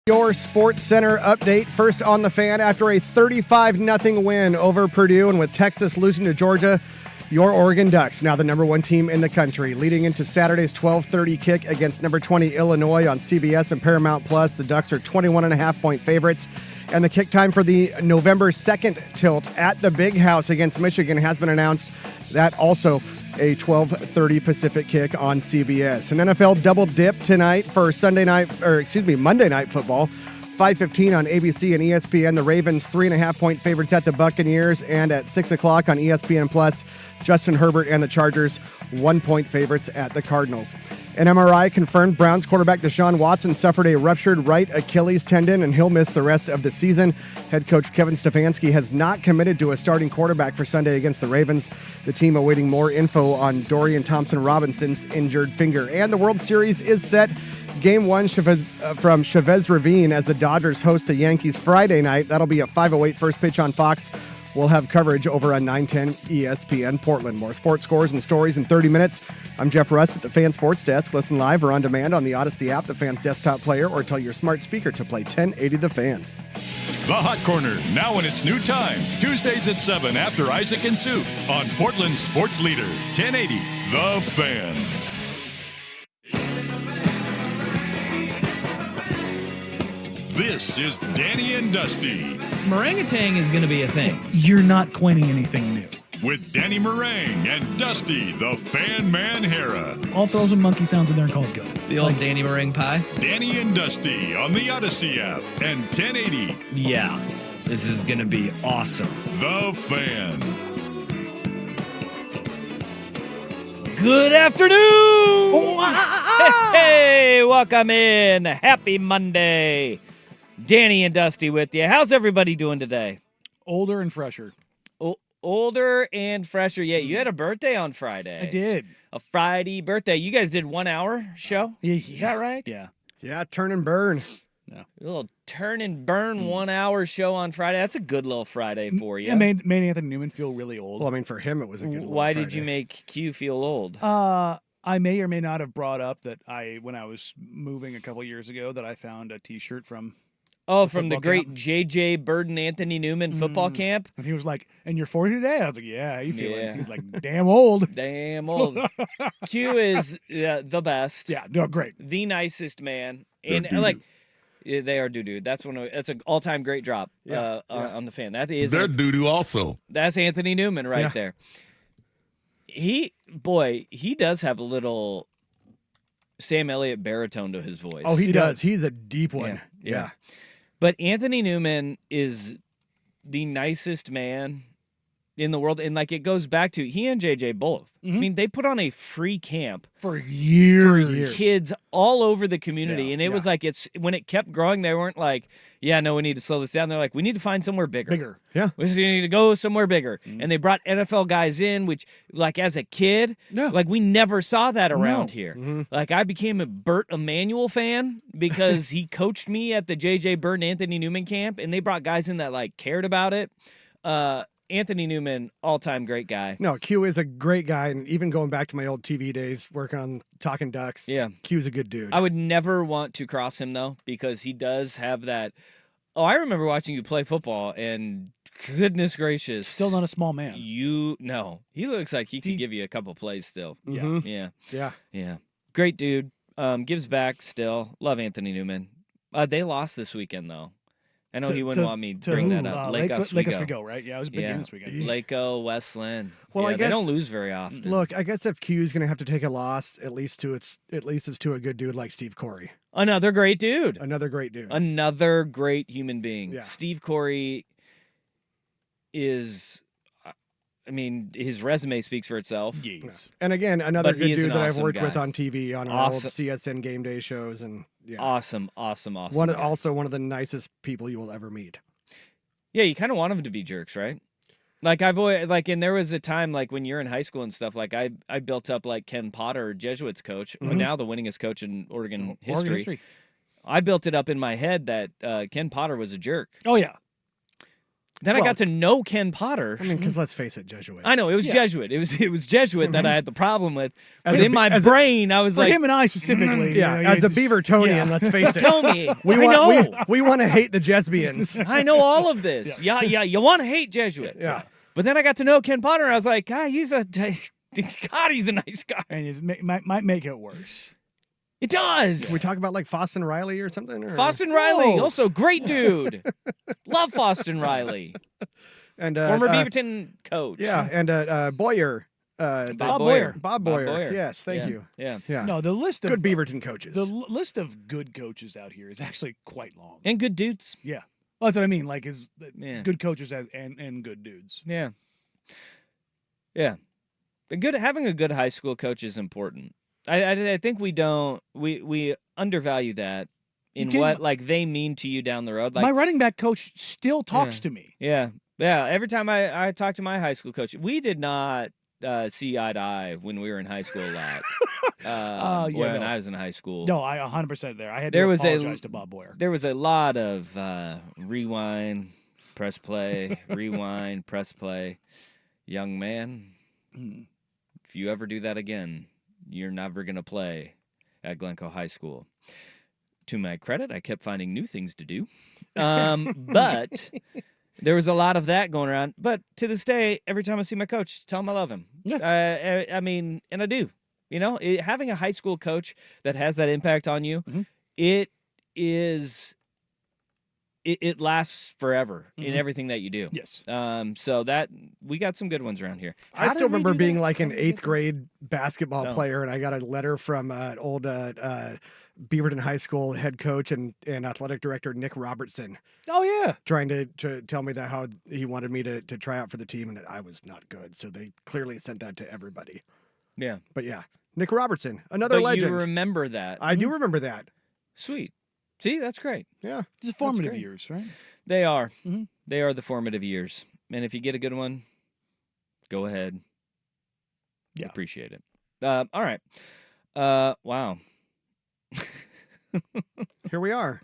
Your Sports Center update. First on the Fan, after a 35-0 win over Purdue and with Texas losing to Georgia, your Oregon Ducks, now the number one team in the country. Leading into Saturday's 12:30 kick against number 20 Illinois on CBS and Paramount Plus, the Ducks are 21.5-point favorites. And the kick time for the November 2nd tilt at the Big House against Michigan has been announced. That also a 12:30 Pacific kick on CBS. An NFL double dip tonight for Monday Night Football. 5:15 on ABC and ESPN. The Ravens 3.5-point favorites at the Buccaneers, and at 6 o'clock on ESPN Plus, Justin Herbert and the Chargers 1-point favorites at the Cardinals. An MRI confirmed Browns quarterback Deshaun Watson suffered a ruptured right Achilles tendon, and he'll miss the rest of the season. Head coach Kevin Stefanski has not committed to a starting quarterback for Sunday against the Ravens. The team awaiting more info on Dorian Thompson-Robinson's injured finger. And the World Series is set. Game 1 from Chavez Ravine as the Dodgers host the Yankees Friday night. That'll be a 5:08 first pitch on Fox. We'll have coverage over on 910 ESPN Portland. More sports scores and stories in 30 minutes. I'm Jeff Rust at the Fan Sports Desk. Listen live or on demand on the Odyssey app, the Fan's desktop player, or tell your smart speaker to play 1080 The Fan. The Hot Corner, now in its new time. Tuesdays at 7 after Isaac and Sue on Portland's sports leader, 1080 The Fan. This is Danny and Dusty. Meringatang is going to be a thing. You're not coining anything new. With Danny Meringue and Dusty, the Fan Man Hera. I'll throw some monkey sounds in there and call it go. The old Danny Meringue pie? Danny and Dusty on the Odyssey app and 1080. Yeah, this is going to be awesome. The Fan. Good afternoon! Hey, welcome in. Happy Monday. Danny and Dusty with you. How's everybody doing today? Older and fresher. Older and fresher. Yeah, you had a birthday on Friday. I did. A Friday birthday. You guys did 1 hour show? Yeah. Is that right? Yeah. Yeah, turn and burn. A little turn and burn 1 hour show on Friday. That's a good little Friday for you. Yeah, made Anthony Newman feel really old. Well, I mean, for him, it was a good little Why Friday. did you make Q feel old? I may or may not have brought up that when I was moving a couple years ago, that I found a T-shirt from. From the great camp. J.J. Bird Anthony Newman football camp? And he was like, "And you're 40 today?" I was like, "Yeah, how you feeling?" Yeah. He was like, "Damn old." Damn old. Q is the best. Yeah, no, great. The nicest man. And they are doo-doo. That's an all-time great drop on the Fan. That is They're doo-doo also. That's Anthony Newman right there. He does have a little Sam Elliott baritone to his voice. Oh, he does. He's a deep one. Yeah. But Anthony Newman is the nicest man in the world. And, it goes back to he and JJ both. Mm-hmm. I mean, they put on a free camp For years. kids all over the community. Yeah, And it was like when it kept growing, they weren't like, yeah, no, we need to slow this down. They're like, we need to find somewhere bigger. Yeah. We just need to go somewhere bigger. Mm-hmm. And they brought NFL guys in, which, as a kid, we never saw that around here. Mm-hmm. I became a Burt Emanuel fan because he coached me at the J.J. Bird and Anthony Newman camp, and they brought guys in that, cared about it. Anthony Newman, all-time great guy. No, Q is a great guy, and even going back to my old TV days, working on Talking Ducks, Q's a good dude. I would never want to cross him, though, because he does have that. Oh, I remember watching you play football, and goodness gracious. Still not a small man. No. He looks like he could give you a couple plays still. Mhm. Yeah. Great dude. Gives back still. Love Anthony Newman. They lost this weekend, though. I know he wouldn't want me to bring that up. Lake Oswego, right? Yeah, it was a big game this weekend. Lake-O, Westland. Well, I guess they don't lose very often. Look, I guess if Q's going to have to take a loss, at least it's to a good dude like Steve Corey. Another great dude. Another great dude. Another great human being. Yeah. Steve Corey is, his resume speaks for itself. Yes. And again, another But he good is dude an that I've awesome worked guy. with on TV on our old CSN game day shows. And Awesome. Also one of the nicest people you will ever meet. Yeah, you kind of want them to be jerks, right? I've always and there was a time when you're in high school and stuff. I built up Ken Potter, Jesuits coach, now the winningest coach in Oregon history. I built it up in my head that Ken Potter was a jerk. Oh yeah. Then I got to know Ken Potter. I mean, because let's face it, Jesuit. I know it was Jesuit. It was Jesuit that I had the problem with. But As a in my as a- brain, I was For like, him and I specifically. Yeah, you know, as a Beavertonian, yeah. let's face it. tell me. We I want, know. we want to hate the Jesbians. I know all of this. Yeah. You want to hate Jesuit. Yeah. But then I got to know Ken Potter, and I was like, God, he's a nice guy. And it might make it worse. It does. Can we talk about like Foston Riley or something? Or? Foston Riley, Whoa. also great dude. Love Foston Riley. And Former Beaverton coach. Yeah, and Boyer. Bob Boyer. Bob Boyer. Yes, thank you. Yeah. Yeah. No, the list of Good Beaverton coaches. The list of good coaches out here is actually quite long. And good dudes. Yeah, well, that's what I mean. Like, Yeah. good coaches and good dudes. Yeah. Yeah. Having a good high school coach is important. I think we undervalue that in what like they mean to you down the road. Like my running back coach still talks to me. Yeah. Yeah. Every time I talk to my high school coach, we did not see eye to eye when we were in high school a lot. When I was in high school. No, I 100% there. I had to apologize to Bob Boyer. There was a lot of rewind, press play, rewind, press play. Young man, if you ever do that again, you're never going to play at Glencoe High School. To my credit, I kept finding new things to do. But there was a lot of that going around. But to this day, every time I see my coach, tell him I love him. Yeah. I mean, and I do. You know, having a high school coach that has that impact on you, it lasts forever in everything that you do. Yes. So that we got some good ones around here. I still remember being like an 8th grade basketball player, and I got a letter from old Beaverton High School head coach and athletic director Nick Robertson. Oh yeah. Trying to tell me that how he wanted me to try out for the team and that I was not good. So they clearly sent that to everybody. Yeah. But yeah, Nick Robertson, another But legend. you remember that. I do remember that. Sweet. See, that's great. Yeah. These are formative great. years, right? They are. Mhm. They are the formative years. And if you get a good one, go ahead. Yeah. Appreciate it. All right. Wow. Here we are.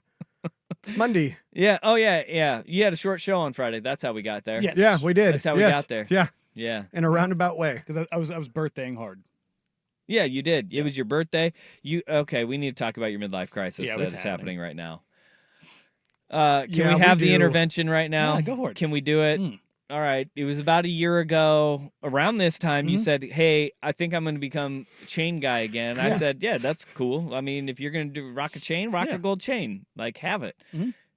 It's Monday. Yeah. Oh, yeah. Yeah. You had a short show on Friday. That's how we got there. Yes. Yeah, we did. That's how we Yes. got there. Yeah. Yeah. In a roundabout way. Because I was birthdaying hard. Yeah, you did. It was your birthday. Okay, we need to talk about your midlife crisis Yeah, that what's is happening? happening right now. Can Yeah, we have we the do. intervention right now? Yeah, go for it. Can we do it? All right. It was about a year ago, around this time, you said, hey, I think I'm going to become chain guy again. And I said, yeah, that's cool. I mean, if you're going to rock a chain, rock a gold chain. Like, have it.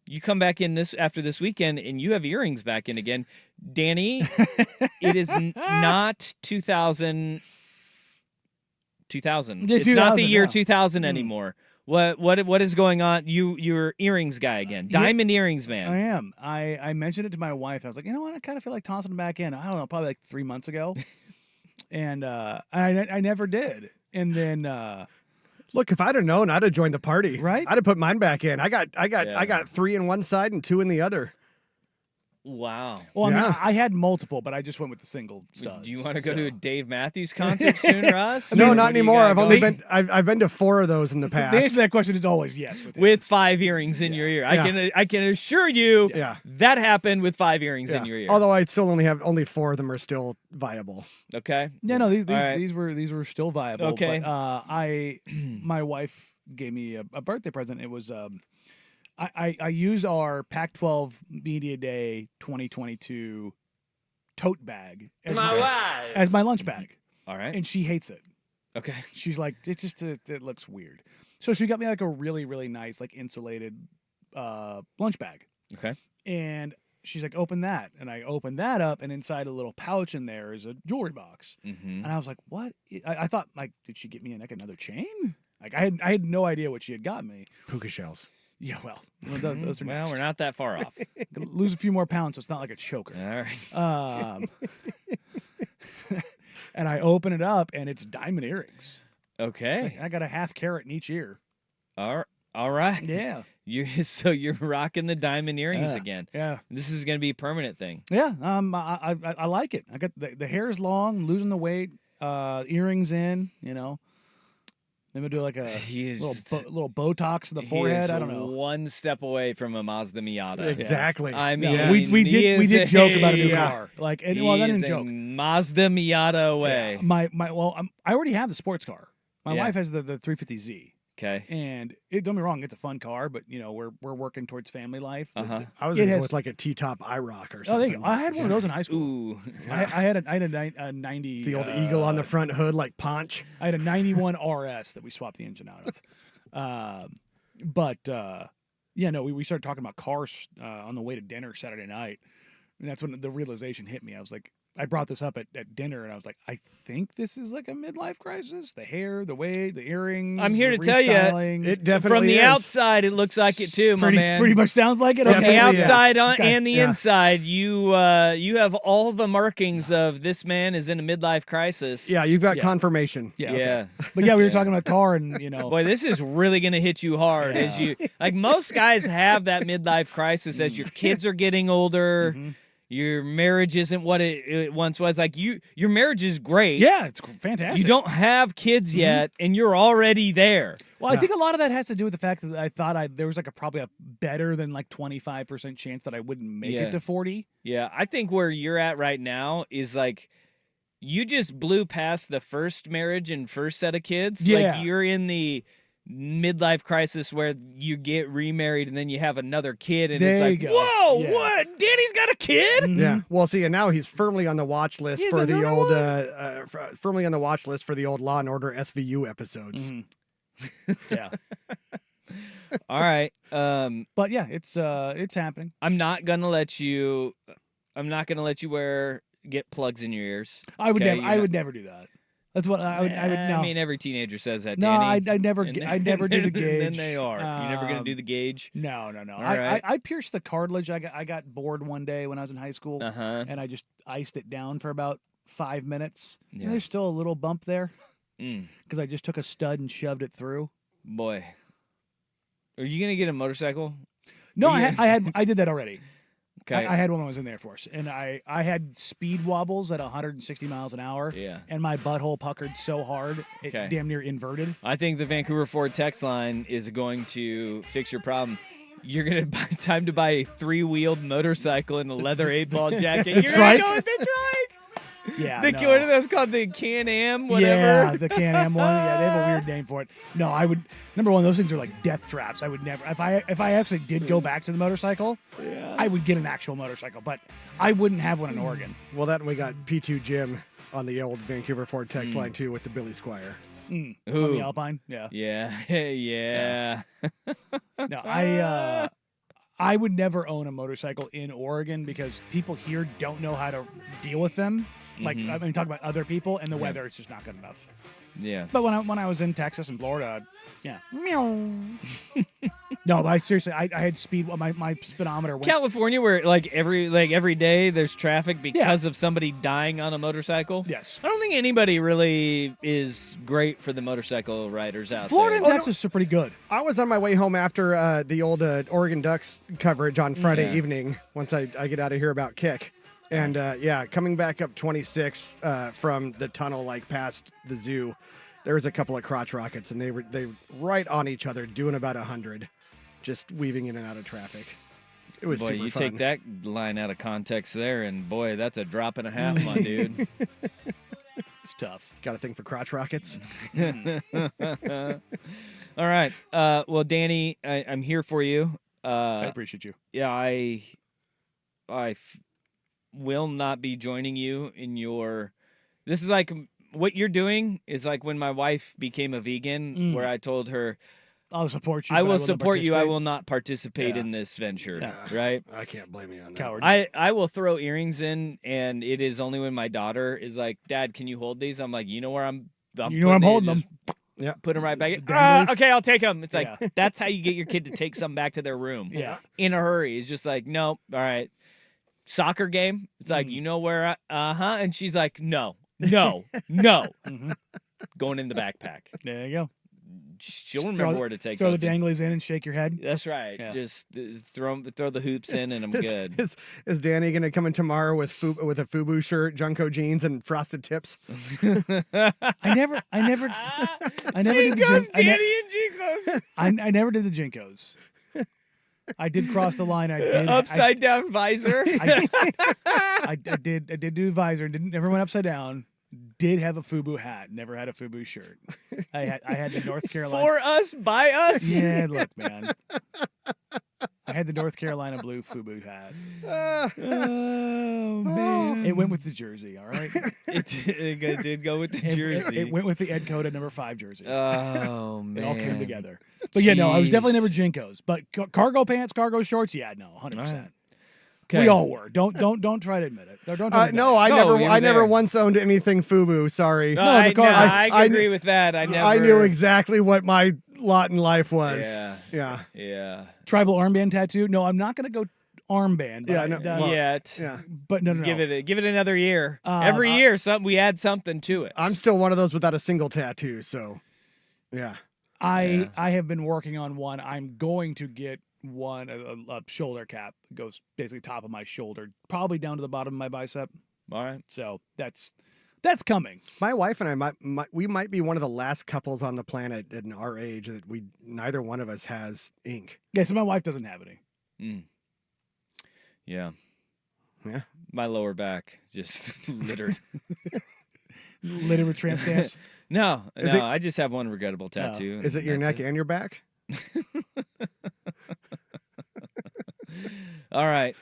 You come back in after this weekend, and you have earrings back in again. Danny, it is not 2000. Yeah, It's not the 2000, year yeah. 2000 anymore. What is going on? You're earrings guy again. Diamond earrings man. I am. I mentioned it to my wife. I was like, you know what? I kind of feel like tossing them back in. I don't know, probably like 3 months ago. And I never did. And then Look, if I'd have known, I'd have joined the party. Right? I'd have put mine back in. I got 3 in one side and 2 in the other. Wow. well, I mean, Yeah. I had multiple, but I just went with the single studs. Do you want to go to a so. Dave Matthews concert soon, Russ? No, What not do you anymore. got I've only going? been I've been to 4 of those in the So the answer past. to that question is always yes. with 5 earrings in your ear. Yeah. I can assure you Yeah. that happened with 5 earrings in Yeah. your ear. Although I still only 4 of them are still viable. Okay. Yeah, no, these All right. these were still viable. Okay. But, my wife gave me a birthday present. It was I used our Pac-12 Media Day 2022 tote bag as my lunch bag, All right. and she hates it. Okay. She's like, it's just it looks weird. So she got me like a really really nice like insulated lunch bag, Okay. and she's like, open that, and I opened that up, and inside a little pouch in there is a jewelry box. Mm-hmm. And I was like, "What?" I thought, like, did she get me like another chain? Like, I had no idea what she had got me. Puka shells. Yeah, well, those are Well, next. we're not that far off. Lose a few more pounds, so it's not like a choker. All right. And I open it up, and it's diamond earrings. Okay. I got a half carat in each ear. All right. Yeah, So you're rocking the diamond earrings again. yeah, This is going to be a permanent thing. yeah. I like it. I got the hair is long, losing the weight, earrings in. You know. Maybe do like a He's little Botox in the forehead. I don't know. One step away from a Mazda Miata. Exactly. I mean, Yeah. We did joke about a new car. Like, and, well, that He didn't is a joke. Mazda Miata away. I already have the sports car. My Yeah. wife has the 350Z. Okay. And don't be wrong, it's a fun car, but we're working towards family life. Uh-huh. I was It going to go has- with like a T-top IROC or Oh, something. there you go. I had one of those in high school. Ooh. I had a 90. The old eagle on the front hood, like Ponch. I had a 91 RS that we swapped the engine out of. We started talking about cars on the way to dinner Saturday night. And that's when the realization hit me. I was like, I brought this up at dinner, and I was like, I think this is like a midlife crisis. The hair, the weight, the earrings. I'm here the to tell you, restyling. It definitely From the is. outside, it looks like it too, my man. Pretty much sounds like it. From Okay. the outside Okay. and the Yeah. inside, you have all the markings of this man is in a midlife crisis. Yeah, you've got Yeah. confirmation. Yeah. Yeah. Okay. But yeah, we were talking about car, and Boy, this is really going to hit you hard Yeah. as you like most guys have that midlife crisis as your kids are getting older. Mhm. Your marriage isn't what it once was. Like your marriage is great. Yeah, it's fantastic. You don't have kids yet, and you're already there. Well, I think a lot of that has to do with the fact that I thought there was probably a better than 25% chance that I wouldn't make Yeah. it to 40. Yeah, I think where you're at right now is like you just blew past the first marriage and first set of kids. Yeah. Like you're in the midlife crisis where you get remarried and then you have another kid and it's There like, you go. whoa, Yeah. what? Danny's got a kid? Mhm. Yeah. Well, see, and now he's firmly on the watch list He's for the another old, firmly on the watch list for the old Law and Order SVU episodes. Mhm. Yeah, All right. but yeah, it's happening. I'm not gonna let you get plugs in your ears. I would Okay, never. you're I not- would never do that. That's what I would. No. I mean, every teenager says that. No, Danny. I never. And I never do the and gauge. then they are. You're never gonna do the gauge. No. All right. I pierced the cartilage. I got bored one day when I was in high school, Uh huh. and I just iced it down for about 5 minutes. Yeah. And there's still a little bump there Mm, because I just took a stud and shoved it through. boy, are you gonna get a motorcycle? No, Yeah. I did that already. Okay. I had one when I was in the Air Force, and I had speed wobbles at 160 miles an hour, Yeah. and my butthole puckered so hard it Okay. damn near inverted. I think the Vancouver Ford text line is going to fix your problem. You're gonna time to buy a 3-wheeled motorcycle and a leather 8-ball jacket. You're trike? gonna go with the trike. Yeah, The no. what are those called? The Can-Am, whatever. Yeah, the Can-Am one. Yeah, they have a weird name for it. No, I would. Number one, those things are like death traps. I would never. If I actually did go back to the motorcycle, I would get an actual motorcycle, but I wouldn't have one in Oregon. Well, then we got P2 Jim on the old Vancouver Ford text line too with the Billy Squire. On Who? the Alpine. Yeah. Yeah, yeah. No, I would never own a motorcycle in Oregon because people here don't know how to deal with them. Like I mean, talk about other people and the weather. It's just not good enough. Yeah. But when I was in Texas and Florida, yeah. No, but I seriously, I had speed. My speedometer went. California, where every day there's traffic because of somebody dying on a motorcycle. Yes. I don't think anybody really is great for the motorcycle riders out Florida there. and Texas are pretty good. I was on my way home after the old Oregon Ducks coverage on Friday Yeah. evening. Once I get out of here about kick, and coming back up 26 from the tunnel, like past the zoo, there was a couple of crotch rockets, and they were right on each other, doing about 100, just weaving in and out of traffic. It was Boy, super you fun. take that line out of context there, and boy, that's a drop and a half, my dude. It's tough. Got a thing for crotch rockets. All right. Well, Danny, I'm here for you. I appreciate you. Yeah, I will not be joining you in your. This is like what you're doing is like when my wife became a vegan, where I told her, I'll support you. I but will not support you. I participate. will not participate Yeah. in this venture. Yeah. Right. I can't blame you on that. Coward. I will throw earrings in, and it is only when my daughter is like, "Dad, can you hold these?" I'm like, "You know where I'm You know where I'm putting holding these, them. Yeah. Put them right back in. Danglers. Okay, I'll take them. It's like Yeah. that's how you get your kid to take something back to their room. Yeah. In a hurry. It's just like, nope. All right. Soccer game. It's like, you know where? And she's like, no. Mhm. Going in the backpack. There you go. she'll remember where to take throw those. the danglies in and shake your head. That's right. Yeah. Just throw the hoops in, and I'm good. Is Danny going to come in tomorrow with a FUBU shirt, Junko jeans, and frosted tips? I never did Jinkos, Danny and Jinkos. I never did the Jinkos. I did cross the line. I did Upside down visor. I did do visor. Never went upside down. Did have a FUBU hat. Never had a FUBU shirt. I had the North Carolina. For us, by us. Yeah, look, man. I had the North Carolina blue FUBU hat. Oh man! It went with the jersey. All right. It did go with the jersey. It went with the Ed Cota number 5 jersey. Oh man! It all came together. But yeah, no, I was definitely never Jinkos. But cargo pants, cargo shorts, yeah, no, 100%. Okay. We all were. Don't try to admit it. Don't try to No, I never once owned anything FUBU. Sorry. I agree with that. I knew exactly what my lot in life was. Yeah. Tribal armband tattoo? No, I'm not going to go armband. Yet. Yeah. But no. Give it another year. Every year, we add something to it. I'm still one of those without a single tattoo. So, yeah. I have been working on one. I'm going to get one, a shoulder cap. Goes basically top of my shoulder, probably down to the bottom of my bicep. All right. So that's coming. My wife and I we might be one of the last couples on the planet in our age that neither one of us has ink. Yeah, so my wife doesn't have any. Yeah. Yeah. My lower back just littered. Littered with tramp stamps. No, I just have one regrettable tattoo. Is it your neck and your back? All right.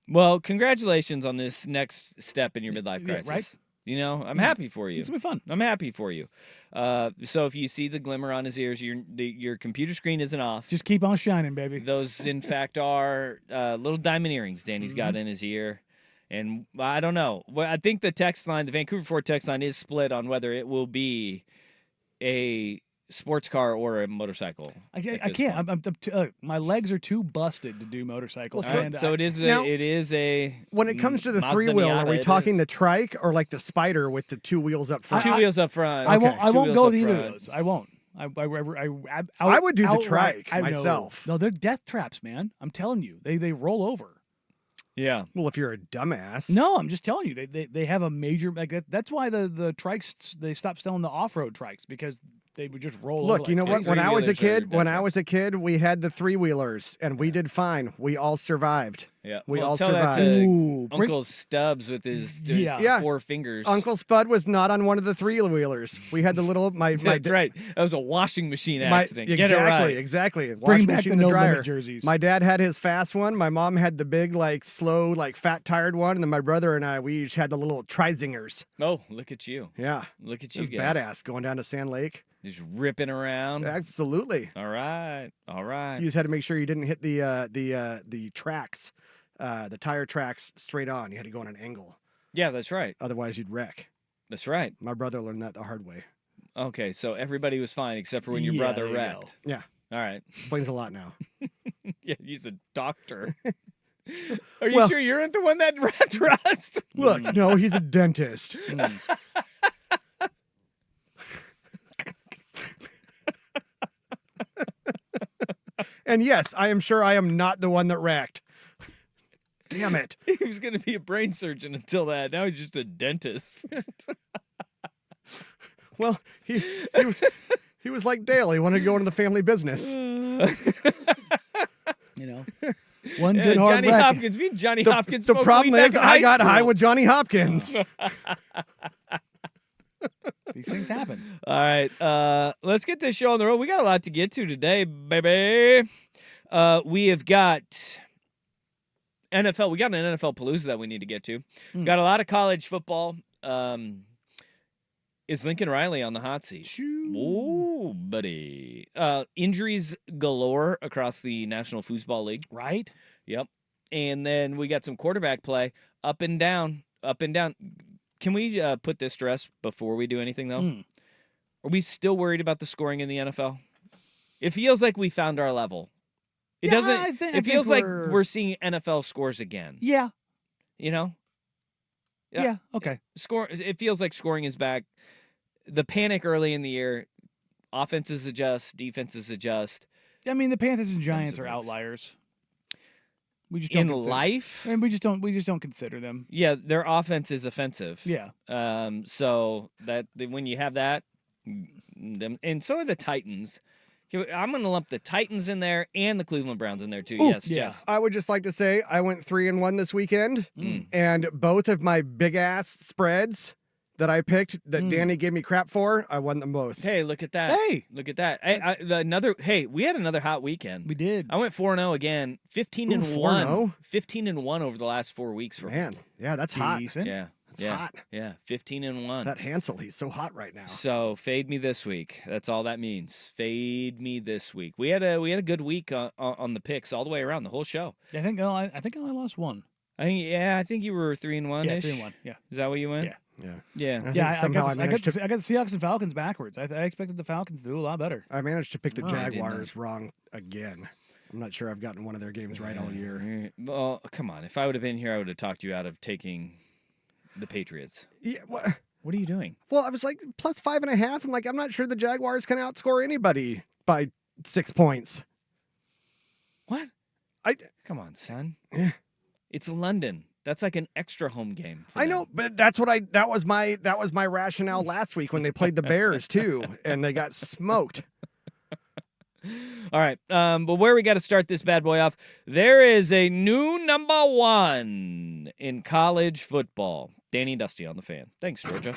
Well, congratulations on this next step in your midlife crisis. Yeah, right? You know, I'm happy for you. It's gonna be fun. I'm happy for you. So if you see the glimmer on his ears, your computer screen isn't off. Just keep on shining, baby. Those, in fact, are little diamond earrings Danny's got in his ear. And I don't know. Well, I think the text line, the Vancouver Ford text line, is split on whether it will be a sports car or a motorcycle. I can't. My legs are too busted to do motorcycles. Well, so it is a. When it comes to the Mazda 3-wheel, Miata, are we talking the trike or like the Spider with the 2 wheels up front? 2 wheels up front. I Okay. won't go with either of those. I won't. I would do the trike myself. No, they're death traps, man. I'm telling you, they roll over. Yeah. Well, if you're a dumbass. No, I'm just telling you, they have a major that's why the trikes, they stopped selling the off-road trikes, because they would just roll over. Look, you know what? When I was a kid, we had the 3-wheelers and we did fine. We all survived. Yeah. We well, all tell survived. that to Ooh, Uncle Stubbs with his 4 fingers. Uncle Spud was not on one of the 3-wheelers. We had the little That's right. That was a washing machine accident. Get it right. Exactly. Bring back machine the no dryer. limit jerseys. My dad had his fast one. My mom had the big, slow, fat tired one, and then my brother and I, we each had the little Trizingers. Oh, look at you. Yeah. Look at It you was guys. badass going down to Sand Lake. Just ripping around. Absolutely. All right. You just had to make sure you didn't hit the tracks, the tire tracks straight on. You had to go on an angle. Yeah, that's right. Otherwise, you'd wreck. That's right. My brother learned that the hard way. Okay, so everybody was fine except for when your brother there you wrecked. Yeah. All right. Explains a lot now. Yeah, he's a doctor. Are you sure you're not the one that wrecked Rust? Look, no, he's a dentist. And yes, I am sure I am not the one that wrecked. Damn it. He was going to be a brain surgeon until that. Now he's just a dentist. Well, he was like Dale. He wanted to go into the family business. One good hard Johnny wreck. Hopkins. Me and Johnny Hopkins. The smoked problem weed back is in I got school. high with Johnny Hopkins. These things happen. All right, let's get this show on the road. We got a lot to get to today, baby. We have got NFL. We got an NFL Palooza that we need to get to. Got a lot of college football. Is Lincoln Riley on the hot seat? Ooh, buddy. Injuries galore across the National Foosball League. Right? Yep. And then we got some quarterback play up and down, up and down. Can we put this to rest before we do anything, though? Are we still worried about the scoring in the NFL? It feels like we found our level. It doesn't. It feels like we're seeing NFL scores again. Yeah. You know? Yeah. Okay. It feels like scoring is back. The panic early in the year offenses adjust, defenses adjust. I mean, the Panthers and Giants Comes are and goes. outliers. We just don't In consider, life, and we just don't consider them. yeah, their offense is offensive. Yeah. So that when you have that, them, and so are the Titans. I'm going to lump the Titans in there and the Cleveland Browns in there too. Yes, yeah. Jeff. I would just like to say I went 3-1 this weekend, and both of my big ass spreads that I picked that Danny gave me crap for, I won them both. Hey, look at that. Hey. Look at that. We had another hot weekend. We did. I went 4-0 again. 15-1. 4-0? 15-1 over the last 4 weeks for me. Man, yeah, that's hot. Decent. Yeah. That's yeah. hot. Yeah. 15-1. That Hansel, he's so hot right now. So fade me this week. That's all that means. Fade me this week. We had a good week on the picks all the way around the whole show. I think I only lost one. I think you were 3-1 Yeah, ish. 3-1. Yeah. Is that what you went? Yeah. Yeah. Yeah. I think Yeah, somehow I got to. the Seahawks and Falcons backwards. I expected the Falcons to do a lot better. I managed to pick the Oh, I didn't Jaguars wrong again. I'm not sure I've gotten one of their games right all year. Well, come on. If I would have been here, I would have talked you out of taking the Patriots. Yeah, What are you doing? well, I was like plus 5.5. I'm like, I'm not sure the Jaguars can outscore anybody by 6 points. What? Come on, son. Yeah. It's London. That's like an extra home game. for I them. know, but that was my rationale last week when they played the Bears too, and they got smoked. All right. But where we got to start this bad boy off, there is a new number 1 in college football. Danny Dusty on the Fan. Thanks, Georgia.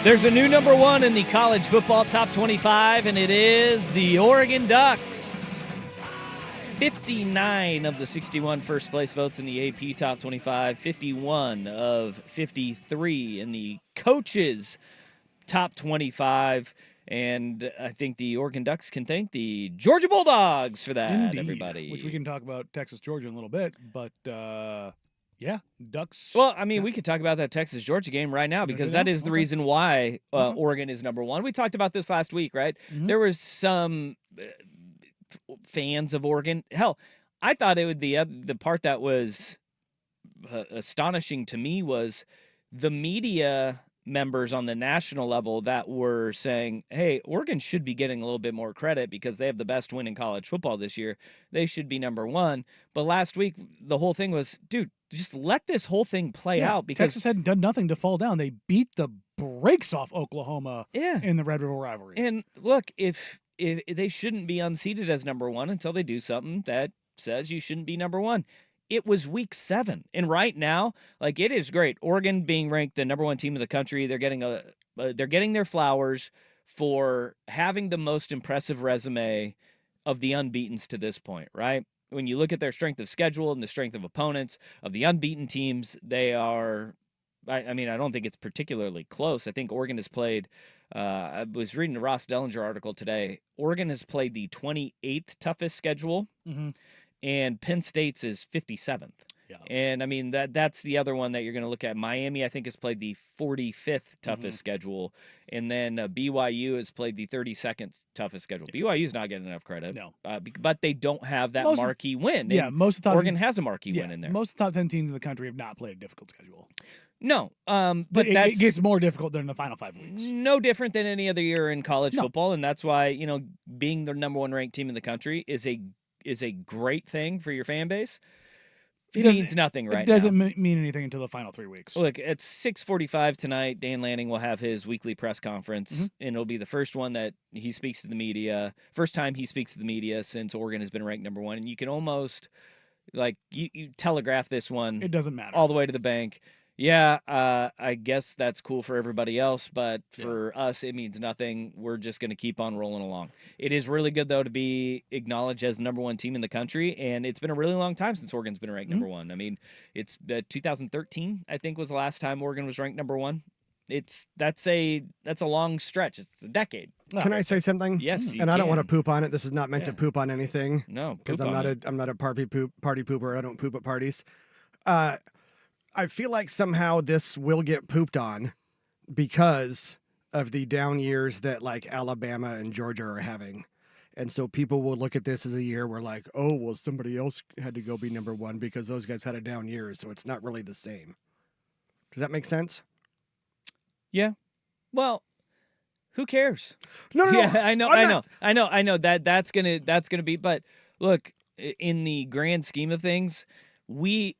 There's a new number one in the college football top 25, and it is the Oregon Ducks. 59 of the 61 first place votes in the AP top 25, 51 of 53 in the coaches top 25. And I think the Oregon Ducks can thank the Georgia Bulldogs for that, Indeed. everybody. Which we can talk about Texas, Georgia in a little bit, but yeah, Ducks. Well, I mean, we could talk about that Texas-Georgia game right now because that is the reason why Oregon is number one. We talked about this last week, right? Mm-hmm. There was some fans of Oregon. Hell, I thought it would the part that was astonishing to me was the media members on the national level that were saying, hey, Oregon should be getting a little bit more credit because they have the best win in college football this year. They should be number one. But last week, the whole thing was, dude, just let this whole thing play out because Texas hadn't done nothing to fall down. They beat the brakes off Oklahoma in the Red River rivalry. And look, if they shouldn't be unseated as number one until they do something that says you shouldn't be number one. It was week 7. And right now, like, it is great. Oregon being ranked the number one team in the country. They're getting their flowers for having the most impressive resume of the unbeatens to this point, right? When you look at their strength of schedule and the strength of opponents of the unbeaten teams, they are, I mean, I don't think it's particularly close. I think Oregon has played, I was reading a Ross Dellinger article today. Oregon has played the 28th toughest schedule. Mm-hmm. And Penn State's is 57th. Yeah. And I mean, that's the other one that you're going to look at. Miami, I think, has played the 45th toughest schedule. And then BYU has played the 32nd toughest schedule. BYU's not getting enough credit. No. But they don't have that marquee win. Yeah, most of the Oregon has a marquee win in there. Most of the top 10 teams in the country have not played a difficult schedule. No, but it gets more difficult during the final 5 weeks. No different than any other year in college football. And that's why, being the number one ranked team in the country is a great thing for your fan base. It means nothing right now. It doesn't mean anything until the final 3 weeks. Look, at 6:45 tonight, Dan Lanning will have his weekly press conference, and it'll be the first one that he speaks to the media. First time he speaks to the media since Oregon has been ranked number one. And you can almost, you telegraph this one. It doesn't matter. All the way to the bank. Yeah, I guess that's cool for everybody else, but for us, it means nothing. We're just going to keep on rolling along. It is really good, though, to be acknowledged as the number one team in the country, and it's been a really long time since Oregon's been ranked number one. I mean, it's 2013, I think, was the last time Oregon was ranked number one. That's a long stretch. It's a decade. Can I say something? Yes, and I don't want to poop on it. This is not meant to poop on anything. No, because I'm not a party pooper. I don't poop at parties. I feel like somehow this will get pooped on because of the down years that like Alabama and Georgia are having. And so people will look at this as a year where like, oh, well, somebody else had to go be number one because those guys had a down year. So it's not really the same. Does that make sense? Yeah. Well, who cares? No. Yeah, I know. That's gonna be. But look, in the grand scheme of things,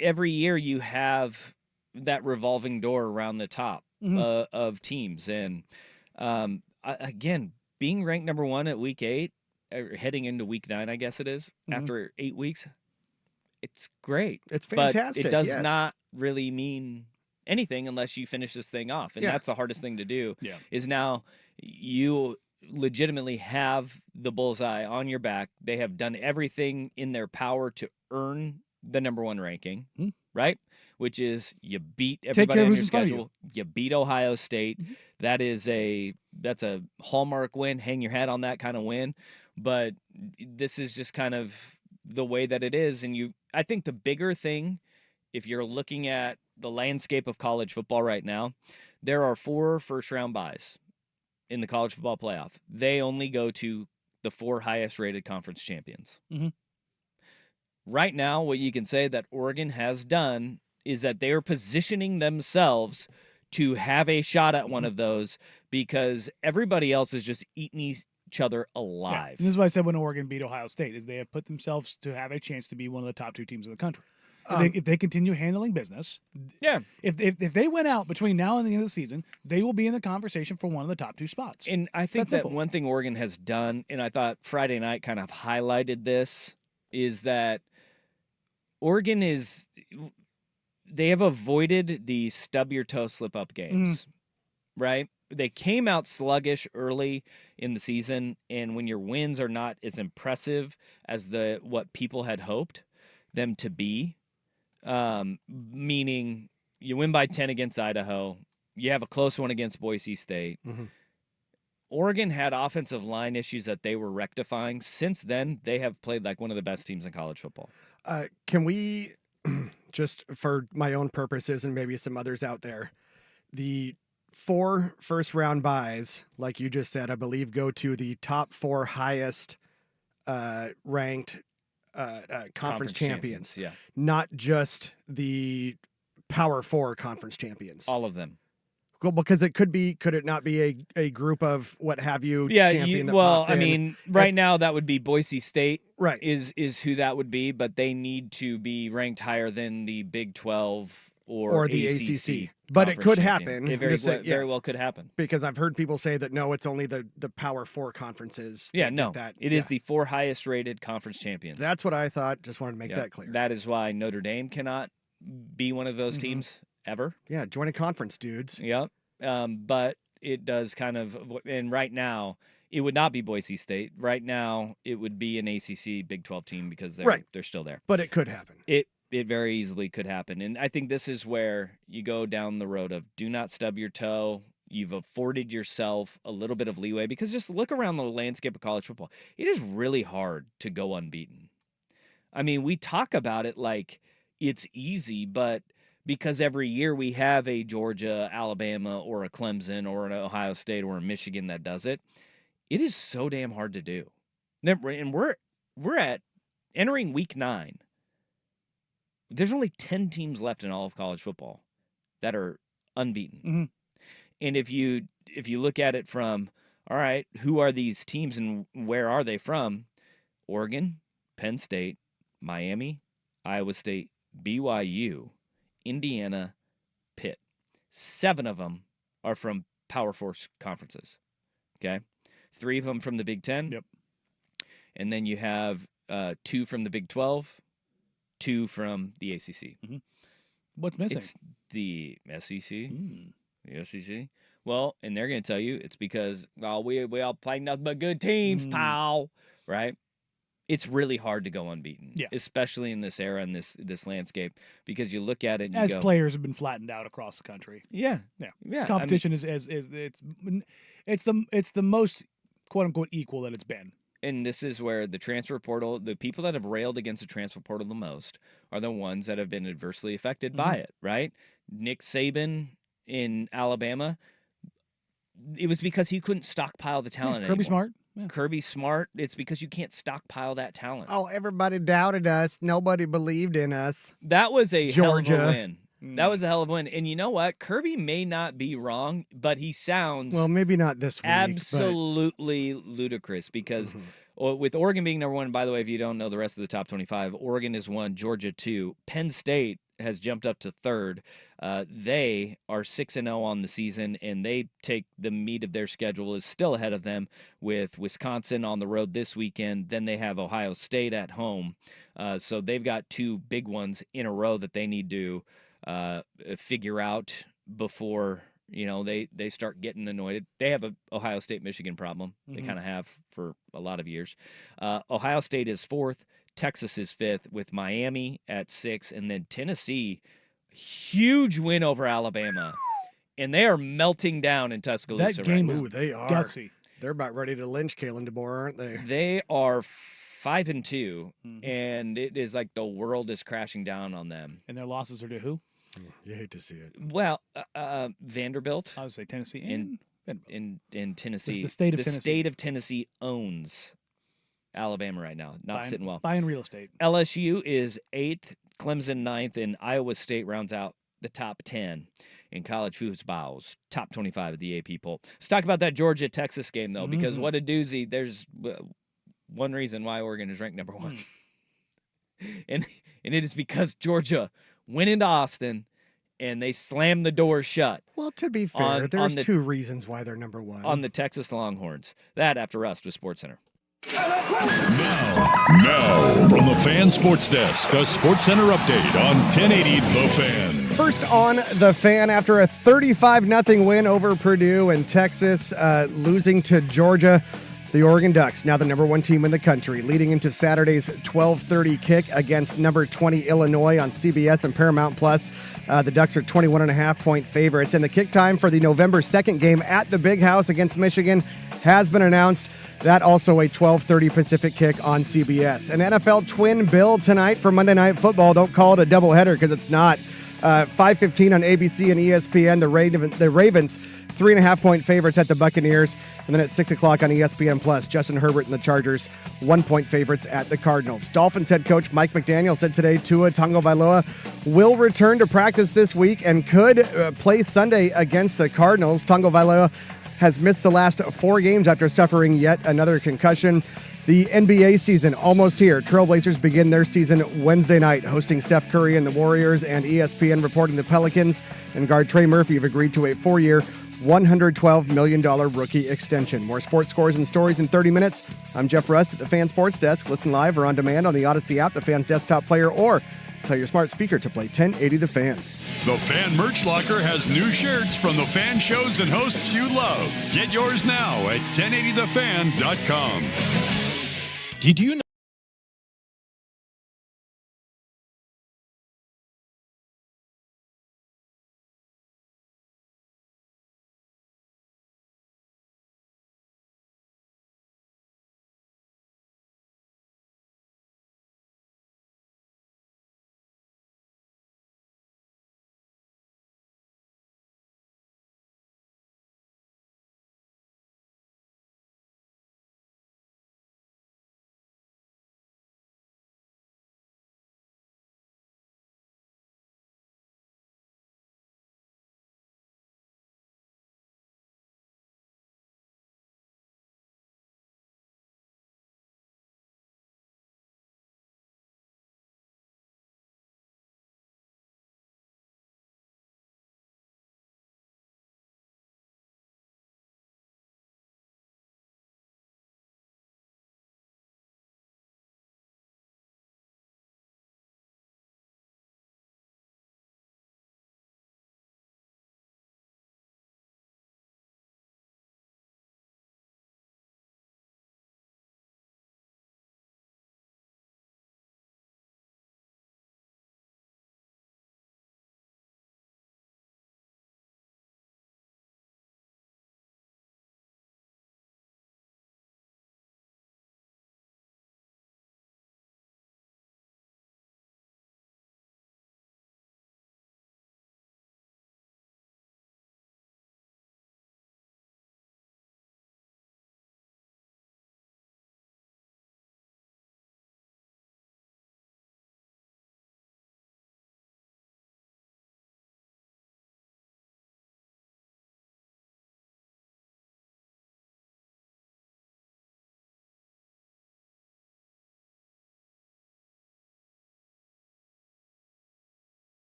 every year you have that revolving door around the top of teams, and again, being ranked number one at week 8, or heading into week 9, I guess it is after 8 weeks. It's great. It's fantastic. But it does not really mean anything unless you finish this thing off, and that's the hardest thing to do. Yeah. Is now you legitimately have the bullseye on your back. They have done everything in their power to earn the number one ranking, right? Which is you beat everybody on your schedule. You beat Ohio State. That's a hallmark win. Hang your hat on that kind of win. But this is just kind of the way that it is. And I think the bigger thing, if you're looking at the landscape of college football right now, there are 4 first-round byes in the college football playoff. They only go to the 4 highest-rated conference champions. Right now, what you can say that Oregon has done is that they are positioning themselves to have a shot at one of those because everybody else is just eating each other alive. Yeah. This is why I said when Oregon beat Ohio State, is they have put themselves to have a chance to be one of the top 2 teams in the country. If they continue handling business, if they win out between now and the end of the season, they will be in the conversation for one of the top 2 spots. And I think that one thing Oregon has done, and I thought Friday night kind of highlighted this, is that Oregon they have avoided the stub your toe slip up games, right? they came out sluggish early in the season, and when your wins are not as impressive as what people had hoped them to be, meaning you win by 10 against Idaho, you have a close one against Boise State. Mm-hmm. Oregon had offensive line issues that they were rectifying. Since then, they have played like one of the best teams in college football. Can we, just for my own purposes and maybe some others out there, the 4 first-round buys, like you just said, I believe go to the top 4 highest ranked conference champions. Yeah. Not just the Power 4 conference champions. All of them. Well, because could it not be a group of what have you? Yeah, champion that well, pops I in? mean, right now that would be Boise State. Right. Is who that would be, but they need to be ranked higher than the Big 12 or the ACC. But it conference could champion. happen. It very well could happen. Because I've heard people say that no, it's only the Power 4 conferences. Yeah, that no, that, it is the 4 highest rated conference champions. That's what I thought. Just wanted to make that clear. That is why Notre Dame cannot be one of those teams ever. Yeah, join a conference, dudes. Yep. But it does kind of, and right now it would not be Boise State. Right now it would be an ACC Big 12 team because they're still there. But it could happen. It very easily could happen. And I think this is where you go down the road of do not stub your toe. You've afforded yourself a little bit of leeway because just look around the landscape of college football. It is really hard to go unbeaten. I mean, we talk about it like it's easy, but because every year we have a Georgia, Alabama, or a Clemson, or an Ohio State, or a Michigan that does it, it is so damn hard to do. And we're at entering week 9. There's only 10 teams left in all of college football that are unbeaten. Mm-hmm. And if you look at it from, all right, who are these teams and where are they from? Oregon, Penn State, Miami, Iowa State, BYU, Indiana, Pitt. 7 of them are from Power 4 conferences. Okay? 3 of them from the Big 10. Yep. And then you have 2 from the Big 12, 2 from the ACC. Mm-hmm. What's missing? It's the SEC. The SEC. Well, and they're going to tell you it's because, well, we all play nothing but good teams, pal. Right? It's really hard to go unbeaten, especially in this era and this landscape, because you look at it and as you go, players have been flattened out across the country. Yeah. Competition is it's the most quote unquote equal that it's been. And this is where the transfer portal, the people that have railed against the transfer portal the most are the ones that have been adversely affected by it, right? Nick Saban in Alabama, it was because he couldn't stockpile the talent anymore. Kirby Smart. Yeah. Kirby Smart, it's because you can't stockpile that talent. Oh, everybody doubted us. Nobody believed in us. That was a Georgia. hell of a win. That was a hell of a win. And you know what? Kirby may not be wrong, but he sounds maybe not this week, absolutely ludicrous because with Oregon being number 1, by the way, if you don't know the rest of the top 25, Oregon is 1, Georgia 2, Penn State has jumped up to 3rd. They are 6-0 on the season, and they take the meat of their schedule is still ahead of them with Wisconsin on the road this weekend. Then they have Ohio State at home. So they've got 2 big ones in a row that they need to figure out before they start getting annoyed. They have a Ohio State-Michigan problem. They kind of have for a lot of years. Ohio State is 4th. Texas is 5th with Miami at 6, and then Tennessee, huge win over Alabama, and they are melting down in Tuscaloosa. That game right is now. they are gutsy. They're about ready to lynch Kalen DeBoer, aren't they? They are 5-2, and it is like the world is crashing down on them. And their losses are to who? You hate to see it. Well, Vanderbilt. I would say Tennessee and in Tennessee. The state of Tennessee. State of Tennessee owns Alabama right now. Not sitting well. Buying real estate. LSU is 8th, Clemson 9th, and Iowa State rounds out the top 10 in college football's top 25 of the AP poll. Let's talk about that Georgia-Texas game, though, because what a doozy. There's one reason why Oregon is ranked number 1. And it is because Georgia went into Austin and they slammed the door shut. Well, to be fair, there's 2 reasons why they're number 1. On the Texas Longhorns. That after Rust with SportsCenter. Now, from the Fan Sports Desk, a SportsCenter update on 1080 The Fan. First on the fan after a 35-0 win over Purdue and Texas, losing to Georgia. The Oregon Ducks, now the number one team in the country, leading into Saturday's 12:30 kick against number 20 Illinois on CBS and Paramount Plus. The Ducks are 21.5-point favorites, and the kick time for the November 2nd game at the Big House against Michigan has been announced. That also a 12:30 Pacific kick on CBS. An NFL twin bill tonight for Monday Night Football. Don't call it a doubleheader because it's not. 5:15 on ABC and ESPN. The Ravens 3.5-point favorites at the Buccaneers. And then at 6 o'clock on ESPN Plus, Justin Herbert and the Chargers 1-point favorites at the Cardinals. Dolphins head coach Mike McDaniel said today Tua Tagovailoa will return to practice this week and could play Sunday against the Cardinals. Tagovailoa has missed the last 4 games after suffering yet another concussion. The NBA season almost here. Trailblazers begin their season Wednesday night, hosting Steph Curry and the Warriors, and ESPN reporting the Pelicans and guard Trey Murphy have agreed to a 4-year, $112 million rookie extension. More sports scores and stories in 30 minutes. I'm Jeff Rust at the Fan Sports Desk. Listen live or on demand on the Odyssey app, the Fan's desktop player, or tell your smart speaker to play 1080 The Fan. The Fan Merch Locker has new shirts from the fan shows and hosts you love. Get yours now at 1080thefan.com. Did you know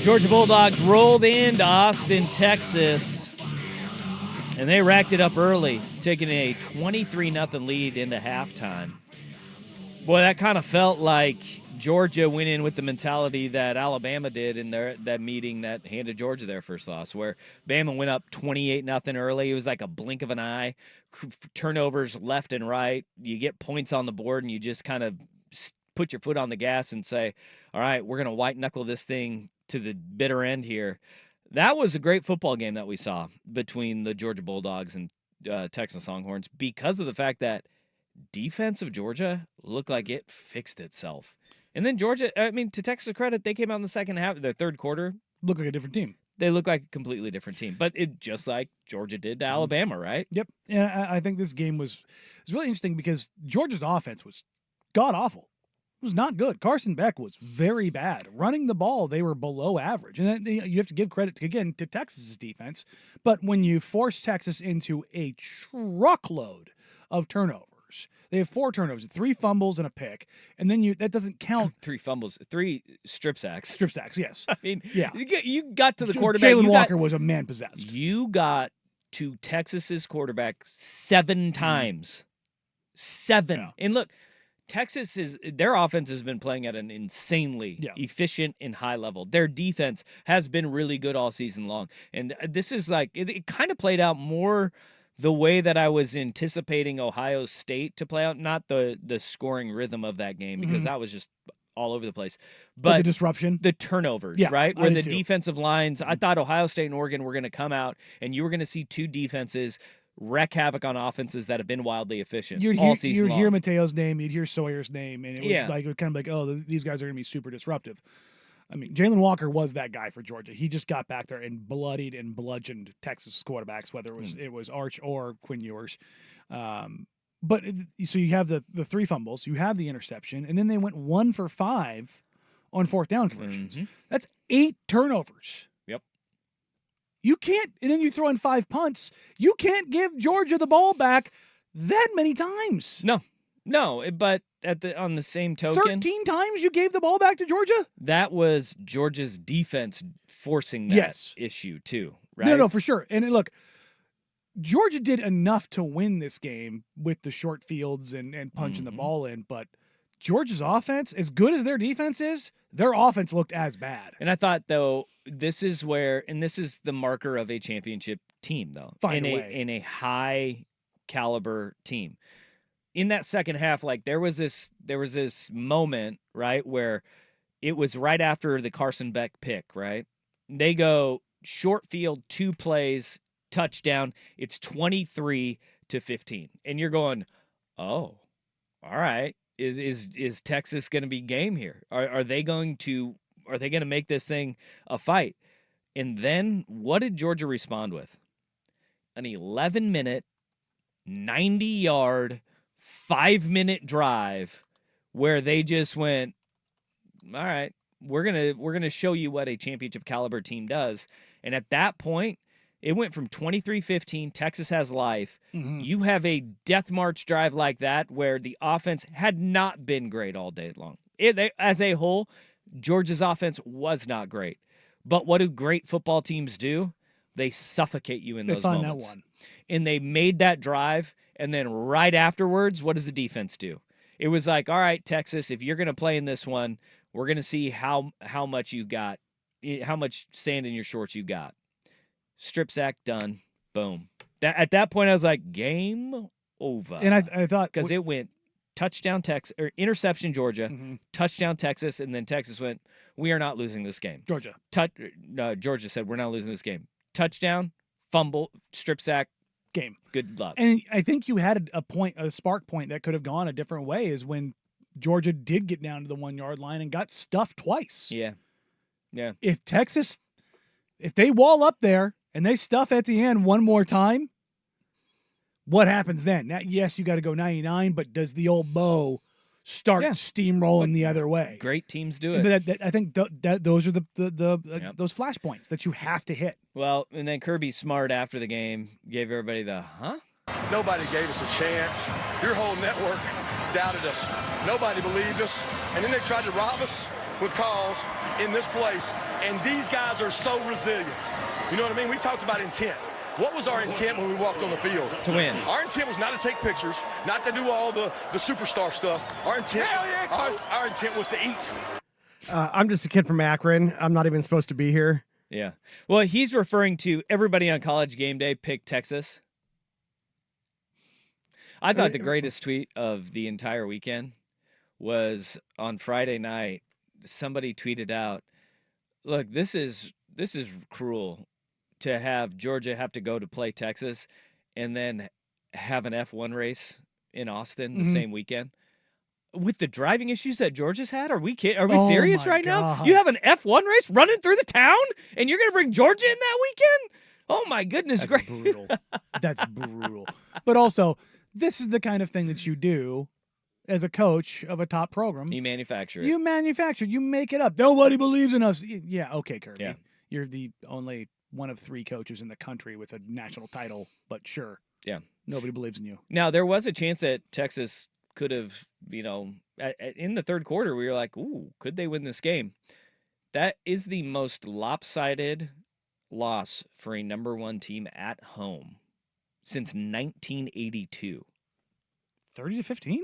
Georgia Bulldogs rolled into Austin, Texas, and they racked it up early, taking a 23-0 lead into halftime. Boy, that kind of felt like Georgia went in with the mentality that Alabama did in that meeting that handed Georgia their first loss, where Bama went up 28-0 early. It was like a blink of an eye. Turnovers left and right. You get points on the board, and you just kind of put your foot on the gas and say, all right, we're going to white-knuckle this thing to the bitter end here. That was a great football game that we saw between the Georgia Bulldogs and Texas Longhorns because of the fact that defense of Georgia looked like it fixed itself. And then Georgia, I mean, to Texas' credit, they came out in the second half, their third quarter. Looked like a different team. They look like a completely different team. But it just like Georgia did to Alabama, right? Yep. Yeah, I think this game was really interesting because Georgia's offense was god-awful. It was not good. Carson Beck was very bad. Running the ball, they were below average. And then you have to give credit, again, to Texas' defense. But when you force Texas into a truckload of turnovers, they have 4 turnovers, 3 fumbles and a pick, and then that doesn't count. 3 fumbles, 3 strip sacks. Strip sacks, yes. I mean, yeah. You got to the quarterback. Jalen Walker was a man possessed. You got to Texas's quarterback 7 times. 7. Yeah. And look, their offense has been playing at an insanely efficient and high level. Their defense has been really good all season long. And this is like, it kind of played out more the way that I was anticipating Ohio State to play out, not the scoring rhythm of that game, because that was just all over the place. But the disruption. The turnovers, right? Where the defensive lines, I thought Ohio State and Oregon were going to come out, and you were going to see 2 defenses wreak havoc on offenses that have been wildly efficient all season long. You'd hear Mateo's name, you'd hear Sawyer's name, and it would kind of like, oh, these guys are going to be super disruptive. I mean, Jalen Walker was that guy for Georgia. He just got back there and bloodied and bludgeoned Texas quarterbacks, whether it was Arch or Quinn Ewers. But so you have the 3 fumbles, you have the interception, and then they went 1 for 5 on 4th down conversions. That's 8 turnovers. Yep. You can't, and then you throw in 5 punts. You can't give Georgia the ball back that many times. No, but on the same token, 13 times you gave the ball back to Georgia? That was Georgia's defense forcing that issue too, right? No, for sure. And look, Georgia did enough to win this game with the short fields and punching the ball in, but Georgia's offense, as good as their defense is, their offense looked as bad. And I thought, though, this is the marker of a championship team, though. In a high caliber team. In that second half, like there was this moment, right, where it was right after the Carson Beck pick, right? They go short field, 2 plays, touchdown. It's 23-15. And you're going, oh, all right. Is Texas going to be game here? Are they going to make this thing a fight? And then what did Georgia respond with? An 11-minute, 90-yard, 5-minute drive where they just went, all right, we're gonna show you what a championship caliber team does. And at that point, it went from 23-15, Texas has life. You have a death march drive like that where the offense had not been great all day long. As a whole, Georgia's offense was not great. But what do great football teams do? They suffocate you in those moments. They find that one. And they made that drive, and then right afterwards, what does the defense do? It was like, all right, Texas, if you're going to play in this one, we're going to see how much you got, how much sand in your shorts you got. Strip sack, done. Boom. At that point, I was like, game over. And I thought... Because it went touchdown Texas, or interception Georgia, touchdown Texas, and then Texas went, we are not losing this game. Georgia. Georgia said, we're not losing this game. Touchdown, fumble, strip sack, game. Good luck. And I think you had a spark point that could have gone a different way is when Georgia did get down to the 1 yard line and got stuffed twice. Yeah. If they wall up there and they stuff Etienne one more time, what happens then? Now, yes, you got to go 99, but does the old bow start steamrolling the other way? Great teams do it. But I think those are those flashpoints that you have to hit. Well, and then Kirby Smart after the game gave everybody the Nobody gave us a chance. Your whole network doubted us. Nobody believed us. And then they tried to rob us. with calls in this place, and these guys are so resilient. You know what I mean? We talked about intent. What was our intent when we walked on the field? To win. Our intent was not to take pictures, not to do all the superstar stuff. Our intent, our intent was to eat. I'm just a kid from Akron. I'm not even supposed to be here. Yeah. Well, he's referring to everybody on College Game Day picked Texas. I thought the greatest tweet of the entire weekend was on Friday night. Somebody tweeted out, "Look, this is cruel to have Georgia have to go to play Texas and then have an F1 race in Austin the same weekend." With the driving issues that Georgia's had, are we serious right now? You have an F1 race running through the town, and you're going to bring Georgia in that weekend? Oh my goodness, That's gracious! brutal. That's brutal. But also, this is the kind of thing that you do as a coach of a top program. You manufacture it. You manufacture. You make it up. Nobody believes in us. Yeah, okay, Kirby. Yeah. You're the only one of 3 coaches in the country with a national title, but sure. Yeah. Nobody believes in you. Now, there was a chance that Texas could have, in the third quarter, we were like, ooh, could they win this game? That is the most lopsided loss for a number 1 team at home since 1982. 30-15?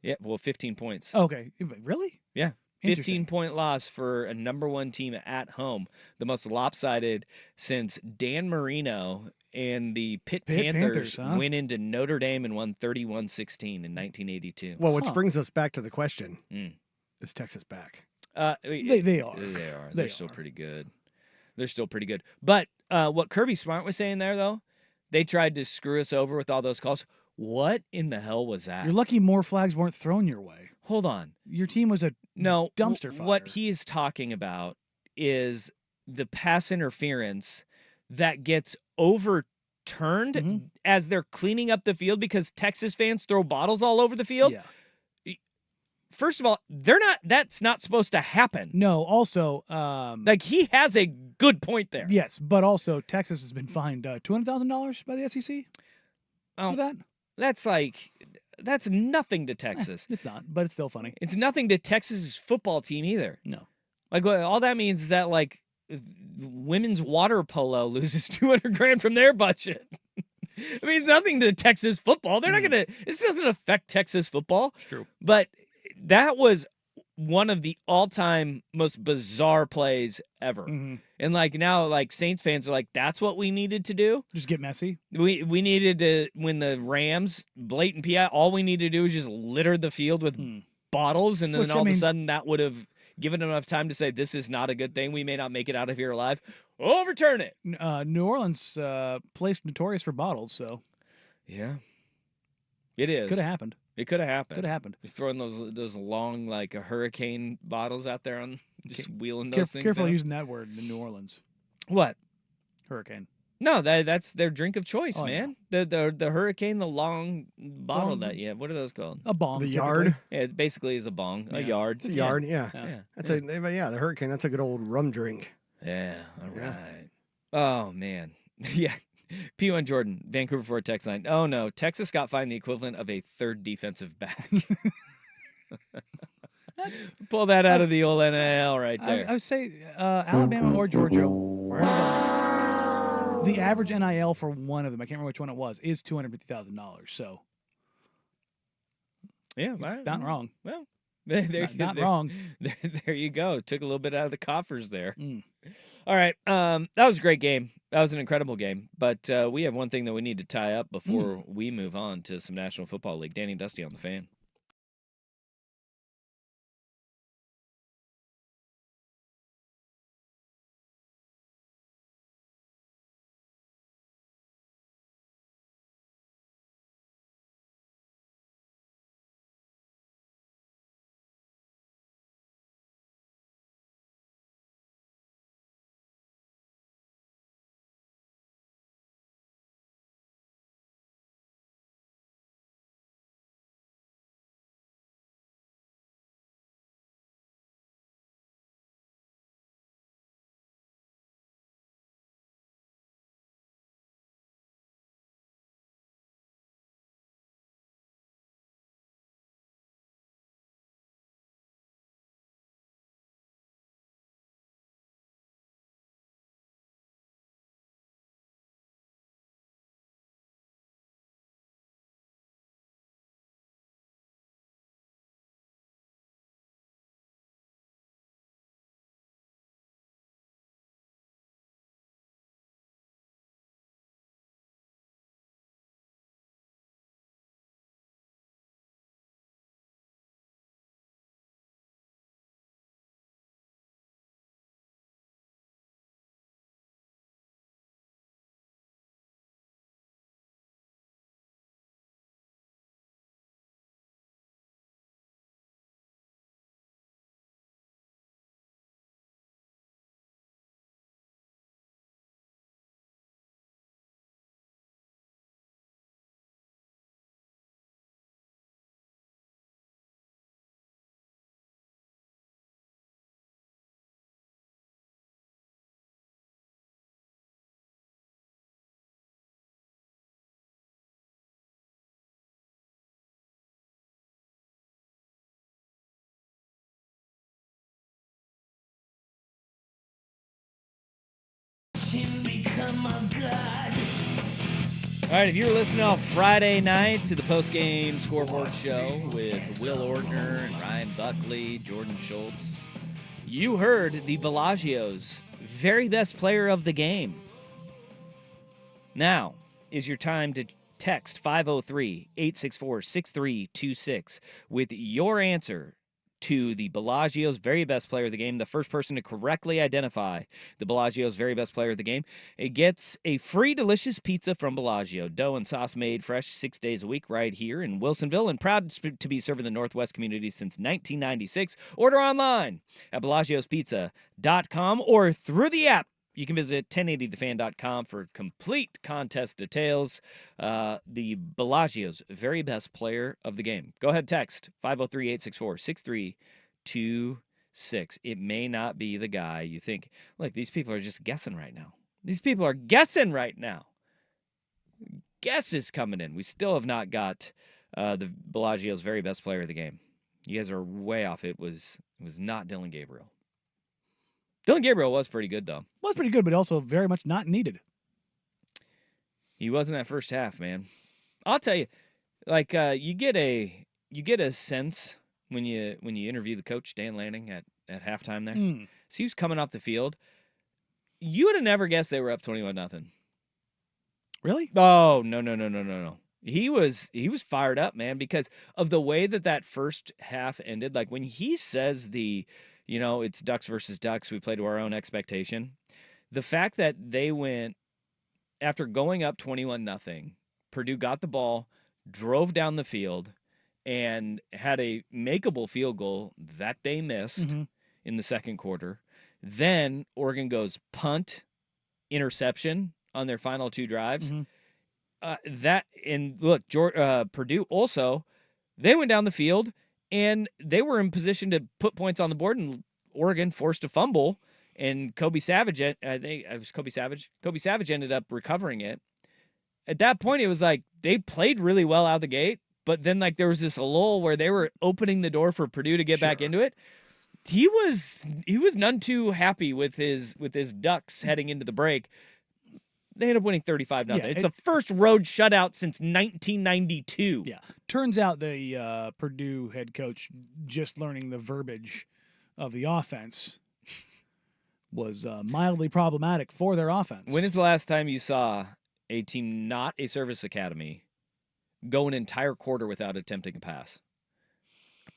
Yeah, well, 15 points. Okay. Really? Yeah. Interesting. 15-point loss for a number 1 team at home. The most lopsided since Dan Marino and the Pitt Panthers went into Notre Dame and won 31-16 in 1982. Well, which brings us back to the question. Is Texas back? They are. They're still pretty good. They're still pretty good. But what Kirby Smart was saying there, though, they tried to screw us over with all those calls. What in the hell was that? You're lucky more flags weren't thrown your way. Hold on. Your team was a dumpster fire. What he is talking about is the pass interference that gets overturned as they're cleaning up the field because Texas fans throw bottles all over the field. Yeah. First of all, that's not supposed to happen. No, also he has a good point there. Yes, but also Texas has been fined $200,000 by the SEC for that. That's nothing to Texas. It's not, but it's still funny. It's nothing to Texas's football team either. No. All that means is that women's water polo loses $200,000 from their budget. It means nothing to Texas football. They're not going to. This doesn't affect Texas football. It's true. But that was one of the all-time most bizarre plays ever. And now Saints fans are like, that's what we needed to do. Just get messy. We needed to, when the Rams blatant PI, all we needed to do was just litter the field with bottles, and then all of a sudden that would have given them enough time to say, this is not a good thing. We may not make it out of here alive. Overturn it. New Orleans place notorious for bottles, so. Yeah. It is. Could have happened. It could have happened. Could have happened. Just throwing those long hurricane bottles out there on just wheeling those things. Careful down. using that word in New Orleans. What? Hurricane. No, that's their drink of choice, man. The hurricane, the long bottle what are those called? A bong. The yard. Yeah, it basically is a bong, a yard. It's a yard. Yeah. That's the hurricane. That's a good old rum drink. Yeah. All right. Oh man. Yeah. P1 Jordan, Vancouver Ford text line. Oh no, Texas got fined the equivalent of a third defensive back. Pull that out of the old NIL right there. I would say Alabama or Georgia. The average NIL for one of them, I can't remember which one it was, is $250,000. So, yeah, not wrong. Well, not wrong. There you go. Took a little bit out of the coffers there. All right, that was a great game. That was an incredible game. But we have one thing that we need to tie up before we move on to some National Football League. Danny and Dusty on the Fan. All right, if you were listening on Friday night to the post-game scoreboard show with Will Ortner and Ryan Buckley, Jordan Schultz, you heard the Bellagio's very best player of the game. Now is your time to text 503-864-6326 with your answer to the Bellagio's very best player of the game. The first person to correctly identify the Bellagio's very best player of the game, it gets a free delicious pizza from Bellagio. Dough and sauce made fresh 6 days a week right here in Wilsonville, and proud to be serving the Northwest community since 1996. Order online at Bellagio'sPizza.com or through the app. You can visit 1080thefan.com for complete contest details. The Bellagio's very best player of the game. Go ahead, text 503-864-6326. It may not be the guy you think. Look, these people are just guessing right now. These people are guessing right now. Guess is coming in. We still have not got the Bellagio's very best player of the game. You guys are way off. It was not Dylan Gabriel. Dylan Gabriel was pretty good, though. Was pretty good, but also very much not needed. He was in that first half, man. I'll tell you, like you get a sense when you interview the coach, Dan Lanning, at halftime there. So he was coming off the field. You would have never guessed they were up 21-0. Really? Oh, no. He was fired up, man, because of the way that first half ended. Like when he says it's Ducks versus Ducks, we play to our own expectation. The fact that they went, after going up 21-0, Purdue got the ball, drove down the field, and had a makeable field goal that they missed in the second quarter. Then Oregon goes punt, interception on their final two drives. Purdue also, they went down the field, and they were in position to put points on the board, and Oregon forced a fumble, and Kobe Savage ended up recovering it. At that point, it was like they played really well out of the gate, but then like there was this lull where they were opening the door for Purdue to get back into it. He was none too happy with his Ducks heading into the break. They ended up winning 35-0. Yeah, it's the first road shutout since 1992. Yeah. Turns out the Purdue head coach, just learning the verbiage of the offense, was mildly problematic for their offense. When is the last time you saw a team not a service academy go an entire quarter without attempting a pass?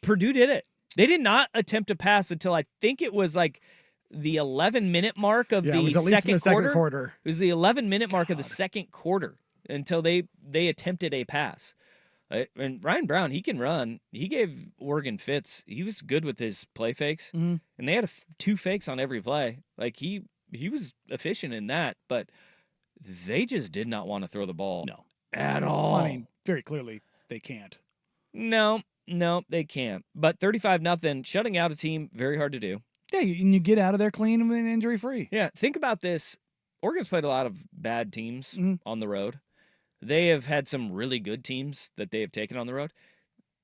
Purdue did it. They did not attempt a pass until I think it was like the 11-minute mark of the second quarter. It was the 11-minute mark of the second quarter until they attempted a pass. And Ryan Brown, he can run. He gave Oregon fits. He was good with his play fakes, and they had two fakes on every play. Like he was efficient in that, but they just did not want to throw the ball at all. Well, I mean, very clearly they can't. No, they can't. But 35-0, shutting out a team, very hard to do. Yeah, and you get out of there clean and injury-free. Yeah, think about this. Oregon's played a lot of bad teams on the road. They have had some really good teams that they have taken on the road.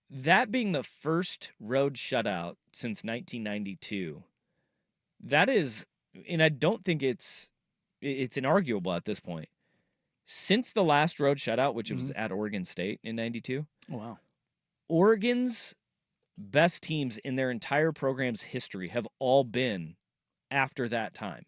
That being the first road shutout since 1992, that is, and I don't think it's inarguable at this point. Since the last road shutout, which was at Oregon State in 92, oh, wow. Oregon's best teams in their entire program's history have all been after that time.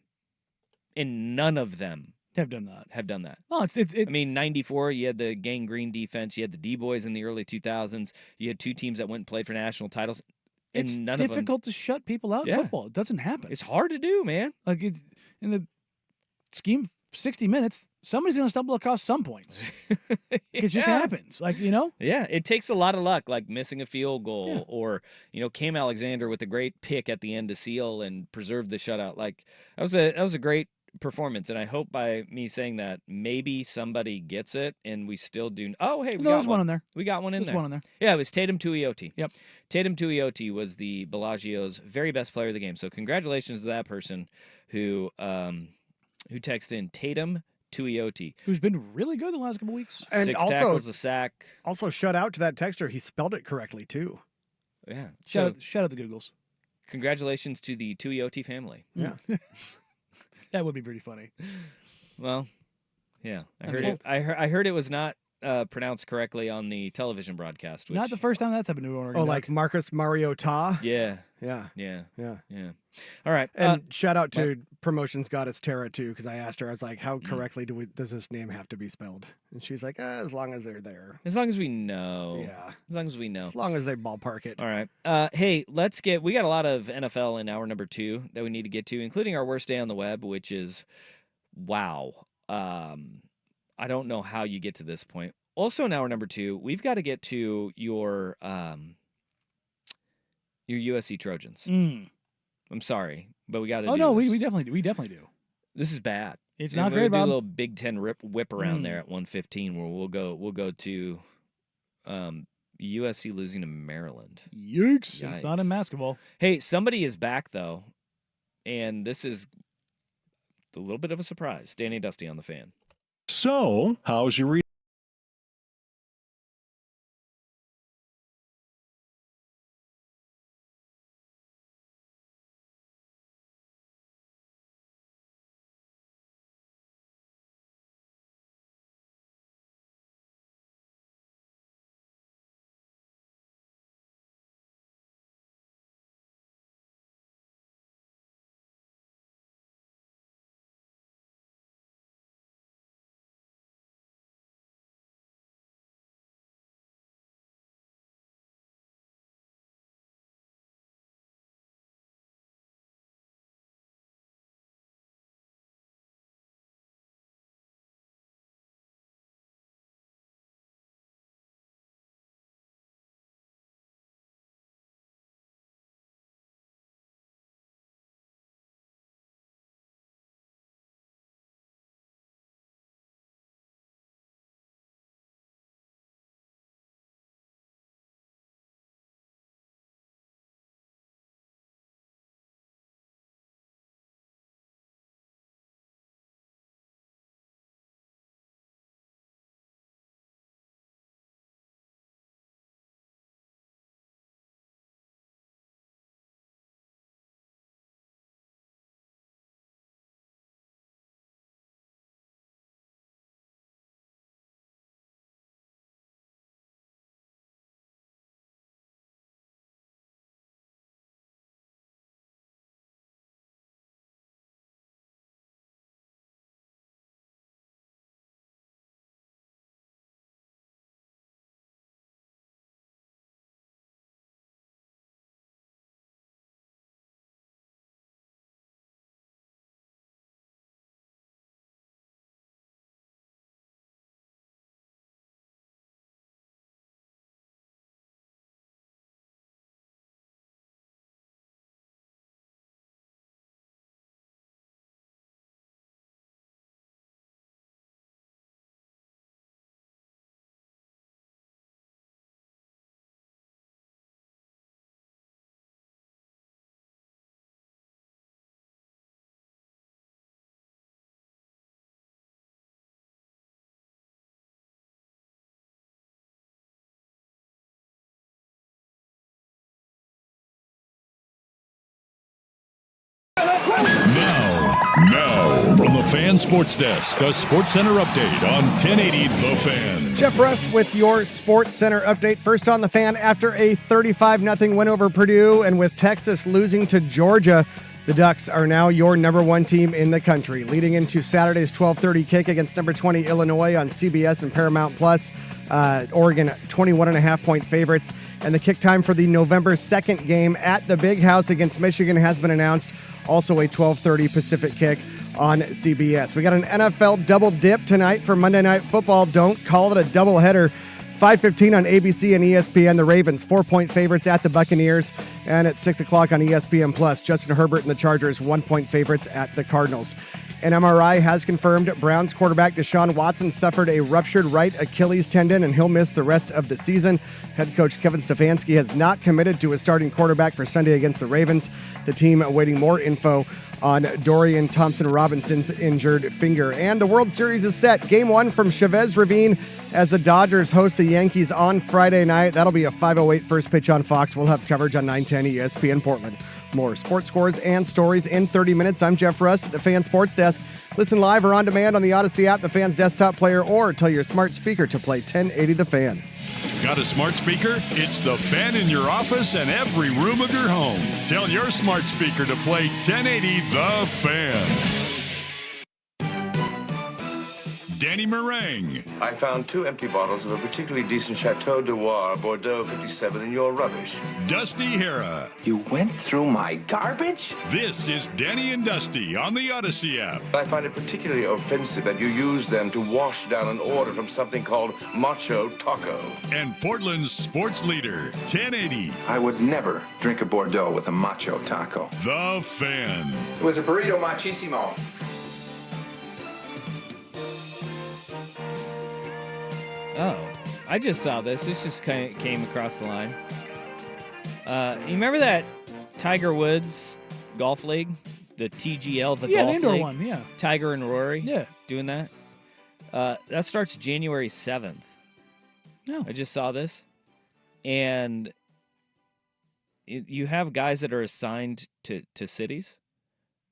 And none of them have done that. Oh, it's I mean, 94, you had the Gang Green defense. You had the D-Boys in the early 2000s. You had two teams that went and played for national titles. And it's none difficult of them, to shut people out in football. It doesn't happen. It's hard to do, man. Like in the scheme of 60 minutes, somebody's going to stumble across some points. It just happens. Like, Yeah, it takes a lot of luck, like missing a field goal or, Cam Alexander with a great pick at the end to seal and preserve the shutout. Like, that was a great performance, and I hope by me saying that maybe somebody gets it, and we still do. Oh, hey, we got one in there. We got one in there. There's one in there. Yeah, it was Tatum Tuioti. Yep. Tatum Tuioti was the Bellagio's very best player of the game. So congratulations to that person who texted in Tatum Tuioti, who's been really good the last couple weeks. And 6 also, tackles, a sack. Also, shout out to that texter. He spelled it correctly too. Yeah. Shout out the Googles. Congratulations to the Tuioti family. Yeah. That would be pretty funny. Well, Yeah, I heard it. I heard it was not pronounced correctly on the television broadcast. Which, Not the first time that's happened to an Oregon Oh, Duck. like Marcus Mariota? Yeah, Yeah. yeah, Yeah. yeah. All right. And shout out to promotions goddess Tara too, because I asked her, I was like, "How correctly does this name have to be spelled?" And she's like, "As long as they're there." As long as we know. Yeah. As long as we know. As long as they ballpark it. All right. Hey, we got a lot of NFL in hour number 2 that we need to get to, including our worst day on the web, which is, wow. I don't know how you get to this point. Also in hour number 2, we've got to get to your USC Trojans. I'm sorry, but we got to. Oh no, we definitely do. This is bad. It's And not we'll great, do a Bob. little Big Ten whip around there at 1:15, where we'll go to USC losing to Maryland. Yikes! It's not in basketball. Hey, somebody is back though, and this is a little bit of a surprise. Danny Dusty on the Fan. So, how's your Now, from the Fan Sports Desk, a Sports Center update on 1080 The Fan. Jeff Rust with your Sports Center update. First on the Fan, after a 35-0 win over Purdue and with Texas losing to Georgia, the Ducks are now your number 1 team in the country. Leading into Saturday's 12:30 kick against number 20 Illinois on CBS and Paramount Plus. Oregon 21.5-point favorites. And the kick time for the November 2nd game at the Big House against Michigan has been announced. Also a 12:30 Pacific kick on CBS. We got an NFL double dip tonight for Monday Night Football. Don't call it a doubleheader. 5:15 on ABC and ESPN. The Ravens 4-point favorites at the Buccaneers, and at 6 o'clock on ESPN Plus, Justin Herbert and the Chargers 1-point favorites at the Cardinals. An MRI has confirmed Browns quarterback Deshaun Watson suffered a ruptured right Achilles tendon, and he'll miss the rest of the season. Head coach Kevin Stefanski has not committed to a starting quarterback for Sunday against the Ravens. The team awaiting more info on Dorian Thompson-Robinson's injured finger. And the World Series is set. Game 1 from Chavez Ravine as the Dodgers host the Yankees on Friday night. That'll be a 5:08 first pitch on Fox. We'll have coverage on 910 ESPN Portland. much more. Sports scores and stories in 30 minutes. I'm Jeff Rust at the Fan Sports Desk. Listen live or on demand on the Odyssey app, the Fan's desktop player, or tell your smart speaker to play 1080 The Fan. Got a smart speaker? It's the Fan in your office and every room of your home. Tell your smart speaker to play 1080 The Fan. Danny Meringue. I found 2 empty bottles of a particularly decent Chateau Noir Bordeaux 57 in your rubbish. Dusty Hera. You went through my garbage? This is Danny and Dusty on the Odyssey app. I find it particularly offensive that you use them to wash down an order from something called Macho Taco. And Portland's sports leader, 1080. I would never drink a Bordeaux with a Macho Taco. The Fan. It was a burrito machisimo. Oh, I just saw this. This just kind of came across the line. You remember that Tiger Woods golf league? The TGL, the golf the indoor league? one, yeah. Tiger and Rory doing that. That starts January 7th. No. I just saw this. And you have guys that are assigned to cities,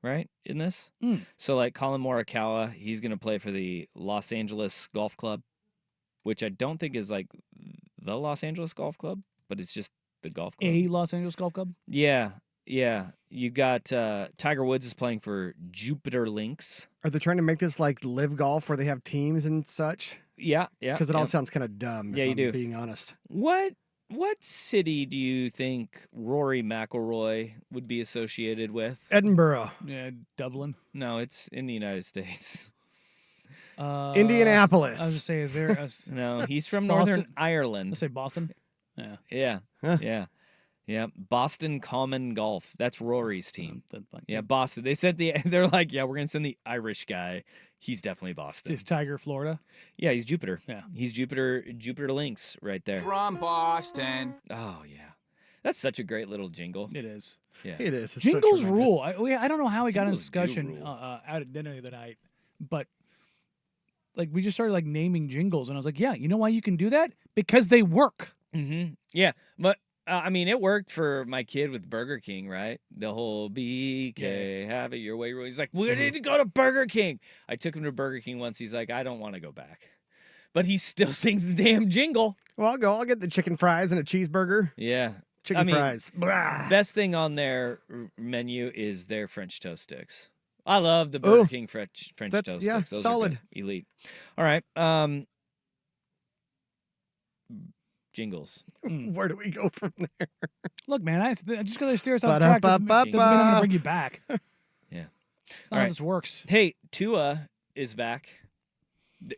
right, in this? So, like Colin Morikawa, he's going to play for the Los Angeles Golf Club, which I don't think is like the Los Angeles Golf Club, but it's just the golf club. A Los Angeles Golf Club? Yeah. You got Tiger Woods is playing for Jupiter Links. Are they trying to make this like live golf where they have teams and such? Yeah. Because it all sounds kind of dumb, Yeah, if you I'm do. being honest. What city do you think Rory McIlroy would be associated with? Edinburgh. Yeah, Dublin. No, it's in the United States. Indianapolis. I was going to say, is there a... No, he's from Boston? Northern Ireland. Let's say Boston? Yeah. Yeah. Huh. Yeah. Boston Common Golf. That's Rory's team. Like, Yeah, Boston. They're like, yeah, we're gonna send the Irish guy. He's definitely Boston. Is Tiger Florida? Yeah, he's Jupiter. Yeah. He's Jupiter Links right there. From Boston. Oh yeah. That's such a great little jingle. It is. Yeah. It is. It's so Jingles tremendous. rule. I don't know how we got in Jingles do discussion rule. out at dinner the other night, but like we just started like naming jingles, and I was like, yeah, you know why you can do that? Because they work. Mm-hmm. Yeah, but I mean, it worked for my kid with Burger King, right? The whole BK, have it your way rule. He's like, we need to go to Burger King. I took him to Burger King once. He's like, I don't want to go back. But he still sings the damn jingle. Well, I'll go. I'll get the chicken fries and a cheeseburger. Yeah. Chicken fries. Blah. Best thing on their menu is their French toast sticks. I love the Burger King French toast sticks. Yeah, Those are solid. good. Elite. All right. Jingles. Where do we go from there? Look, man, just because I steer us off track doesn't mean I'm going to bring you back. Yeah. That's not how this works. Hey, Tua is back.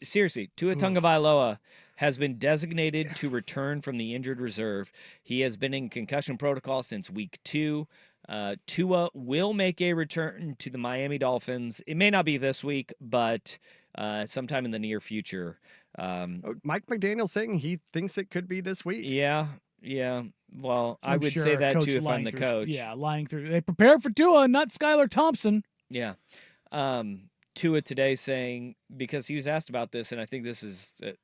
Seriously, Tua Tagovailoa has been designated to return from the injured reserve. He has been in concussion protocol since week 2. Tua will make a return to the Miami Dolphins. It may not be this week, but sometime in the near future. Mike McDaniel saying he thinks it could be this week. Yeah. Well, I I'm would sure say that Coach too if I'm lying the through- coach. Yeah, lying through. They prepared for Tua, not Skylar Thompson. Yeah. Tua today saying, because he was asked about this, and I think this is a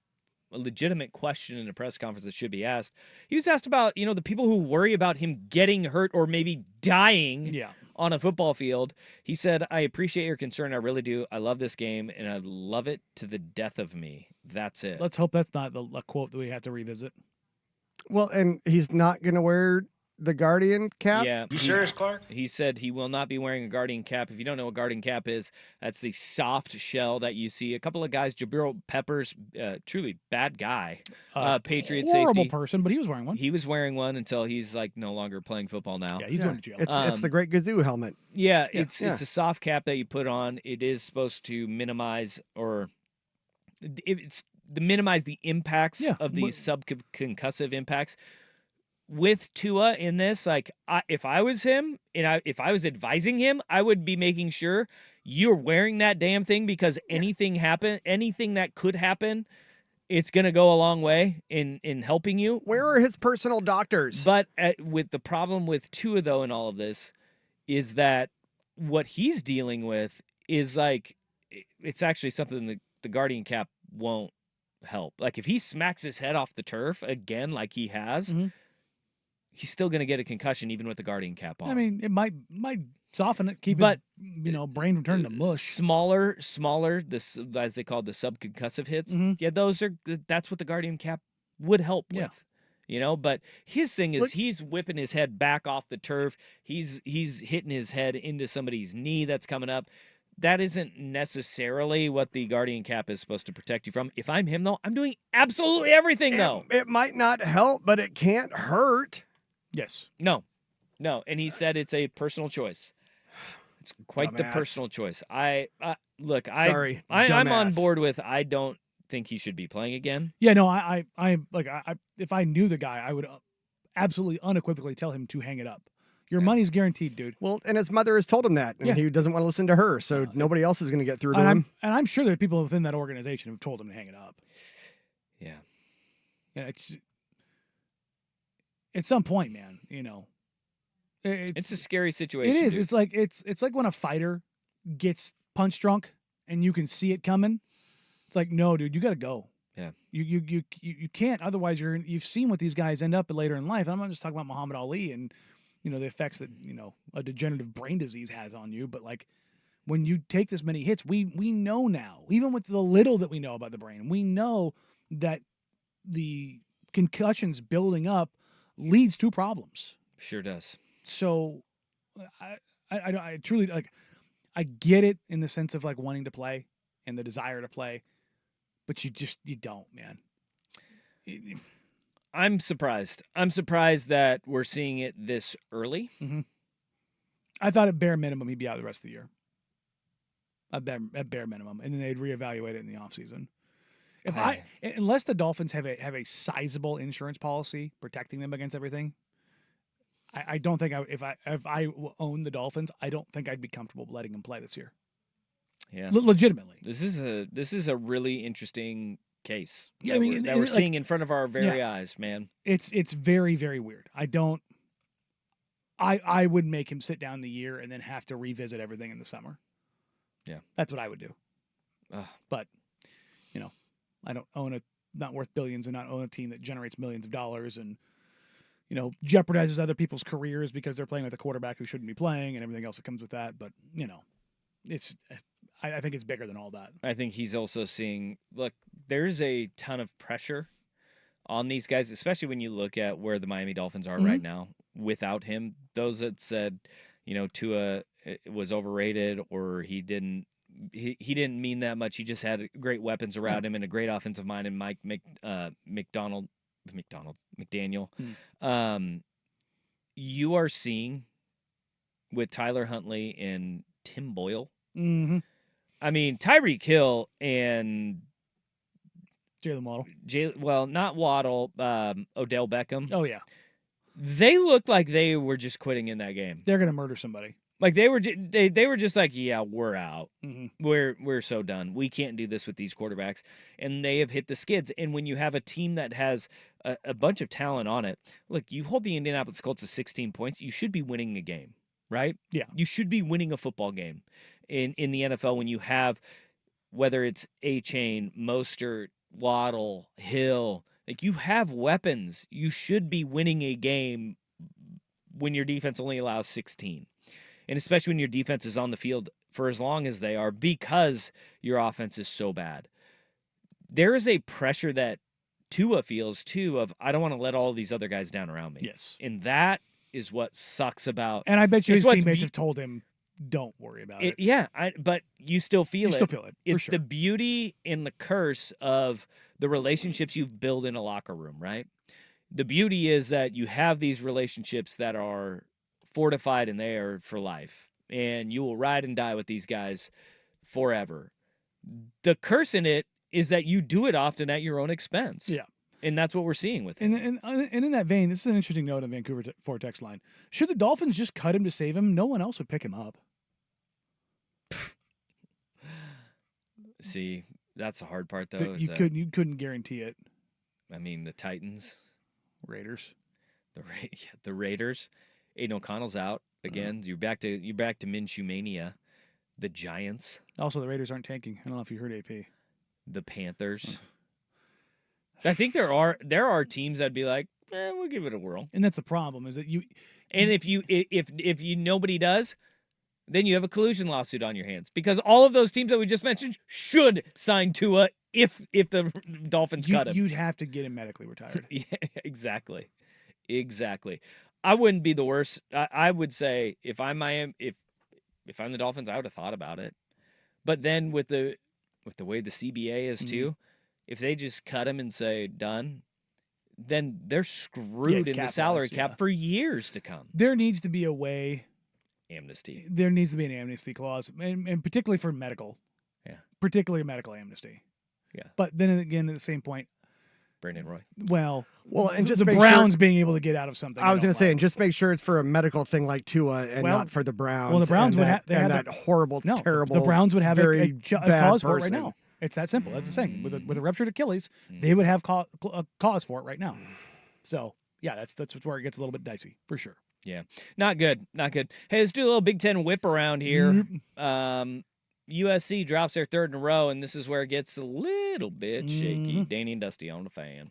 legitimate question in a press conference that should be asked. He was asked about, the people who worry about him getting hurt or maybe dying on a football field. He said, I appreciate your concern. I really do. I love this game, and I love it to the death of me. That's it. Let's hope that's not a quote that we have to revisit. Well, and he's not going to wear the Guardian cap? Yeah. You serious, Clark? He said he will not be wearing a Guardian cap. If you don't know what Guardian cap is, that's the soft shell that you see. A couple of guys, Jabril Peppers, truly bad guy, Patriot horrible safety. person, but he was wearing one. He was wearing one until he's like no longer playing football now. Yeah, he's going to jail. It's the Great Gazoo helmet. Yeah, it's a soft cap that you put on. It is supposed to minimize minimize the impacts of these subconcussive impacts. With Tua in this, if I was him and if I was advising him, I would be making sure you're wearing that damn thing because anything that could happen, it's going to go a long way in helping you. Where are his personal doctors? But with the problem with Tua, though, in all of this, is that what he's dealing with is it's actually something that the Guardian cap won't help. Like if he smacks his head off the turf again, like he has, he's still going to get a concussion even with the guardian cap on. I mean, it might soften it, keep But his brain from turning to mush. smaller, this as they call it, the subconcussive hits. Mhm. Yeah, that's what the guardian cap would help Yeah. with. But his thing is he's whipping his head back off the turf. He's hitting his head into somebody's knee that's coming up. That isn't necessarily what the guardian cap is supposed to protect you from. If I'm him, though, I'm doing absolutely everything, though. It might not help, but it can't hurt. Yes. No. And he said it's a personal choice. It's quite the Dumbass. personal choice. Look, Sorry, I'm on dumbass. board with I don't think he should be playing again. Yeah, no, I if I knew the guy, I would absolutely unequivocally tell him to hang it up. Your money's guaranteed, dude. Well, and his mother has told him that, and Yeah. he doesn't want to listen to her, so nobody else is going to get through to And him. I'm sure there are people within that organization who've told him to hang it up. Yeah. And it's at some point, man, It's a scary situation. It is. dude. It's like when a fighter gets punch drunk and you can see it coming. It's like, no, dude, you got to go. Yeah. You can't. Otherwise, you've seen what these guys end up later in life. And I'm not just talking about Muhammad Ali and the effects that a degenerative brain disease has on you. But like when you take this many hits, we know now, even with the little that we know about the brain, we know that the concussions building up leads to problems. Sure does. So I truly I get it in the sense of like wanting to play and the desire to play, but you don't, man. I'm surprised. I'm surprised that we're seeing it this early. Mm-hmm. I thought at bare minimum he'd be out the rest of the year. At bare minimum, and then they'd reevaluate it in the offseason. Unless the Dolphins have a sizable insurance policy protecting them against everything, I don't think if I own the Dolphins, I don't think I'd be comfortable letting him play this year. Yeah, legitimately. This is a really interesting case. Yeah, that we're seeing in front of our very eyes, man. It's very, very weird. I would make him sit down the year and then have to revisit everything in the summer. Yeah, that's what I would do. But I don't own not worth billions and not own a team that generates millions of dollars and jeopardizes other people's careers because they're playing with a quarterback who shouldn't be playing and everything else that comes with that. But it's I think it's bigger than all that. I think he's also seeing, look, there's a ton of pressure on these guys, especially when you look at where the Miami Dolphins are right now without him. Those that said, Tua was overrated or he didn't mean that much. He just had great weapons around him and a great offensive mind and Mike McDaniel. You are seeing with Tyler Huntley and Tim Boyle. Mm-hmm. I mean, Tyreek Hill and Jalen Waddle. Well, not Waddle. Odell Beckham. Oh yeah, they looked like they were just quitting in that game. They're gonna murder somebody. Like they were just like, yeah, we're out. Mm-hmm. We're so done. We can't do this with these quarterbacks, and they have hit the skids. And when you have a team that has a bunch of talent on it, look, you hold the Indianapolis Colts to 16 points, you should be winning a game, right? Yeah, you should be winning a football game in the NFL when you have whether it's A-Chain, Mostert, Waddle, Hill, like you have weapons. You should be winning a game when your defense only allows 16. And especially when your defense is on the field for as long as they are because your offense is so bad. There is a pressure that Tua feels, too, of I don't want to let all these other guys down around me. Yes. And that is what sucks about... And I bet you his teammates have told him, don't worry about it. Yeah, but you still feel it. You still feel it, It's sure. the beauty and the curse of the relationships you've built in a locker room, right? The beauty is that you have these relationships that are fortified and they are for life. And you will ride and die with these guys forever. The curse in it is that you do it often at your own expense. Yeah. And that's what we're seeing with him. And in that vein, this is an interesting note on Vancouver Vortex line. Should the Dolphins just cut him to save him? No one else would pick him up. See, that's the hard part, though. You couldn't guarantee it. I mean, the Titans. Raiders. The Raiders. Aiden O'Connell's out again. You're back to Minshew mania. The Giants. Also, the Raiders aren't tanking. I don't know if you heard AP. The Panthers. I think there are teams that'd be like, we'll give it a whirl. And that's the problem is that And if you nobody does, then you have a collusion lawsuit on your hands because all of those teams that we just mentioned should sign Tua if the Dolphins cut him. You'd have to get him medically retired. Yeah, exactly. I wouldn't be the worst. I would say if I'm the Dolphins, I would have thought about it. But then with the way the CBA is too, if they just cut him and say done, then they're screwed in the salary cap for years to come. There needs to be a way. Amnesty. There needs to be an amnesty clause, and particularly for medical. Yeah. Particularly medical amnesty. Yeah. But then again, at the same point, Brandon Roy. Well, and just the make Browns sure, being able to get out of something. I was going to say, and just make sure it's for a medical thing like Tua and not for the Browns. Well, the Browns would have that horrible, terrible. The Browns would have a cause for it right person. now. It's that simple. That's what I'm saying. With a ruptured Achilles, they would have a cause for it right now. So yeah, that's where it gets a little bit dicey for sure. Yeah, not good. Hey, let's do a little Big Ten whip around here. USC drops their third in a row, and this is where it gets a little bit shaky. Danny and Dusty on the fan.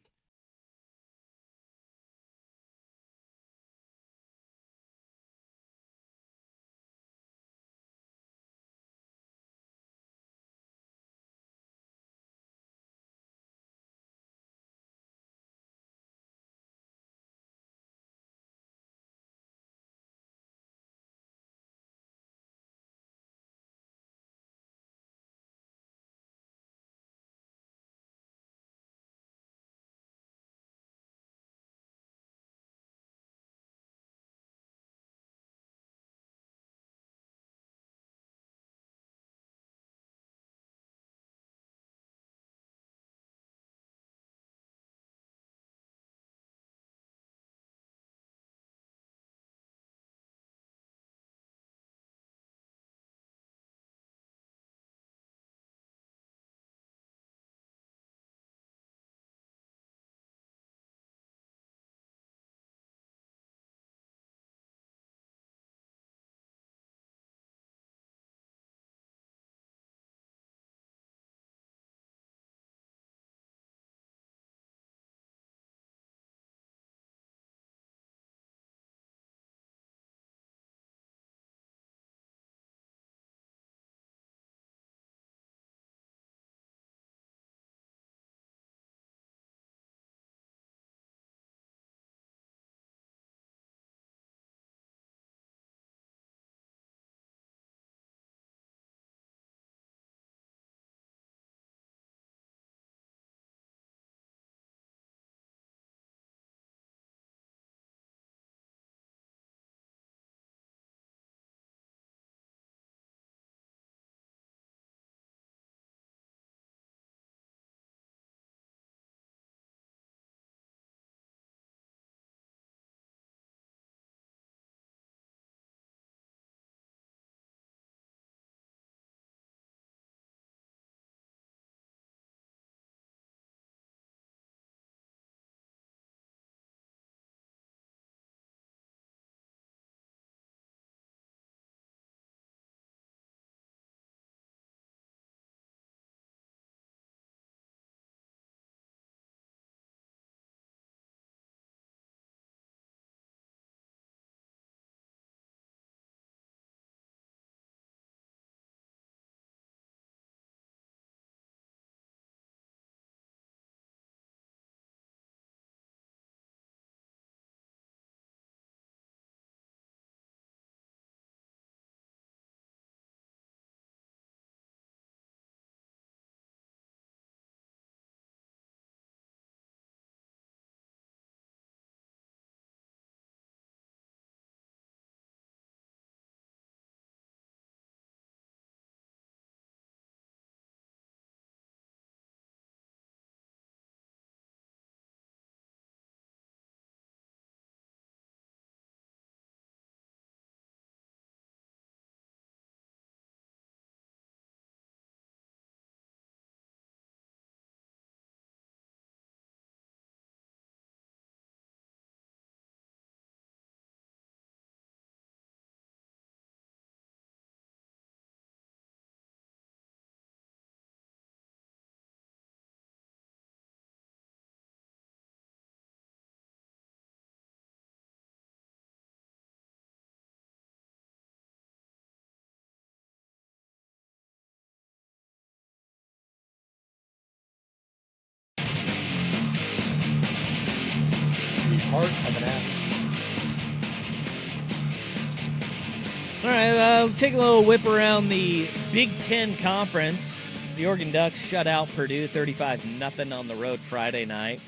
All right, take a little whip around the Big Ten Conference. The Oregon Ducks shut out Purdue 35-0 on the road Friday night.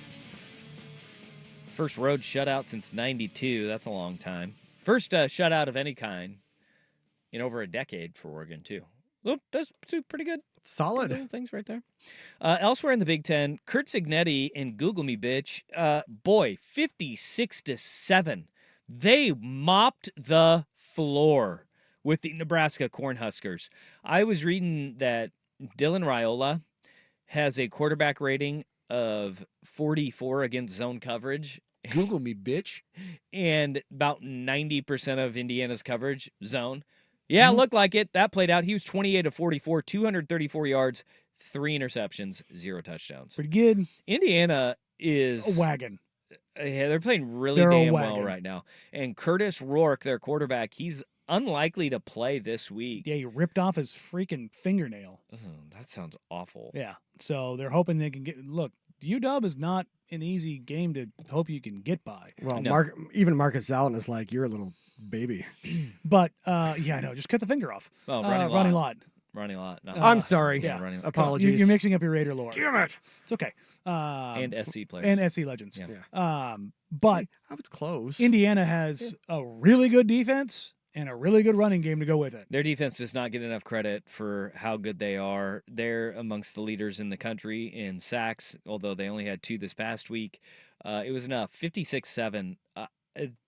First road shutout since '92. That's a long time. First shutout of any kind in over a decade for Oregon, too. Oop, that's pretty good. Solid. Good little things right there. Elsewhere in the Big Ten, Kurt Cignetti and Google Me Bitch, 56-7. They mopped the floor with the Nebraska Cornhuskers. I was reading that Dylan Raiola has a quarterback rating of 44 against zone coverage. Google me, bitch. And about 90% of Indiana's coverage zone. Yeah, it looked like it. That played out. He was 28 of 44, 234 yards, 3 interceptions, 0 touchdowns. Pretty good. Indiana is a wagon. Yeah, they're playing really damn well right now. And Curtis Rourke, their quarterback, he's unlikely to play this week. Yeah, he ripped off his freaking fingernail. That sounds awful. Yeah. So they're hoping they can get. Look, UW is not an easy game to hope you can get by. Well, no. Even Marcus Allen is like, you're a little baby. But, yeah, no, just cut the finger off. Oh, Running lot. Running lot. No. I'm sorry. Yeah. Apologies. You're mixing up your Raider lore. Damn it. It's okay. And SC players. And SC legends. Yeah. But I was close. Indiana has a really good defense and a really good running game to go with it. Their defense does not get enough credit for how good they are. They're amongst the leaders in the country in sacks, although they only had 2 this past week. It was enough. 56-7.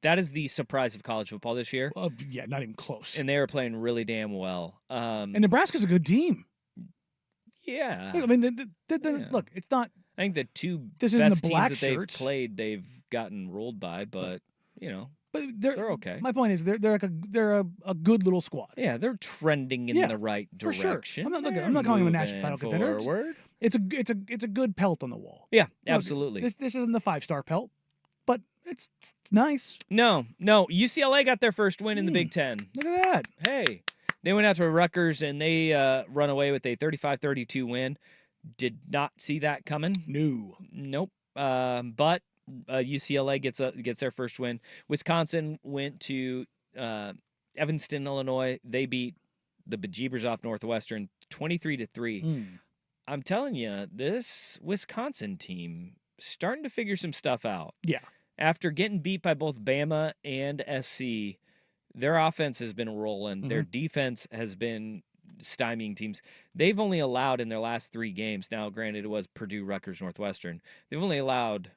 That is the surprise of college football this year. Yeah, not even close. And they are playing really damn well. And Nebraska's a good team. Yeah. I mean, look, it's not. I think the 2 this best the teams that shirts. they've played, they've gotten rolled by, but, you know. But they're okay. My point is, they're a good little squad. Yeah, they're trending in the right direction. For sure. I'm not calling them a national title contender. It's a good pelt on the wall. Yeah, absolutely. This isn't the 5-star pelt, but it's nice. No. UCLA got their first win in the Big Ten. Look at that. Hey, they went out to Rutgers and they run away with a 35-32 win. Did not see that coming. No. Nope. But UCLA gets their first win. Wisconsin went to Evanston, Illinois. They beat the bejeebers off Northwestern 23-3. I'm telling you, this Wisconsin team starting to figure some stuff out. Yeah. After getting beat by both Bama and SC, their offense has been rolling. Their defense has been stymieing teams. They've only allowed in their last 3 games. Now, granted, it was Purdue, Rutgers, Northwestern. They've only allowed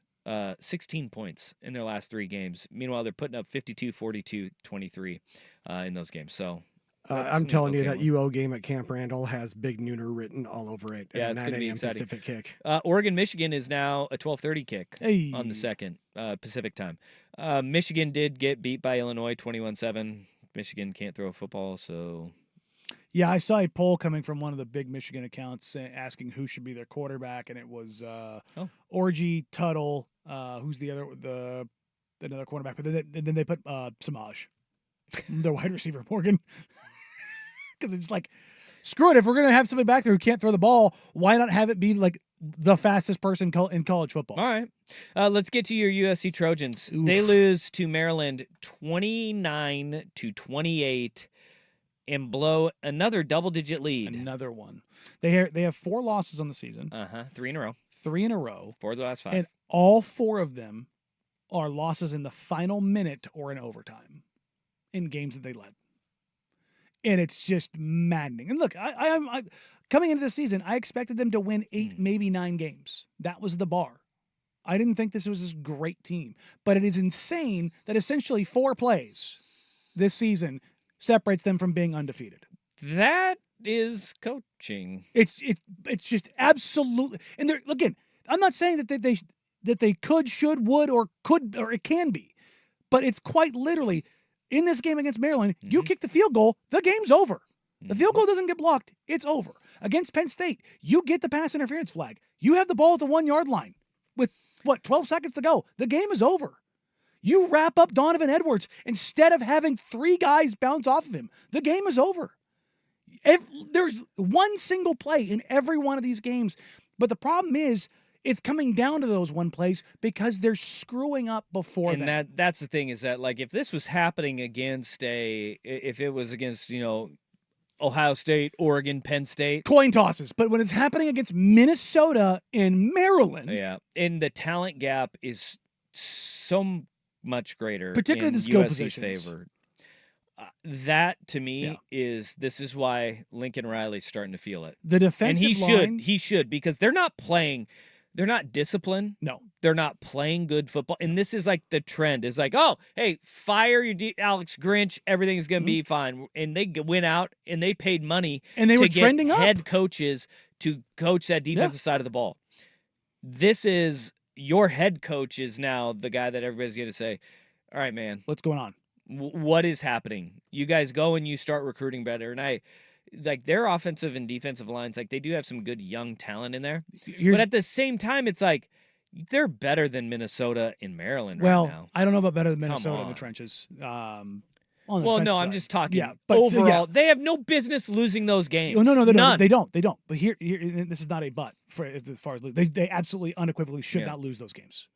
16 points in their last 3 games. Meanwhile, they're putting up 52, 42, 23 in those games. So I'm telling you that UO game at Camp Randall has Big Nooner written all over it. Yeah, it's going to be exciting. Pacific kick. Oregon, Michigan is now a 12:30 kick on the 2nd Pacific time. Michigan did get beat by Illinois 21-7. Michigan can't throw a football, so. Yeah, I saw a poll coming from one of the big Michigan accounts asking who should be their quarterback, and it was Orgy, Tuttle, who's another quarterback, but then they put Samaj, their wide receiver, Morgan, because it's like, screw it, if we're gonna have somebody back there who can't throw the ball, why not have it be like the fastest person in college football? All right, let's get to your USC Trojans. Oof. They lose to Maryland 29-28. And blow another double-digit lead. Another one. They have 4 losses on the season. 3 in a row. 3 in a row. 4 of the last 5. And all 4 of them are losses in the final minute or in overtime in games that they led. And it's just maddening. And look, I coming into the season, I expected them to win 8, maybe 9 games. That was the bar. I didn't think this was this great team. But it is insane that essentially 4 plays this season separates them from being undefeated. That is coaching. It's just absolutely. And they're again, I'm not saying that they could, should, would, or it can be, but it's quite literally in this game against Maryland. You kick the field goal, the game's over. The field goal doesn't get blocked, it's over. Against Penn State, you get the pass interference flag. You have the ball at the 1-yard line with 12 seconds to go. The game is over. You wrap up Donovan Edwards instead of having 3 guys bounce off of him. The game is over. There's one single play in every one of these games. But the problem is it's coming down to those one plays because they're screwing up before And then. that's the thing is that, like, if this was happening against if it was against, Ohio State, Oregon, Penn State. Coin tosses. But when it's happening against Minnesota and Maryland. Yeah. And the talent gap is so much greater. Particularly in the skill USC's positions. favor. That to me this is why Lincoln Riley's starting to feel it. The defensive and he should because they're not playing. They're not disciplined. No. They're not playing good football. And this is like the trend. It's like, oh, hey, fire your Alex Grinch. Everything's going to be fine. And they went out and they paid money and they to were get trending up. head coaches to coach that defensive side of the ball. This is your head coach is now the guy that everybody's going to say, all right, man. What's going on? What is happening? You guys go and you start recruiting better. And like their offensive and defensive lines, like they do have some good young talent in there. But at the same time, it's like they're better than Minnesota and Maryland right now. I don't know about better than Minnesota in the trenches. I'm just talking but, overall. They have no business losing those games. Well, no, None. they don't. But here, this is not a but for as far as they absolutely unequivocally should not lose those games.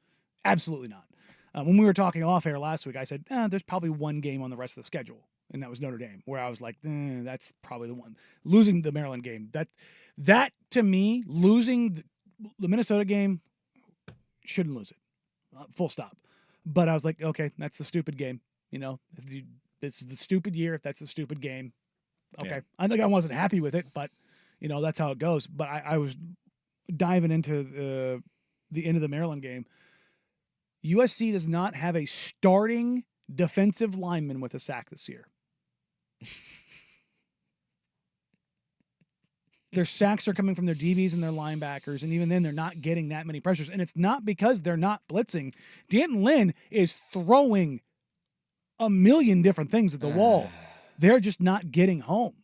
Absolutely not. When we were talking off air last week, I said there's probably one game on the rest of the schedule. And that was Notre Dame, where I was like, that's probably the one. Losing the Maryland game, that to me, losing the Minnesota game, shouldn't lose it. Full stop. But I was like, okay, that's the stupid game. This is the stupid year. If that's the stupid game, okay. Yeah. I think I wasn't happy with it, but that's how it goes. But I was diving into the end of the Maryland game. USC does not have a starting defensive lineman with a sack this year. Their sacks are coming from their DBs and their linebackers, and even then they're not getting that many pressures. And it's not because they're not blitzing. D'Anton Lynn is throwing a million different things at the wall. They're just not getting home.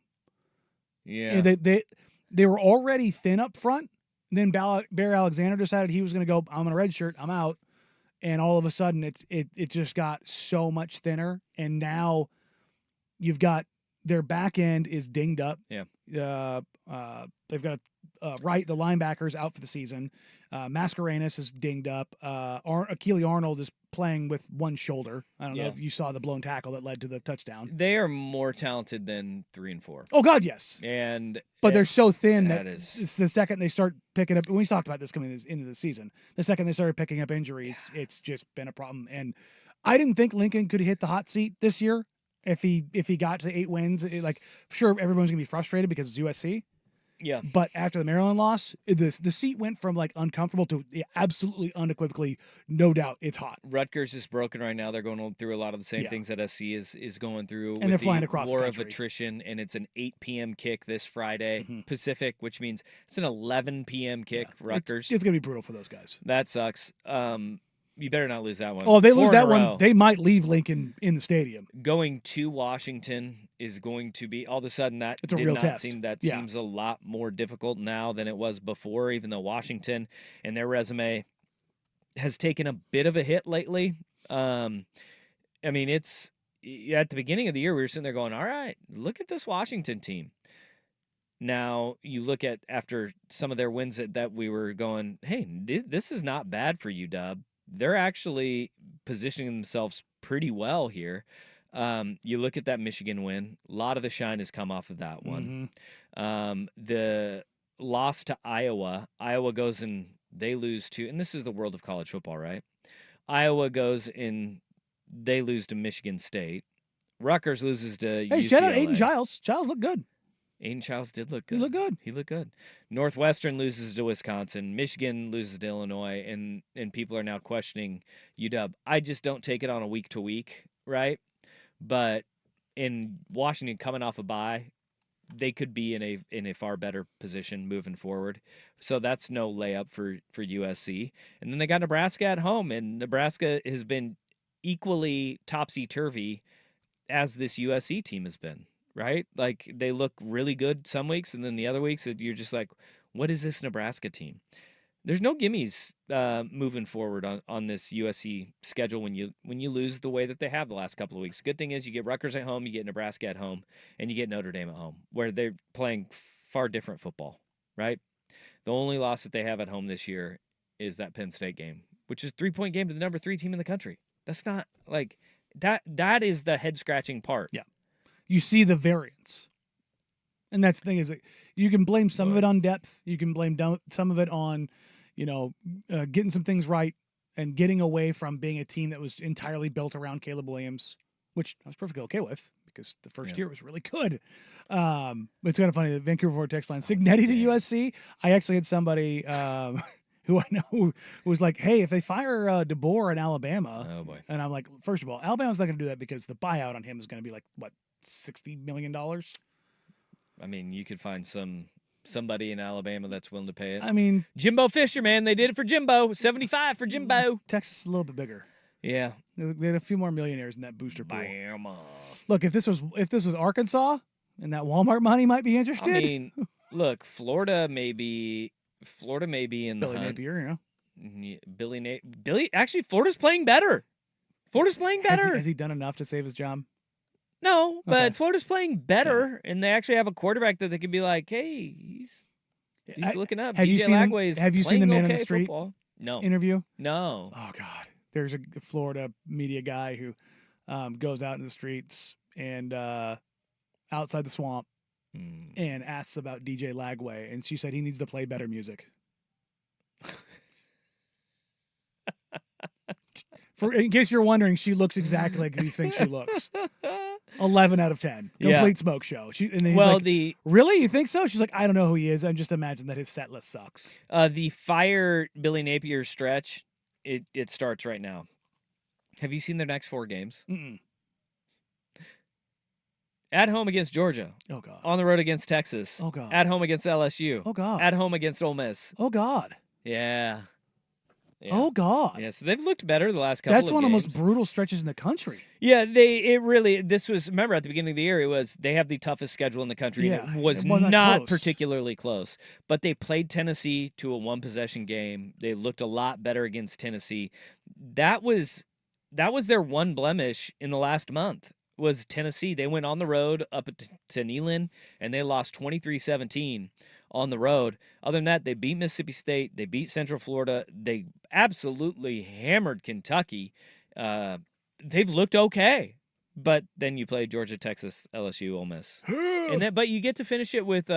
Yeah. And they were already thin up front. And then Bear Alexander decided he was going to go, I'm on a red shirt, I'm out. And all of a sudden it just got so much thinner. And now you've got their back end is dinged up. Yeah. They've got Wright, the linebackers, out for the season. Mascarenas is dinged up. Akili Arnold is playing with one shoulder. I don't know if you saw the blown tackle that led to the touchdown. They are more talented than 3 and 4. Oh God, yes. But they're so thin that is the second they start picking up. We talked about this coming into the season. The second they started picking up injuries, it's just been a problem. And I didn't think Lincoln could hit the hot seat this year if he got to 8 wins. Sure, everyone's gonna be frustrated because it's USC. Yeah. But after the Maryland loss, the seat went from uncomfortable to absolutely unequivocally, no doubt, it's hot. Rutgers is broken right now. They're going through a lot of the same things that SC is going through. And they're flying across war the of attrition, and it's an 8 p.m. kick this Friday Pacific, which means it's an 11 p.m. kick. Rutgers. It's going to be brutal for those guys. That sucks. You better not lose that one. Oh, if they lose that one, they might leave Lincoln in the stadium. Going to Washington is going to be all of a sudden that it's a real test. Seems a lot more difficult now than it was before, even though Washington and their resume has taken a bit of a hit lately. It's at the beginning of the year we were sitting there going, all right, look at this Washington team. Now you look at after some of their wins that we were going, hey, this is not bad for UW. They're actually positioning themselves pretty well here. You look at that Michigan win. A lot of the shine has come off of that one. The loss to Iowa. Iowa goes and they lose to, and this is the world of college football, right? Iowa goes and they lose to Michigan State. Rutgers loses to UCLA. Shout out Aiden Giles. Giles looked good. Aiden Giles did look good. He looked good. Northwestern loses to Wisconsin. Michigan loses to Illinois, and people are now questioning UW. I just don't take it on a week to week, right? But in Washington coming off a bye, they could be in a far better position moving forward. So that's no layup for USC. And then they got Nebraska at home, and Nebraska has been equally topsy-turvy as this USC team has been. Right? Like they look really good some weeks, and then the other weeks you're just like, what is this Nebraska team? There's no gimmies moving forward on this USC schedule when you lose the way that they have the last couple of weeks. Good thing is you get Rutgers at home, you get Nebraska at home, and you get Notre Dame at home, where they're playing far different football, right? The only loss that they have at home this year is that Penn State game, which is 3-point game to the number 3 team in the country. That's not like that. That is the head scratching part. Yeah. You see the variance. And that's the thing is that you can blame some of it on depth. You can blame some of it on, getting some things right and getting away from being a team that was entirely built around Caleb Williams, which I was perfectly okay with because the first year was really good. But it's kind of funny, the Vancouver Forward text line, Cignetti to USC. I actually had somebody who I know who was like, hey, if they fire DeBoer in Alabama. Oh, boy. And I'm like, first of all, Alabama's not going to do that because the buyout on him is going to be like, what, $60 million? I mean, you could find somebody in Alabama that's willing to pay it. I mean, Jimbo Fisher, man, they did it for Jimbo. 75 for Jimbo. Texas is a little bit bigger. Yeah. They had a few more millionaires in that booster pool. Bama. Look, if this was Arkansas and that Walmart money might be interested. I mean, look, Florida may be in the Billy hunt. Napier, Billy. Actually, Florida's playing better. Has he done enough to save his job? No, but Okay. Florida's playing better, and they actually have a quarterback that they can be like, hey, he's looking up. Have you DJ seen Lagway is Have you seen the playing Man in okay the Street football. No. interview? No. Oh God, there's a Florida media guy who goes out in the streets and outside the swamp and asks about DJ Lagway, and she said he needs to play better music. In case you're wondering, she looks exactly like these things she looks. 11 out of 10. Complete smoke show. And then he's like, really? You think so? She's like, I don't know who he is. I just imagine that his set list sucks. The fire Billy Napier stretch, it starts right now. Have you seen their next 4 games? Mm-mm. At home against Georgia. Oh, God. On the road against Texas. Oh, God. At home against LSU. Oh, God. At home against Ole Miss. Oh, God. Yeah. Oh, God. Yeah, so they've looked better the last couple That's of one of the games. most brutal stretches in the country. Yeah, this was, remember at the beginning of the year, they have the toughest schedule in the country. Yeah, and it was it wasn't not close. particularly close. But they played Tennessee to a 1-possession game. They looked a lot better against Tennessee. That was their one blemish in the last month, was Tennessee. They went on the road up to Neyland, and they lost 23-17 on the road. Other than that, they beat Mississippi State. They beat Central Florida. They absolutely hammered Kentucky. They've looked okay. But then you play Georgia, Texas, LSU, Ole Miss. But you get to finish it with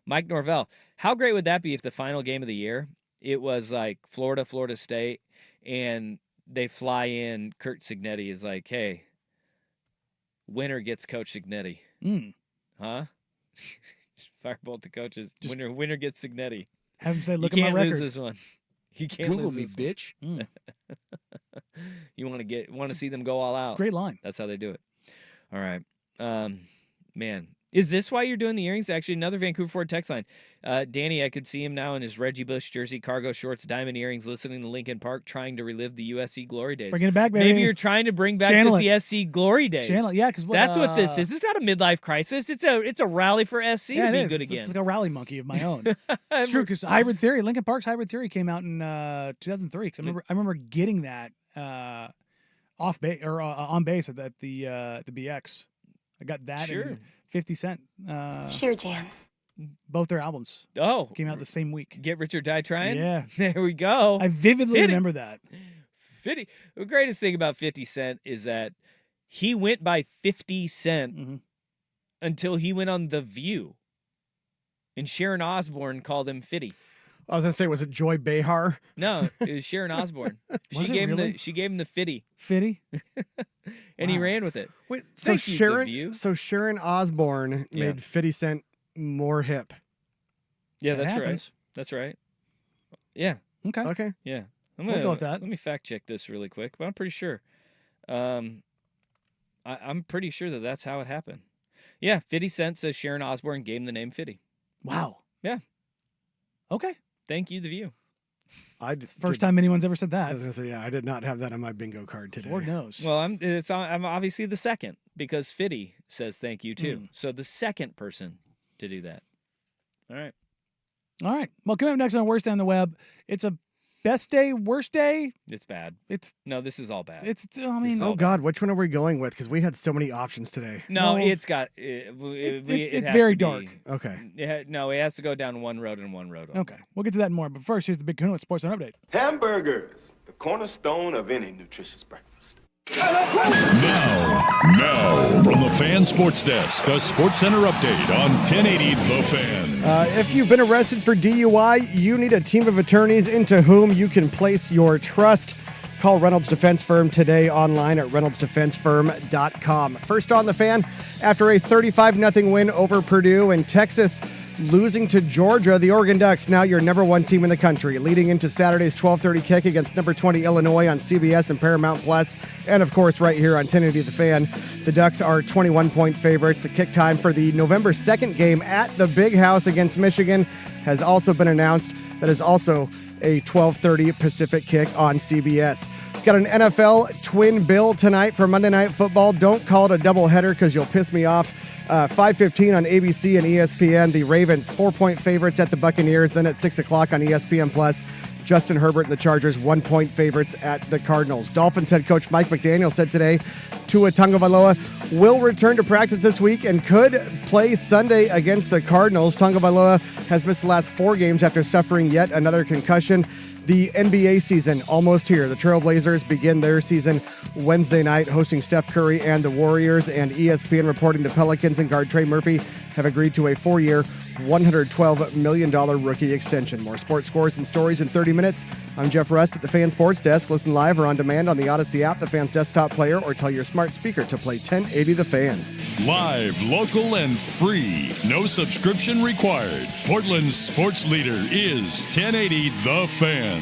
Mike Norvell. How great would that be if the final game of the year, it was like Florida, Florida State, and they fly in, Kurt Cignetti is like, hey, winner gets Coach Cignetti. Huh? Firebolt to coaches. Winner gets Cignetti. Have him say, look You at my can't record. lose this one. You can't Google lose me, this bitch. one. You want to see them go all out. Great line. That's how they do it. All right. Man. Is this why you're doing the earrings? Actually, another Vancouver Ford text line. Danny, I could see him now in his Reggie Bush jersey, cargo shorts, diamond earrings, listening to Linkin Park, trying to relive the USC glory days. Bringing it back, baby. Maybe you're trying to bring back Channel just the SC glory days. Because That's what this is. It's not a midlife crisis. It's a rally for SC to be good again. It's like a rally monkey of my own. It's true, because Hybrid Theory, Linkin Park's Hybrid Theory came out in 2003. Because I remember getting that off base or on base at the BX. I got that. Sure. And 50 Cent. Sure, Jan. Both their albums came out the same week. Get Rich or Die Trying? Yeah. There we go. I vividly remember that. 50. The greatest thing about 50 Cent is that he went by 50 Cent until he went on The View. And Sharon Osbourne called him Fitty. I was going to say, was it Joy Behar? No, it was Sharon Osbourne. She gave him the Fitty. Fitty? And he ran with it. Wait, Thank so you, Sharon, The View. so Sharon Osbourne Yeah. made 50 Cent more hip. Yeah, That that's happens. right. That's right. Yeah. Okay. Yeah. We'll go with that. Let me fact check this really quick, but I'm pretty sure. I'm pretty sure that that's how it happened. Yeah, 50 Cent says Sharon Osbourne gave him the name Fitty. Wow. Yeah. Okay. Thank you, The View. First time anyone's ever said that. I was going to say, yeah, I did not have that on my bingo card today. Lord knows. Well, I'm obviously the second because Fitty says thank you too. So the second person to do that. All right. All right. Well, coming up next on Worst on the Web, it's a Best day, worst day. It's bad. This is all bad. I mean, Oh God, which one are we going with? Because we had so many options today. No, No. it's got. it's has very to be- dark. Okay. No, it has to go down one road and one road only. Okay, we'll get to that more. But first, here's the Big Kahuna Sports Center update. Hamburgers, the cornerstone of any nutritious breakfast. Now, from the Fan Sports Desk, a Sports Center update on 1080 The Fan. If you've been arrested for DUI, you need a team of attorneys into whom you can place your trust. Call Reynolds Defense Firm today online at reynoldsdefensefirm.com. First on the Fan, after a 35-0 win over Purdue and Texas losing to Georgia, the Oregon Ducks, now your number one team in the country, leading into Saturday's 12:30 kick against number 20 Illinois on CBS and Paramount Plus, and of course right here on 1080 The Fan. The Ducks are 21-point favorites. The kick time for the November 2nd game at the Big House against Michigan has also been announced. That is also a 12:30 Pacific kick on CBS. Got an NFL twin bill tonight for Monday Night Football. Don't call it a doubleheader because you'll piss me off. 5:15 on ABC and ESPN. The Ravens 4-point favorites at the Buccaneers. Then at 6 o'clock on ESPN Plus, Justin Herbert and the Chargers 1-point favorites at the Cardinals. Dolphins head coach Mike McDaniel said today Tua Tagovailoa will return to practice this week and could play Sunday against the Cardinals. Tagovailoa has missed the last 4 games after suffering yet another concussion. The NBA season almost here. The Trailblazers begin their season Wednesday night, hosting Steph Curry and the Warriors, and ESPN reporting the Pelicans and guard Trey Murphy have agreed to a 4-year, $112 million rookie extension. More sports scores and stories in 30 minutes. I'm Jeff Rust at the Fan Sports Desk. Listen live or on demand on the Odyssey app, the Fan's desktop player, or tell your smart speaker to play 1080 The Fan. Live, local, and free. No subscription required. Portland's sports leader is 1080 The Fan.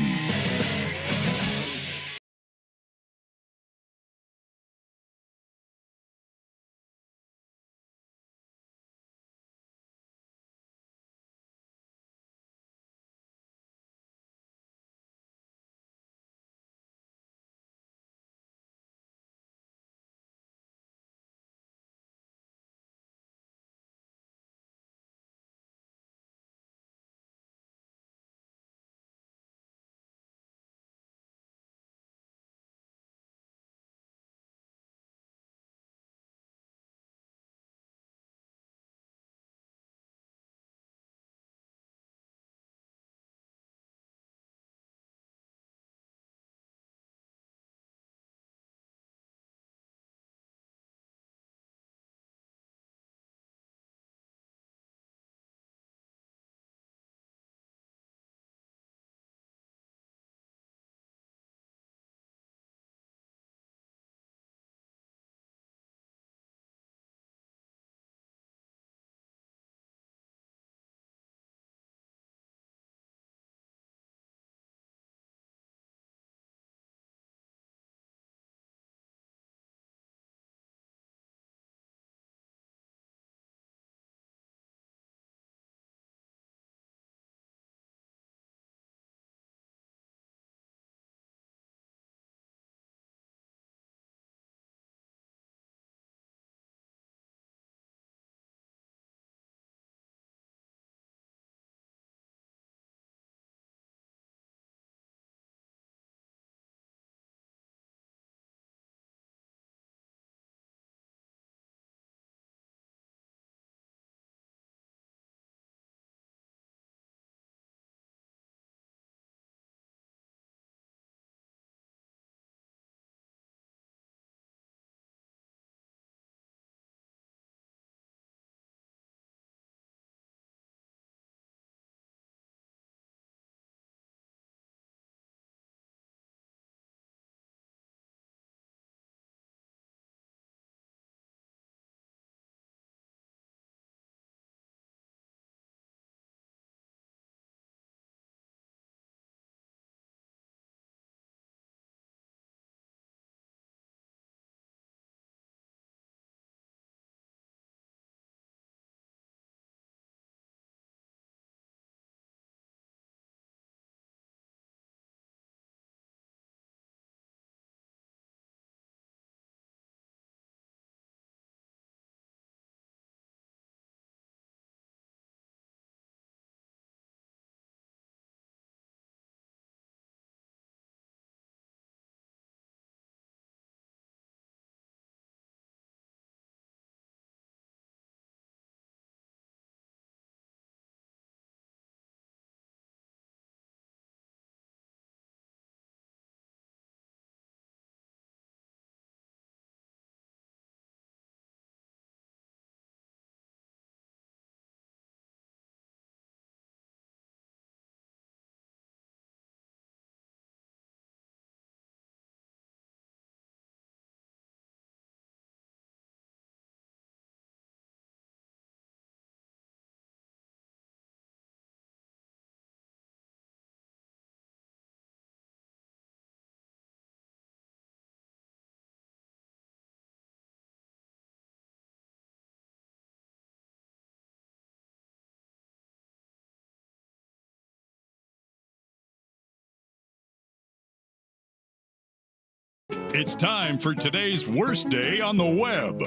It's time for today's worst day on the web.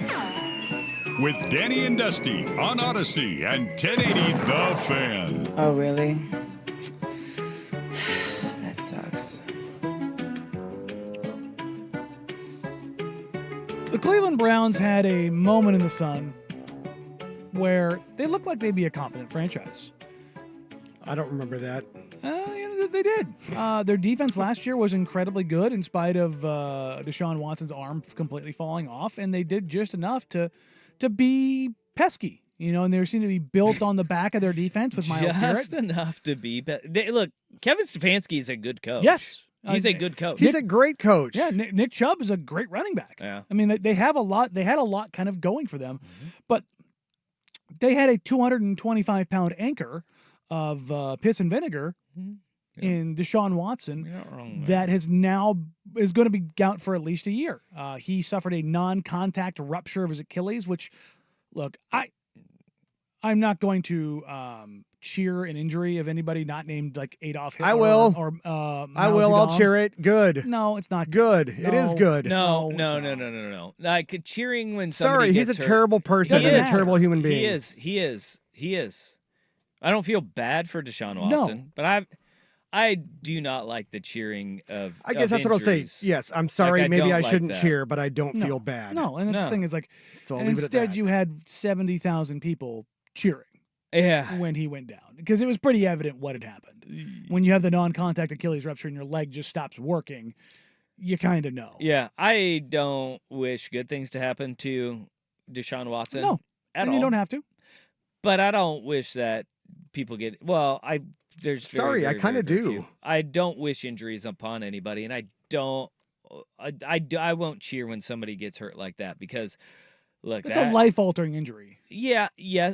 With Danny and Dusty on Odyssey and 1080 The Fan. Oh, really? That sucks. The Cleveland Browns had a moment in the sun where they looked like they'd be a confident franchise. I don't remember that. They did. Their defense last year was incredibly good in spite of Deshaun Watson's arm completely falling off, and they did just enough to be pesky, and they seem to be built on the back of their defense with Myles Garrett. Just enough to be. Look, Kevin Stefanski is a good coach. Yes. He's a good coach. He's a great coach. Yeah, Nick Chubb is a great running back. Yeah. I mean, they have a lot. They had a lot kind of going for them, but they had a 225-pound anchor of piss and vinegar in Deshaun Watson that is going to be out for at least a year. He suffered a non-contact rupture of his Achilles, which, look, I'm not going to cheer an injury of anybody not named like Adolf Hitler. I will. Or I will. I'll cheer it. Good. No, it's not good. No, it is good. No. Like cheering when somebody he's gets a hurt. terrible person and a terrible human being. He is. I don't feel bad for Deshaun Watson, but I do not like the cheering of I guess that's what I'll say. Yes, I'm sorry. Maybe I shouldn't cheer, but I don't feel bad. No, and that's the thing is like, so I'll leave it at that. Instead you had 70,000 people cheering. Yeah. When he went down, because it was pretty evident what had happened. When you have the non-contact Achilles rupture and your leg just stops working, you kind of know. Yeah, I don't wish good things to happen to Deshaun Watson. No, at all. You don't have to. But I don't wish that people get. Well, there's. Sorry, I kind of do. Few. I don't wish injuries upon anybody, and I don't. I won't cheer when somebody gets hurt like that because. Look, it's a life-altering injury. Yeah.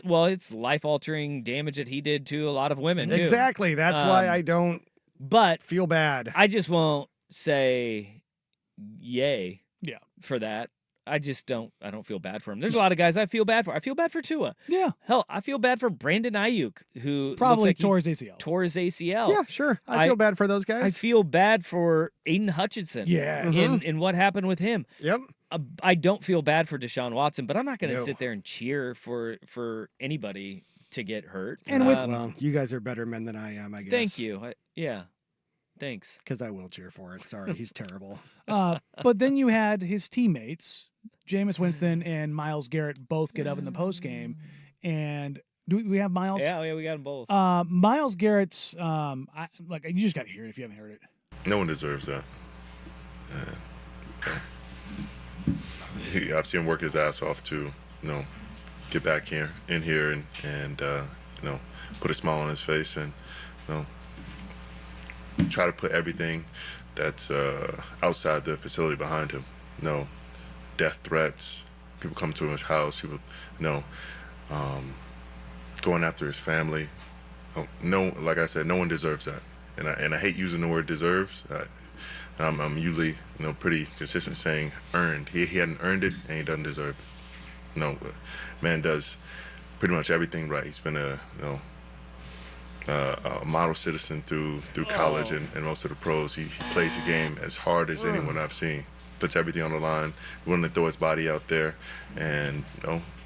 Well, it's life-altering damage that he did to a lot of women, too. Exactly. That's why I don't feel bad. I just won't say yay for that. I don't feel bad for him. There's a lot of guys I feel bad for. I feel bad for Tua. Yeah. Hell, I feel bad for Brandon Ayuk, who probably tore his ACL. Yeah, sure. I feel bad for those guys. I feel bad for Aiden Hutchinson. Yes. In what happened with him. Yep. I don't feel bad for Deshaun Watson, but I'm not going to sit there and cheer for anybody to get hurt. And well, you guys are better men than I am, I guess. Thank you. Thanks. Because I will cheer for it. Sorry, he's terrible. But then you had his teammates, Jameis Winston and Myles Garrett, both get up in the postgame. And do we have Myles? Yeah, we got them both. Myles Garrett's, you just got to hear it if you haven't heard it. No one deserves that. I've seen him work his ass off to, get back in here and put a smile on his face and, try to put everything that's outside the facility behind him. Death threats, people come to his house, people, going after his family. Like I said, no one deserves that. And I hate using the word deserves. I'm usually, pretty consistent saying earned. He hadn't earned it, and he doesn't deserve it. Man does pretty much everything right. He's been a model citizen through college and most of the pros. He plays the game as hard as anyone I've seen. Puts everything on the line, willing to throw his body out there, and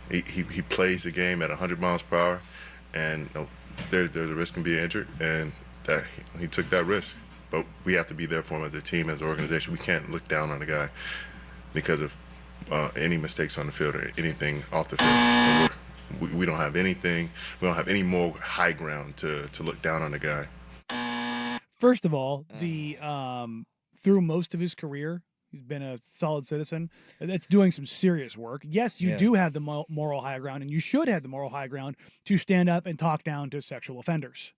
he plays the game at 100 miles per hour, and there's a risk of being injured, and that he took that risk. But we have to be there for him as a team, as an organization. We can't look down on the guy because of any mistakes on the field or anything off the field. We don't have anything. We don't have any more high ground to look down on the guy. First of all, through most of his career, he's been a solid citizen that's doing some serious work. Yes, you do have the moral high ground, and you should have the moral high ground to stand up and talk down to sexual offenders.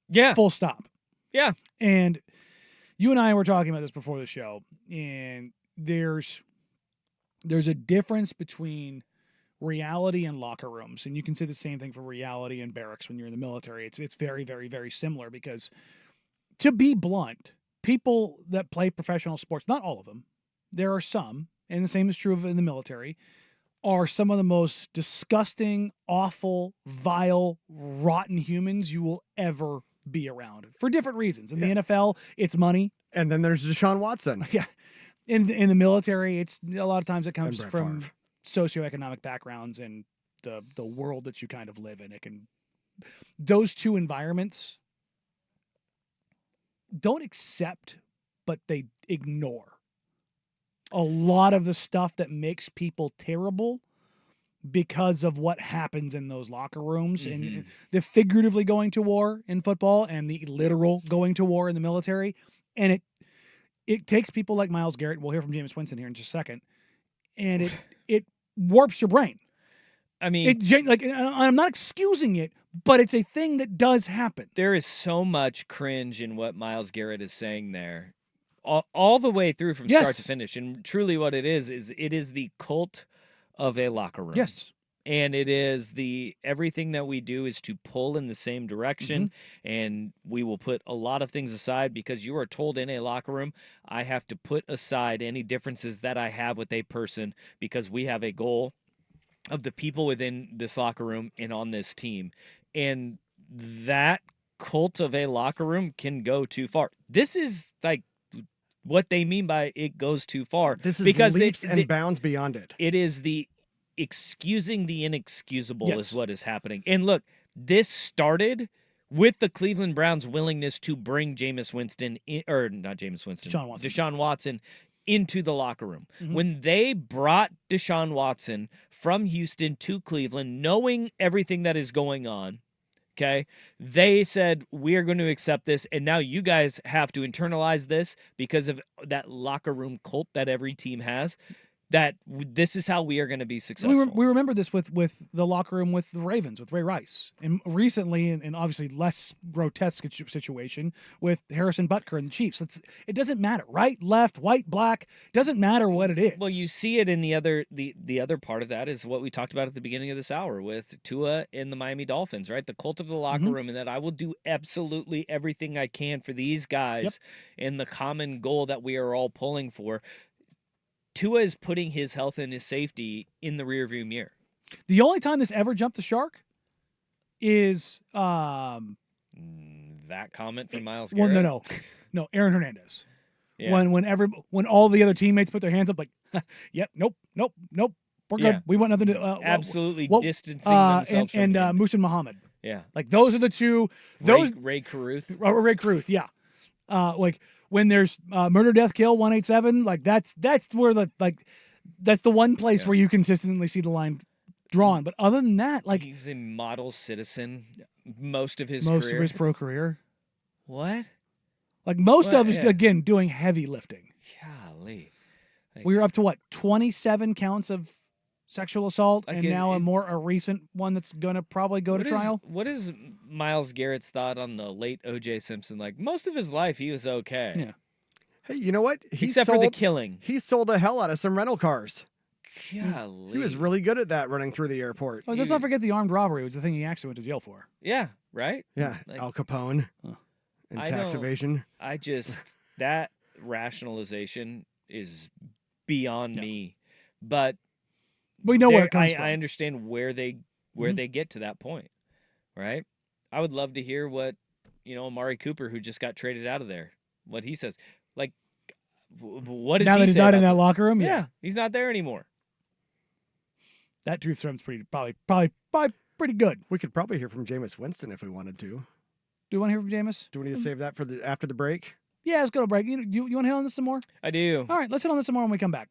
Yeah. Full stop. Yeah. And you and I were talking about this before the show, and there's a difference between reality and locker rooms, and you can say the same thing for reality and barracks when you're in the military. It's very, very, very similar because, to be blunt, people that play professional sports, not all of them, there are some, and the same is true in the military, are some of the most disgusting, awful, vile, rotten humans you will ever be around for different reasons. In the NFL, it's money. And then there's Deshaun Watson. Yeah. in the military, it's a lot of times it comes Brett from Favre. socioeconomic backgrounds and the world that you kind of live in. It can those two environments don't accept, but they ignore a lot of the stuff that makes people terrible because of what happens in those locker rooms and the figuratively going to war in football and the literal going to war in the military. And it takes people like Myles Garrett. We'll hear from Jameis Winston here in just a second. And it warps your brain. I mean, I'm not excusing it, but it's a thing that does happen. There is so much cringe in what Myles Garrett is saying there, all the way through from start to finish. And truly, what it is it is the cult of a locker room. Yes. And it is everything that we do is to pull in the same direction, and we will put a lot of things aside because you are told in a locker room, I have to put aside any differences that I have with a person because we have a goal of the people within this locker room and on this team. And that cult of a locker room can go too far. This is like what they mean by it goes too far. This is because leaps and bounds beyond it. It is the excusing the inexcusable is what is happening. And look, this started with the Cleveland Browns' willingness to bring Deshaun Watson into the locker room. When they brought Deshaun Watson from Houston to Cleveland, knowing everything that is going on, okay, they said, we are going to accept this, and now you guys have to internalize this because of that locker room cult that every team has, that this is how we are going to be successful. We remember this with the locker room with the Ravens, with Ray Rice. And recently, and obviously less grotesque situation, with Harrison Butker and the Chiefs. It doesn't matter. Right, left, white, black. Doesn't matter what it is. Well, you see it in the other part of that is what we talked about at the beginning of this hour with Tua and the Miami Dolphins, right? The cult of the locker room, and that I will do absolutely everything I can for these guys and the common goal that we are all pulling for. Tua is putting his health and his safety in the rearview mirror. The only time this ever jumped the shark is that comment from Myles Garrett. Well, no, Aaron Hernandez. Yeah. When all the other teammates put their hands up, like, yep, nope, we're good. Yeah. We want nothing to absolutely distancing themselves from and him. Muhsin Muhammad. Yeah, like those are the two. Those Ray Caruth. Ray Caruth, yeah. Like when there's murder, death, kill 187, like that's where that's the one place where you consistently see the line drawn. But other than that, like he was a model citizen most of his pro career. What? Like most of us again doing heavy lifting. Golly. We were up to what 27 counts of sexual assault, and now a recent one that's gonna probably go to trial. What is Myles Garrett's thought on the late O.J. Simpson? Like most of his life, he was okay. Yeah. Hey, you know what? Except for the killing. He sold the hell out of some rental cars. Golly. He was really good at that running through the airport. Oh, let's not forget the armed robbery, which is the thing he actually went to jail for. Yeah, right? Yeah, Al Capone and tax evasion. That rationalization is beyond me. But we know where it comes from. I understand where they get to that point, right? I would love to hear what, Amari Cooper, who just got traded out of there, what he says. Like, what does he say? Now that he's not in that locker room? Yeah, he's not there anymore. That truth serum's probably pretty good. We could probably hear from Jameis Winston if we wanted to. Do you want to hear from Jameis? Do we need to save that for after the break? Yeah, let's go to break. You want to hit on this some more? I do. All right, let's hit on this some more when we come back.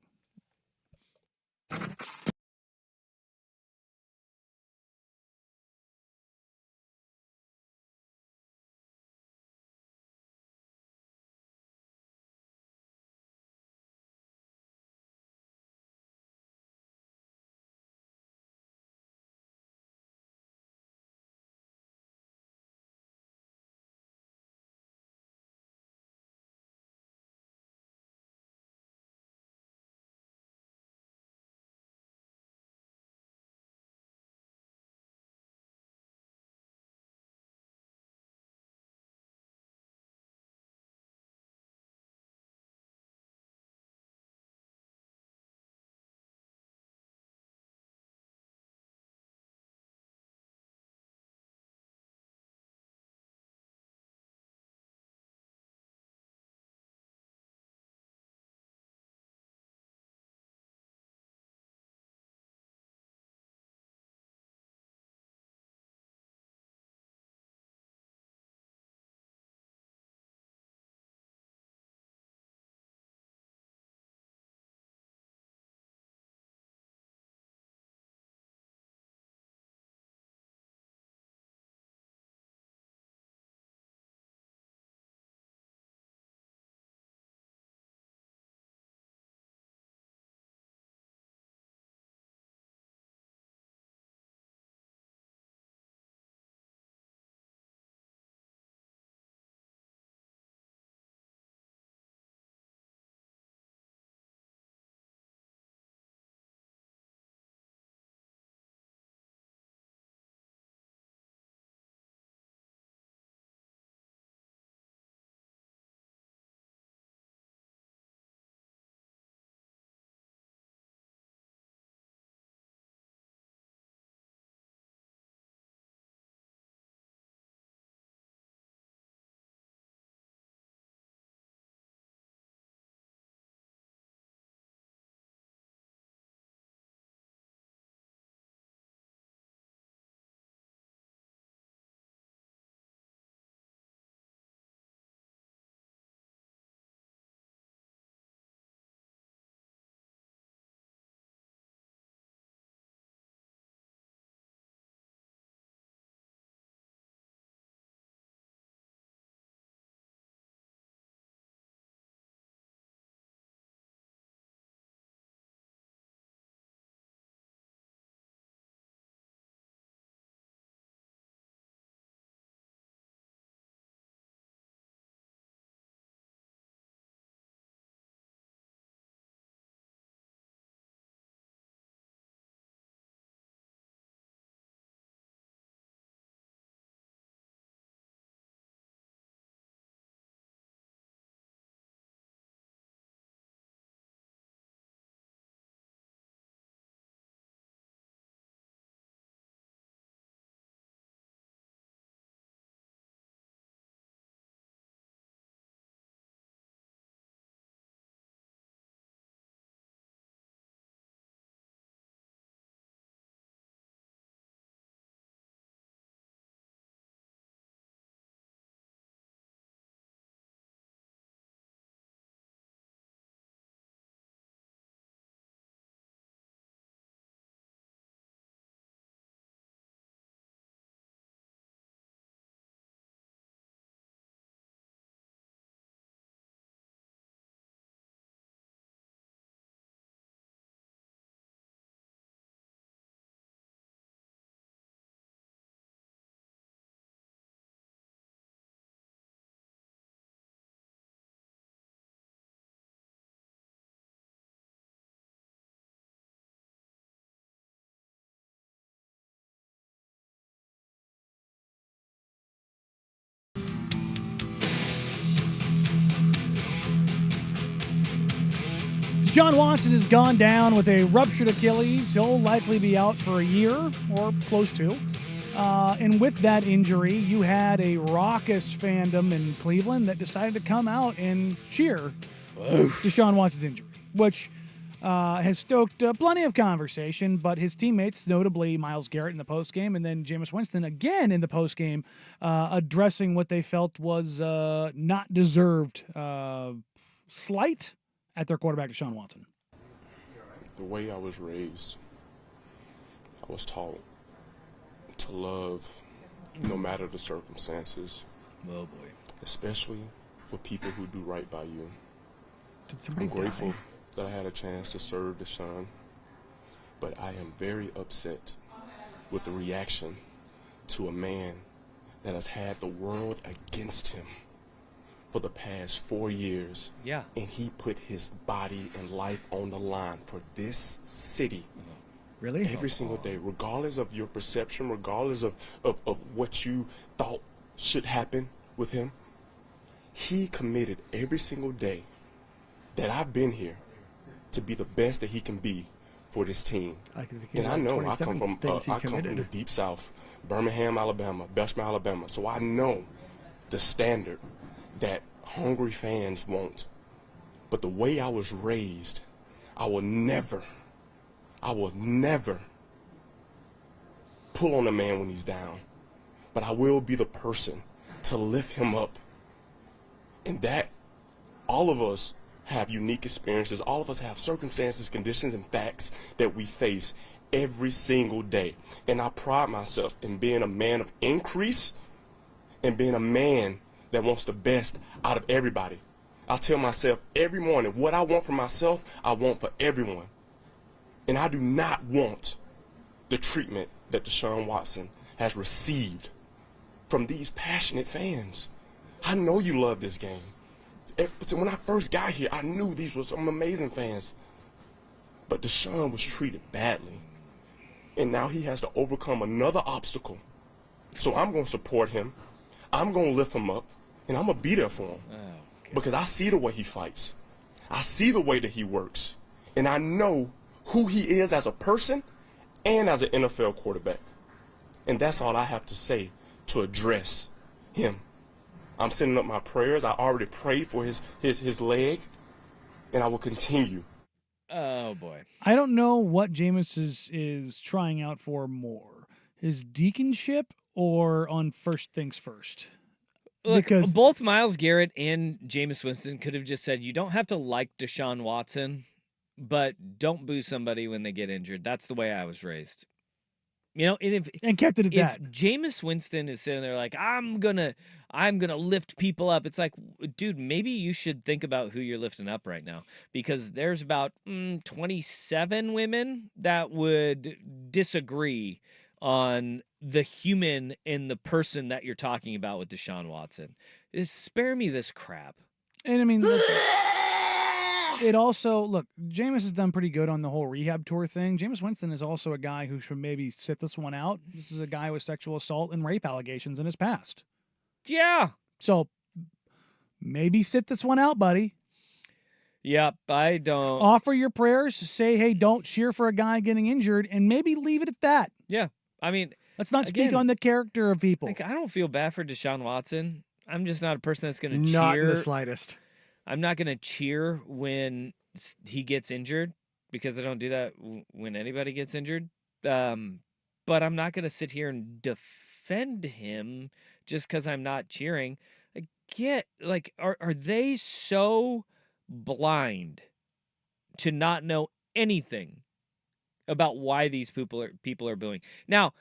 Deshaun Watson has gone down with a ruptured Achilles. He'll likely be out for a year or close to. And with that injury, you had a raucous fandom in Cleveland that decided to come out and cheer Deshaun Watson's injury, which has stoked plenty of conversation, but his teammates, notably Myles Garrett in the postgame and then Jameis Winston again in the postgame, addressing what they felt was not deserved slight at their quarterback, Deshaun Watson. The way I was raised, I was taught to love no matter the circumstances. Oh, boy. Especially for people who do right by you. Did somebody I'm grateful die? that I had a chance to serve Deshaun, but I am very upset with the reaction to a man that has had the world against him for the past 4 years. Yeah. And he put his body and life on the line for this city. Really? Every single day, regardless of your perception, regardless of what you thought should happen with him. He committed every single day that I've been here to be the best that he can be for this team. And I know I come from the deep south, Birmingham, Alabama, Belsham, Alabama. So I know the standard that hungry fans want. But the way I was raised, I will never pull on a man when he's down. But I will be the person to lift him up. And that, all of us have unique experiences. All of us have circumstances, conditions, and facts that we face every single day. And I pride myself in being a man of increase and being a man that wants the best out of everybody. I tell myself every morning what I want for myself, I want for everyone. And I do not want the treatment that Deshaun Watson has received from these passionate fans. I know you love this game. When I first got here, I knew these were some amazing fans. But Deshaun was treated badly. And now he has to overcome another obstacle. So I'm going to support him. I'm going to lift him up. And I'm going to be there for him. Because I see the way he fights. I see the way that he works. And I know who he is as a person and as an NFL quarterback. And that's all I have to say to address him. I'm sending up my prayers. I already prayed for his leg, and I will continue. Oh, boy. I don't know what Jameis is trying out for more, his deaconship or on first things first. Look, because both Myles Garrett and Jameis Winston could have just said, you don't have to like Deshaun Watson, but don't boo somebody when they get injured. That's the way I was raised. You know, and kept it at that. If Jameis Winston is sitting there like, I'm gonna lift people up, it's like, dude, maybe you should think about who you're lifting up right now, because there's about 27 women that would disagree on the human and the person that you're talking about with Deshaun Watson. Spare me this crap. And I mean, look, it also, look, Jameis has done pretty good on the whole rehab tour thing. Jameis Winston is also a guy who should maybe sit this one out. This is a guy with sexual assault and rape allegations in his past. Yeah. So maybe sit this one out, buddy. Yep, I don't. Offer your prayers. Say, hey, don't cheer for a guy getting injured, and maybe leave it at that. Yeah. I mean, let's not speak on the character of people. Like, I don't feel bad for Deshaun Watson. I'm just not a person that's going to cheer. Not in the slightest. I'm not going to cheer when he gets injured, because I don't do that when anybody gets injured. But I'm not going to sit here and defend him just because I'm not cheering. Are they so blind to not know anything about why these people are booing? Now,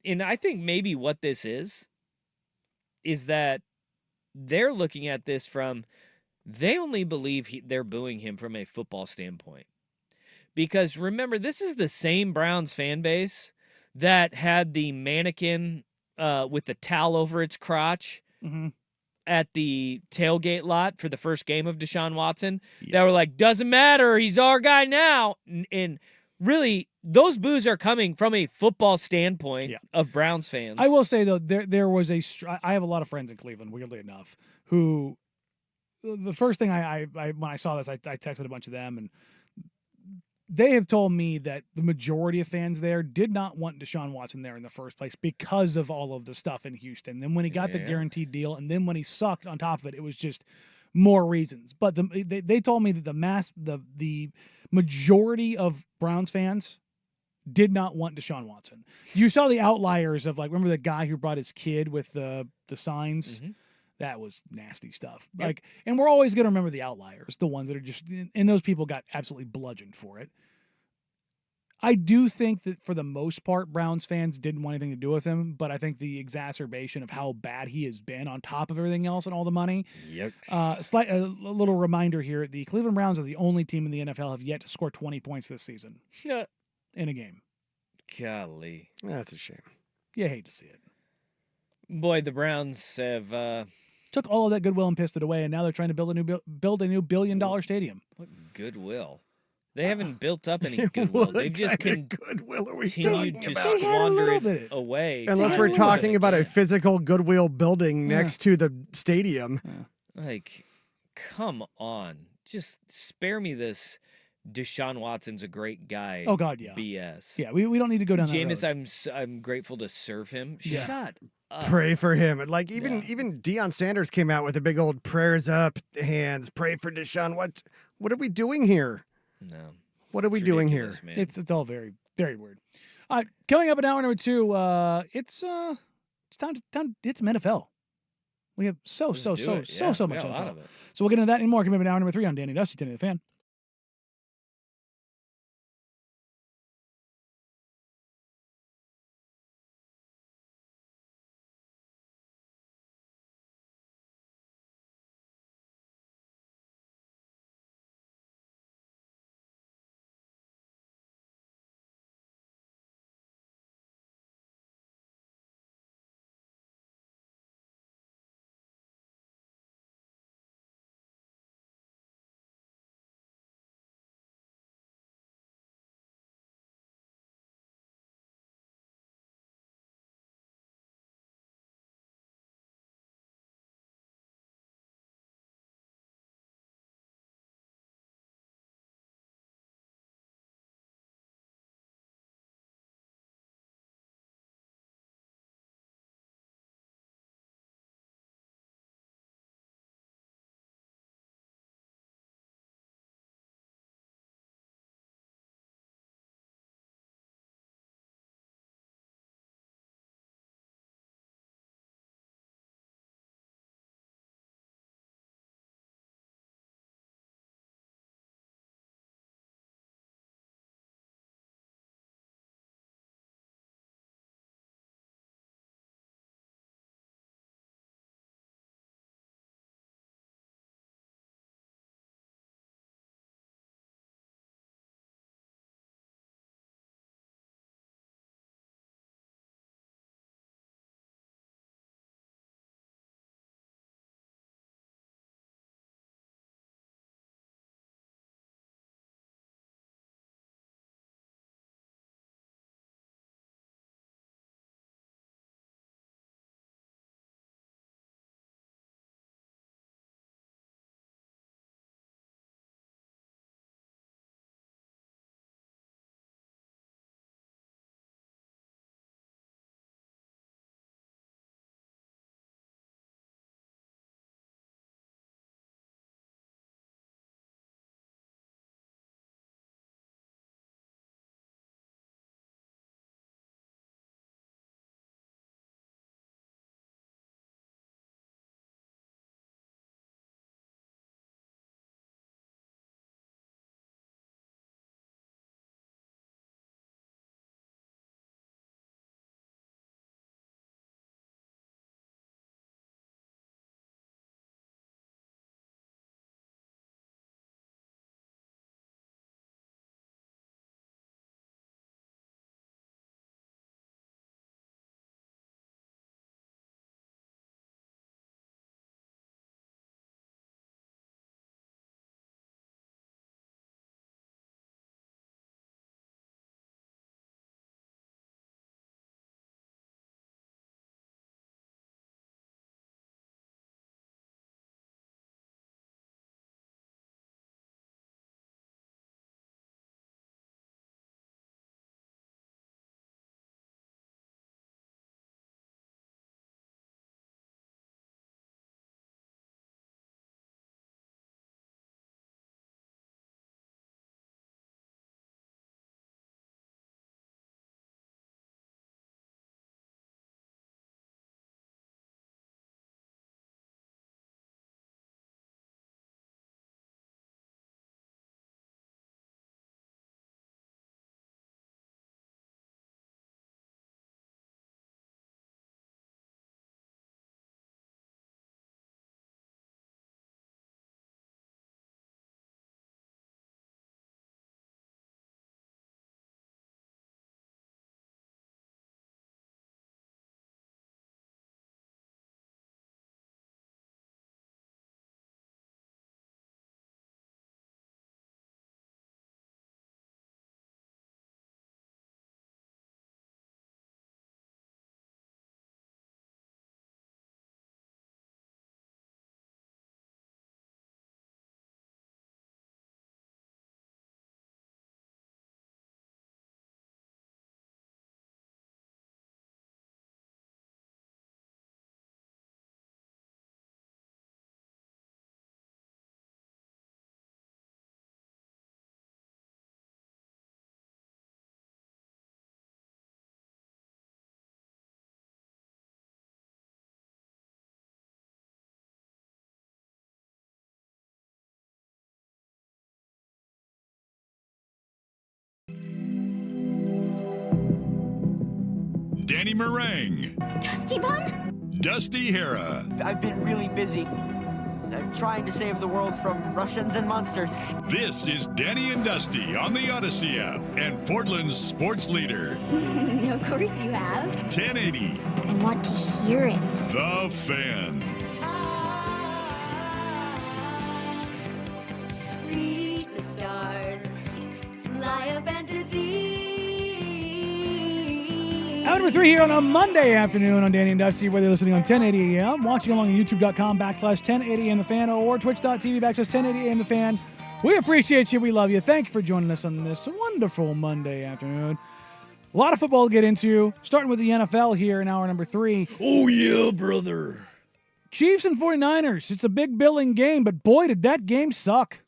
and I think maybe what this is that they're looking at this from, they only believe they're booing him from a football standpoint. Because remember, this is the same Browns fan base that had the mannequin with the towel over its crotch at the tailgate lot for the first game of Deshaun Watson. Yeah. That were like, doesn't matter, he's our guy now. And really, those boos are coming from a football standpoint of Browns fans. I will say, though, there was I have a lot of friends in Cleveland, weirdly enough, who the first thing I when I saw this, I texted a bunch of them, and they have told me that the majority of fans there did not want Deshaun Watson there in the first place because of all of the stuff in Houston. Then when he got the guaranteed deal, and then when he sucked on top of it, it was just more reasons. But they told me that the majority of Browns fans did not want Deshaun Watson. You saw the outliers of, like, remember the guy who brought his kid with the signs? Mm-hmm. That was nasty stuff. Yep. Like, and we're always going to remember the outliers, the ones that are just, and those people got absolutely bludgeoned for it. I do think that for the most part, Browns fans didn't want anything to do with him, but I think the exacerbation of how bad he has been on top of everything else and all the money. Yep. A little reminder here: the Cleveland Browns are the only team in the NFL have yet to score 20 points this season in a game. Golly, that's a shame. You hate to see it. Boy, the Browns have took all of that goodwill and pissed it away, and now they're trying to build a new $1 billion stadium. What goodwill? They haven't built up any goodwill. They've just goodwill are we continued to talking about? squander it away. Unless we're talking about a physical goodwill building next to the stadium. Like, come on. Just spare me this Deshaun Watson's a great guy. Oh, God, yeah. BS. Yeah, we don't need to go down that road. Jameis, I'm grateful to serve him. Yeah. Shut up. Pray for him. Like, even Deion Sanders came out with a big old prayers up hands. Pray for Deshaun. What are we doing here? No. What are we doing here? Man. It's all very, very weird. Coming up in hour number 2, it's time. It's some NFL. We have so much NFL. So we'll get into that and more. Coming up in hour number 3 on Danny Dusty, 10 the Fan. Danny Meringue, Dusty Bun? Dusty Hera. I've been really busy. I'm trying to save the world from Russians and monsters. This is Danny and Dusty on the Odyssey app and Portland's sports leader. Of course you have. 1080. I want to hear it. The Fan. Reach the stars. Fly a fantasy. Hour number 3 here on a Monday afternoon on Danny and Dusty, whether you're listening on 1080 AM, watching along on youtube.com/1080am the fan, or twitch.tv/1080am the fan. We appreciate you. We love you. Thank you for joining us on this wonderful Monday afternoon. A lot of football to get into, starting with the NFL here in hour number 3. Oh, yeah, brother. Chiefs and 49ers. It's a big billing game, but boy, did that game suck.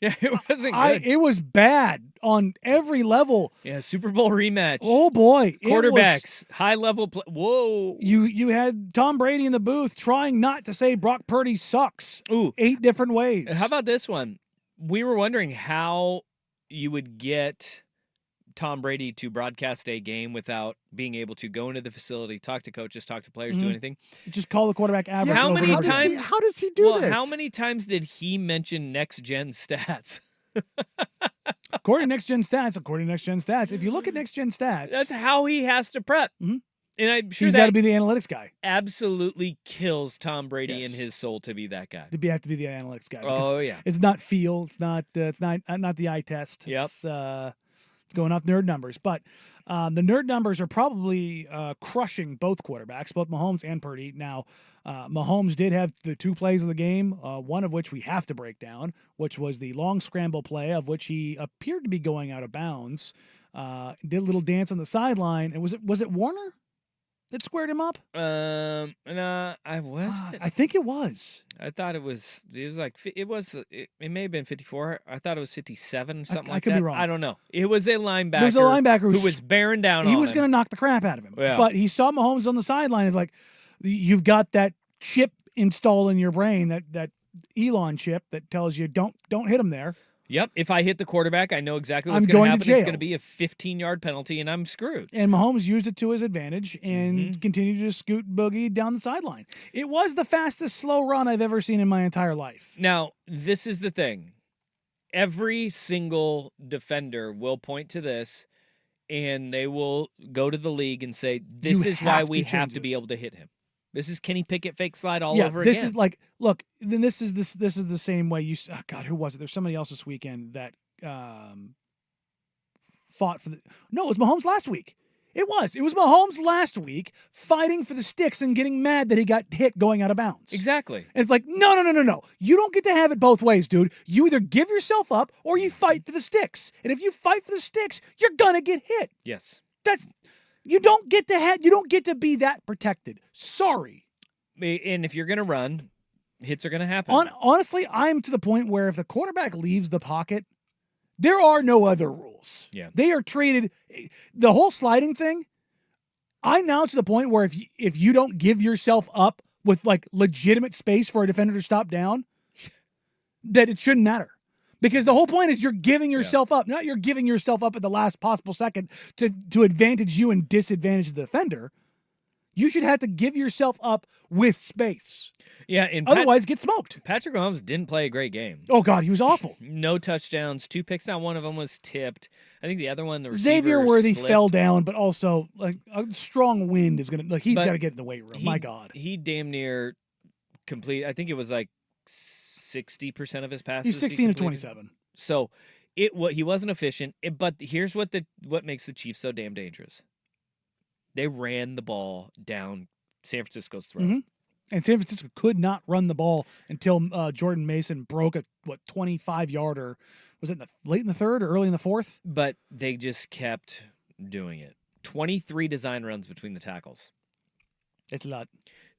Yeah, it wasn't good. It was bad on every level. Yeah, Super Bowl rematch. Oh, boy. Quarterbacks, high-level play. Whoa. You had Tom Brady in the booth trying not to say Brock Purdy sucks. Ooh. 8 different ways. How about this one? We were wondering how you would get Tom Brady to broadcast a game without being able to go into the facility, talk to coaches, talk to players, do anything. Just call the quarterback average. How many How does he do this? How many times did he mention next-gen stats? According to next-gen stats, if you look at next-gen stats, That's how he has to prep. Mm-hmm. And I'm sure he's got to be the analytics guy. Absolutely kills Tom Brady in his soul to be that guy. Have to be the analytics guy. Oh, yeah. It's not feel. It's not the eye test. Yep. It's going off nerd numbers, but the nerd numbers are probably crushing both quarterbacks, both Mahomes and Purdy. Now, Mahomes did have the 2 plays of the game, one of which we have to break down, which was the long scramble play, of which he appeared to be going out of bounds. Did a little dance on the sideline, and was it Warner that squared him up? I think it was. I thought it was it may have been 54. I thought it was 57, something like could that. be wrong. I don't know. It was a linebacker. It was a linebacker who was bearing down on him. He was going to knock the crap out of him. Yeah. But he saw Mahomes on the sideline. It's like, you've got that chip installed in your brain, that Elon chip that tells you don't hit him there. Yep. If I hit the quarterback, I know exactly what's I'm going to going to happen. jail. It's going to be a 15-yard penalty, and I'm screwed. And Mahomes used it to his advantage and continued to scoot Boogie down the sideline. It was the fastest slow run I've ever seen in my entire life. Now, this is the thing. Every single defender will point to this, and they will go to the league and say, this is why we have to be able to hit him. This is Kenny Pickett fake slide all over again. This is like, look, then this is the same way who was it? There's somebody else this weekend that fought for no, it was Mahomes last week. It was Mahomes last week fighting for the sticks and getting mad that he got hit going out of bounds. Exactly. And it's like, no. You don't get to have it both ways, dude. You either give yourself up or you fight for the sticks. And if you fight for the sticks, you're gonna get hit. Yes. You don't get to be that protected. Sorry. And if you're going to run, hits are going to happen. Honestly, I'm to the point where if the quarterback leaves the pocket, there are no other rules. Yeah. They are treated, the whole sliding thing, I'm now to the point where if you don't give yourself up with like legitimate space for a defender to stop down, that it shouldn't matter. Because the whole point is you're giving yourself up, not you're giving yourself up at the last possible second to advantage you and disadvantage the defender. You should have to give yourself up with space. Yeah, and otherwise get smoked. Patrick Mahomes didn't play a great game. Oh, God, he was awful. No touchdowns, 2 picks. Now one of them was tipped. I think the other one, the receiver Xavier Worthy slipped. fell down, but also like a strong wind is going to, he's got to get in the weight room. My God. He damn near complete. I think it was like 60% of his passes. He's 16 of 27. So he wasn't efficient. But here's what makes the Chiefs so damn dangerous. They ran the ball down San Francisco's throat. Mm-hmm. And San Francisco could not run the ball until Jordan Mason broke a 25-yarder. Was it late in the third or early in the fourth? But they just kept doing it. 23 design runs between the tackles. It's a lot.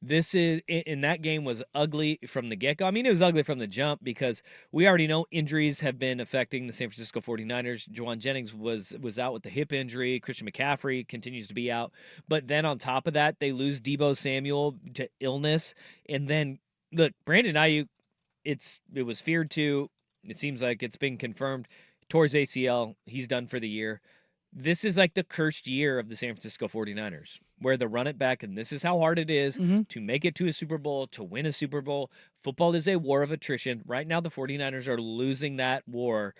That game was ugly from the get-go. I mean, it was ugly from the jump because we already know injuries have been affecting the San Francisco 49ers. Juwan Jennings was out with the hip injury. Christian McCaffrey continues to be out. But then on top of that, they lose Deebo Samuel to illness. And then, look, Brandon Ayuk, it was feared to. It seems like it's been confirmed. Tore his ACL. He's done for the year. this is like the cursed year of the San Francisco 49ers, where the run it back, and this is how hard it is to make it to a Super Bowl, to win a Super Bowl. Football is a war of attrition. Right now, the 49ers are losing that war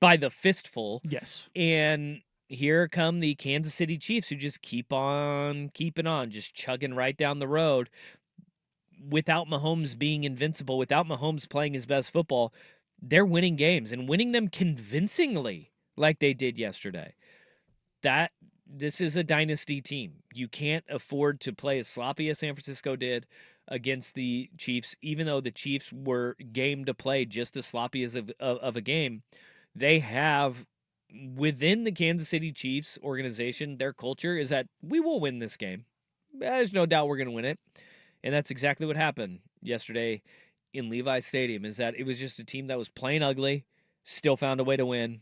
by the fistful. Yes. And here come the Kansas City Chiefs, who just keep on keeping on, just chugging right down the road. Without Mahomes being invincible, without Mahomes playing his best football, they're winning games and winning them convincingly like they did yesterday. This is a dynasty team. You can't afford to play as sloppy as San Francisco did against the Chiefs, even though the Chiefs were game to play just as sloppy as of a game. They have, within the Kansas City Chiefs organization, their culture is that we will win this game. There's no doubt we're going to win it. And that's exactly what happened yesterday in Levi Stadium, is that it was just a team that was playing ugly, still found a way to win.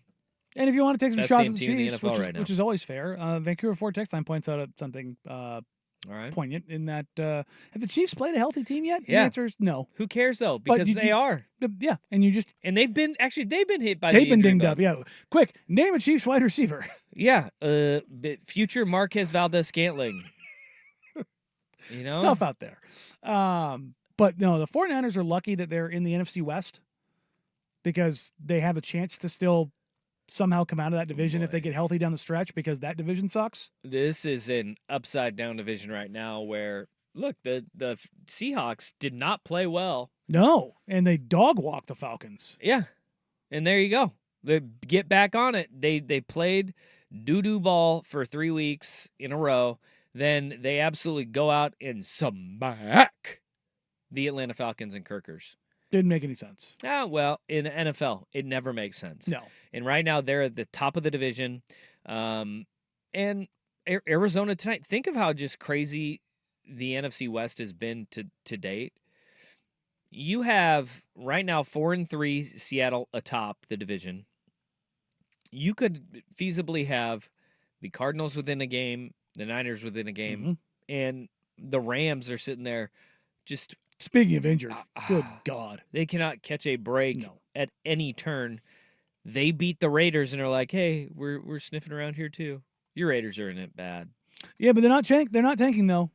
And if you want to take some Best shots damn at the team in the Chiefs, NFL right now. which is always fair, Vancouver Ford Text Line points out something All right. poignant in that have the Chiefs played a healthy team yet? Yeah. The answer is no. Who cares though? Because they are. Yeah, and you just And they've been hit by they've the been injury dinged bug. up. Yeah, quick, name a Chiefs wide receiver. Yeah, future Marquez Valdez-Scantling. You know, It's tough out there. But no, the 49ers are lucky that they're in the NFC West because they have a chance to still somehow come out of that division if they get healthy down the stretch, because that division sucks. This is an upside down division right now where, look, the Seahawks did not play well. No, and they dog walk the Falcons. Yeah, and there you go. They get back on it. They played doo-doo ball for 3 weeks in a row. Then they absolutely go out and smack the Atlanta Falcons and Kirkers. Didn't make any sense. Well, in the NFL, it never makes sense. No. And right now, they're at the top of the division. And Arizona tonight, think of how just crazy the NFC West has been to date. You have, right now, 4-3 Seattle atop the division. You could feasibly have the Cardinals within a game, the Niners within a game, and the Rams are sitting there just... Speaking of injured, good God. They cannot catch a break at any turn. They beat the Raiders and are like, hey, we're sniffing around here too. Your Raiders are in it bad. Yeah, but they're not tanking, though.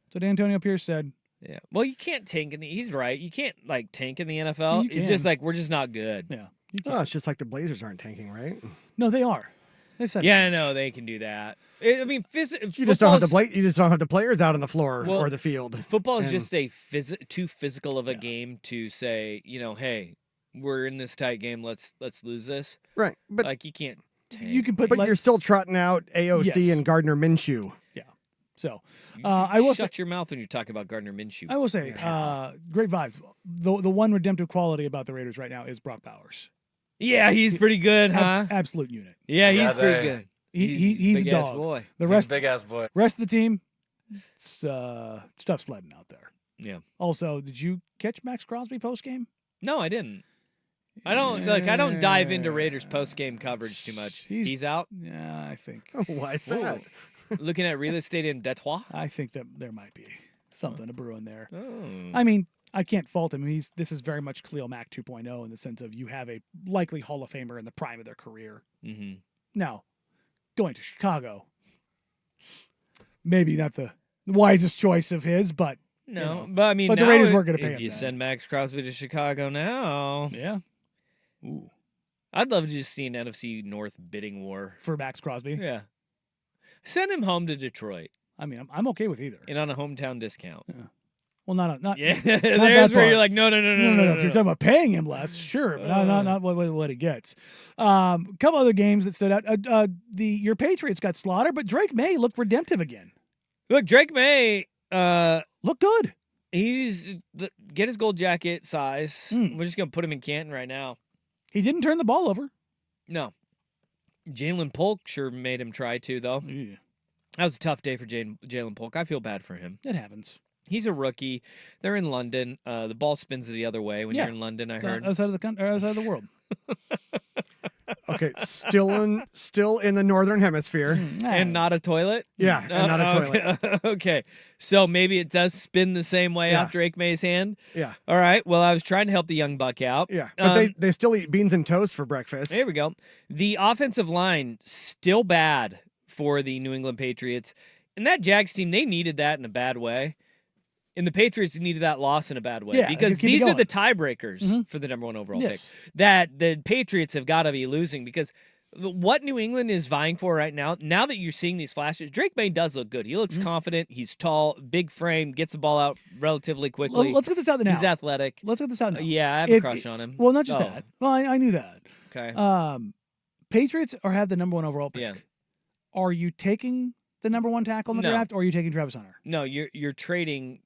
That's what Antonio Pierce said. Yeah. Well, you can't tank he's right. You can't tank in the NFL. It's just we're just not good. Yeah. Oh, it's just like the Blazers aren't tanking, right? No, they are. They've said I know they can do that. I mean, you just don't have the players out on the floor or the field. Football is just too physical of a game to say, hey, we're in this tight game. Let's lose this. Right, but you can't. Tank. You can put, but you're still trotting out AOC and Gardner Minshew. Yeah. So I will shut your mouth when you talk about Gardner Minshew. I will say, great vibes. The one redemptive quality about the Raiders right now is Brock Bowers. Yeah, he's pretty good, huh? Absolute unit. Yeah, he's pretty good. He's a big-ass dog. boy. He's a big-ass boy. Rest of the team, it's tough sledding out there. Yeah. Also, did you catch Max Crosby post game? No, I didn't. I don't dive into Raiders post game coverage too much. He's out. Yeah, I think. Why is that? Looking at real estate in Detroit. I think that there might be something to brewing there. Oh. I mean, I can't fault him. This is very much Khalil Mack 2.0 in the sense of you have a likely Hall of Famer in the prime of their career. Mm-hmm. Now, going to Chicago, maybe not the wisest choice of his, but but I mean, the Raiders weren't going to pay him. If you send Max Crosby to Chicago now, yeah, ooh, I'd love to just see an NFC North bidding war for Max Crosby. Yeah, send him home to Detroit. I mean, I'm okay with either, and on a hometown discount. Yeah. Well, not yeah. Not There's where you're like, no. If you're talking about paying him less, sure, but not what he gets. Couple other games that stood out. Your Patriots got slaughtered, but Drake May looked redemptive again. Look, Drake May looked good. He's get his gold jacket size. We're just gonna put him in Canton right now. He didn't turn the ball over. No. Jalen Polk sure made him try to though. Yeah. That was a tough day for Jalen Polk. I feel bad for him. It happens. He's a rookie. They're in London. The ball spins the other way when you're in London, I heard. Outside of the world. Okay, still in the northern hemisphere. And not a toilet? Yeah, and not a toilet. Okay. So maybe it does spin the same way Yeah. off Drake May's hand? Yeah. All right. Well, I was trying to help the young buck out. Yeah, but they still eat beans and toast for breakfast. There we go. The offensive line, still bad for the New England Patriots. And that Jags team, they needed that in a bad way. And the Patriots needed that loss in a bad way. Yeah, because keep it these are going. the tiebreakers for the number 1 overall Yes. pick. That the Patriots have got to be losing because what New England is vying for right now that you're seeing these flashes, Drake May does look good. He looks confident. He's tall, big frame, gets the ball out relatively quickly. Let's get this out now. He's athletic. Let's get this out now. Yeah, I have a crush on him. Well, not just Oh. that. Well, I knew that. Okay. Patriots have the number 1 overall pick. Yeah. Are you taking the number 1 tackle in the No. draft, or are you taking Travis Hunter? No, you're trading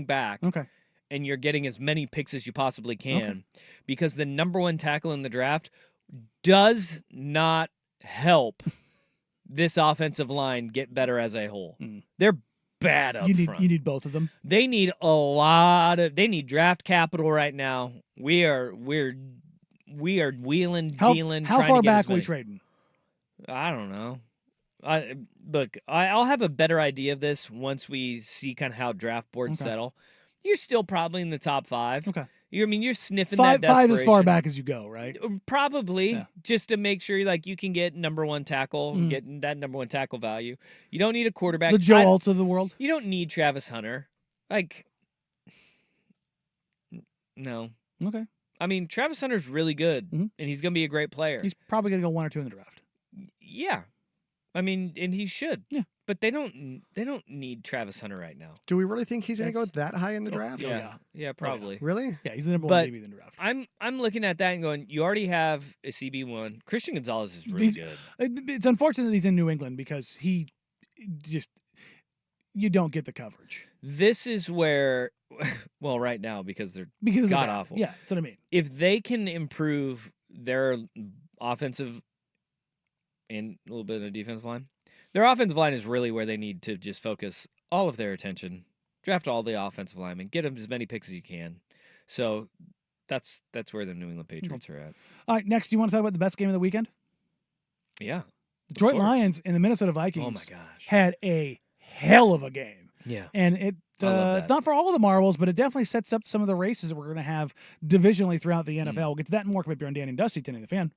back. Okay. And you're getting as many picks as you possibly can because the number 1 tackle in the draft does not help this offensive line get better as a whole. They're bad up front. You need both of them. They need they need draft capital right now. We're wheeling, dealing. How trying far to get back as are we many. trading? I don't know. I'll have a better idea of this once we see kind of how draft boards settle. You're still probably in the top 5. Okay. You're sniffing Five that desperation. as far back as you go, right? Probably, just to make sure like you can get number 1 tackle, get that number 1 tackle value. You don't need a quarterback. The Joe Alts of the world. You don't need Travis Hunter. Like, no. Okay. I mean, Travis Hunter's really good, and he's going to be a great player. He's probably going to go 1 or 2 in the draft. Yeah. I mean, and he should. Yeah. But they don't need Travis Hunter right now. Do we really think he's going to go that high in the draft? Yeah, probably. Really? Yeah, he's the number 1 But DB in the draft. I'm looking at that and going, you already have a CB1. Christian Gonzalez is really good. It's unfortunate that he's in New England because you don't get the coverage. This is where, well, right now because they're Because of the god draft. awful. Yeah, that's what I mean. If they can improve their offensive and a little bit of the defensive line, their offensive line is really where they need to just focus all of their attention. Draft all the offensive linemen, get them as many picks as you can. So that's where the New England Patriots are at. All right, next, do you want to talk about the best game of the weekend? Yeah. Detroit Lions and the Minnesota Vikings. Oh my gosh. Had a hell of a game. Yeah. And I love it's that. not for all of the marbles, but it definitely sets up some of the races that we're going to have divisionally throughout the NFL. We'll get to that and more. Come up here on Danny and Dusty, 10 the Fan.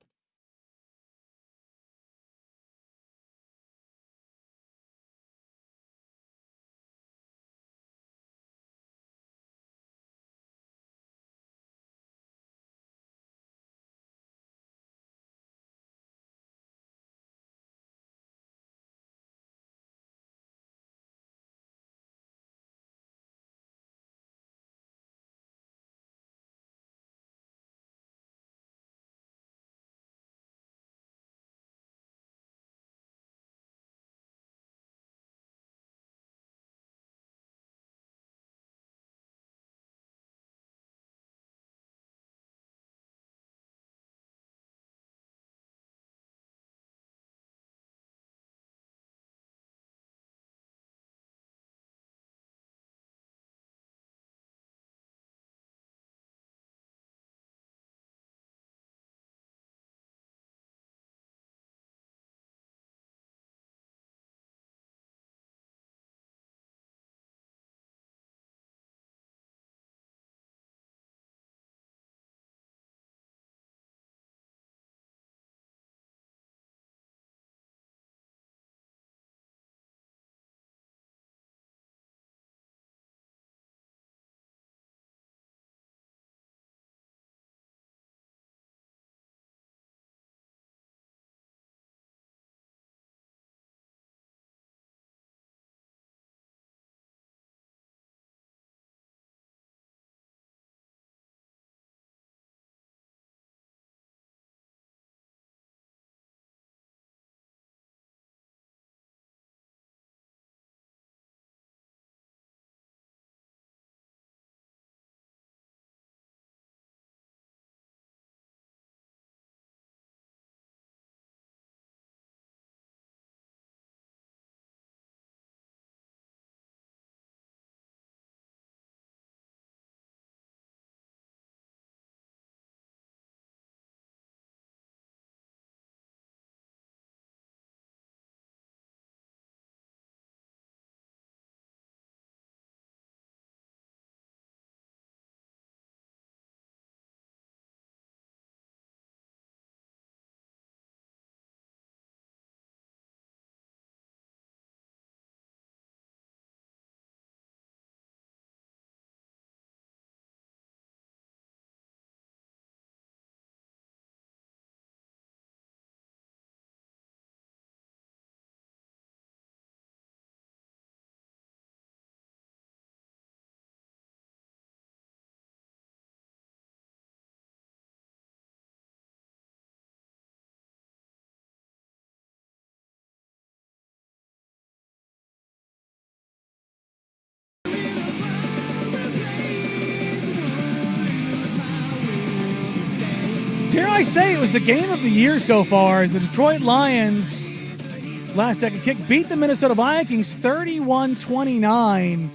I say it was the game of the year so far as the Detroit Lions, last-second kick, beat the Minnesota Vikings 31-29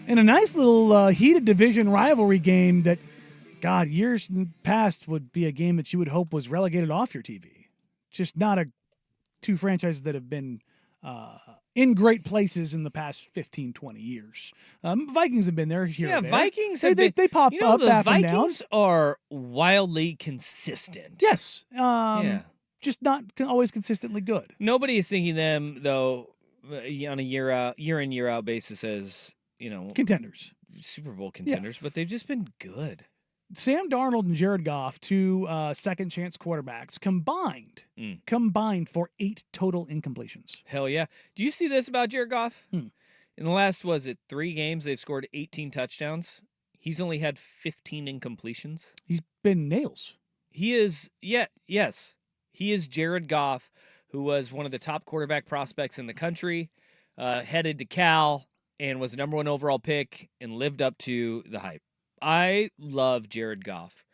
in a nice little heated division rivalry game that, God, years past would be a game that you would hope was relegated off your TV. Just not two franchises that have been in great places in the past 15, 20 years. Vikings have been there here and there. Vikings they pop up the up and down. Vikings are wildly consistent. Yes. Just not always consistently good. Nobody is thinking them, though, on a year in, year out basis as, contenders. Super Bowl contenders, but they've just been good. Sam Darnold and Jared Goff, two second-chance quarterbacks, combined for 8 total incompletions. Hell yeah. Do you see this about Jared Goff? In the last, 3 games, they've scored 18 touchdowns. He's only had 15 incompletions. He's been nails. He is, yes. He is Jared Goff, who was one of the top quarterback prospects in the country, headed to Cal, and was the number 1 overall pick, and lived up to the hype. I love Jared Goff,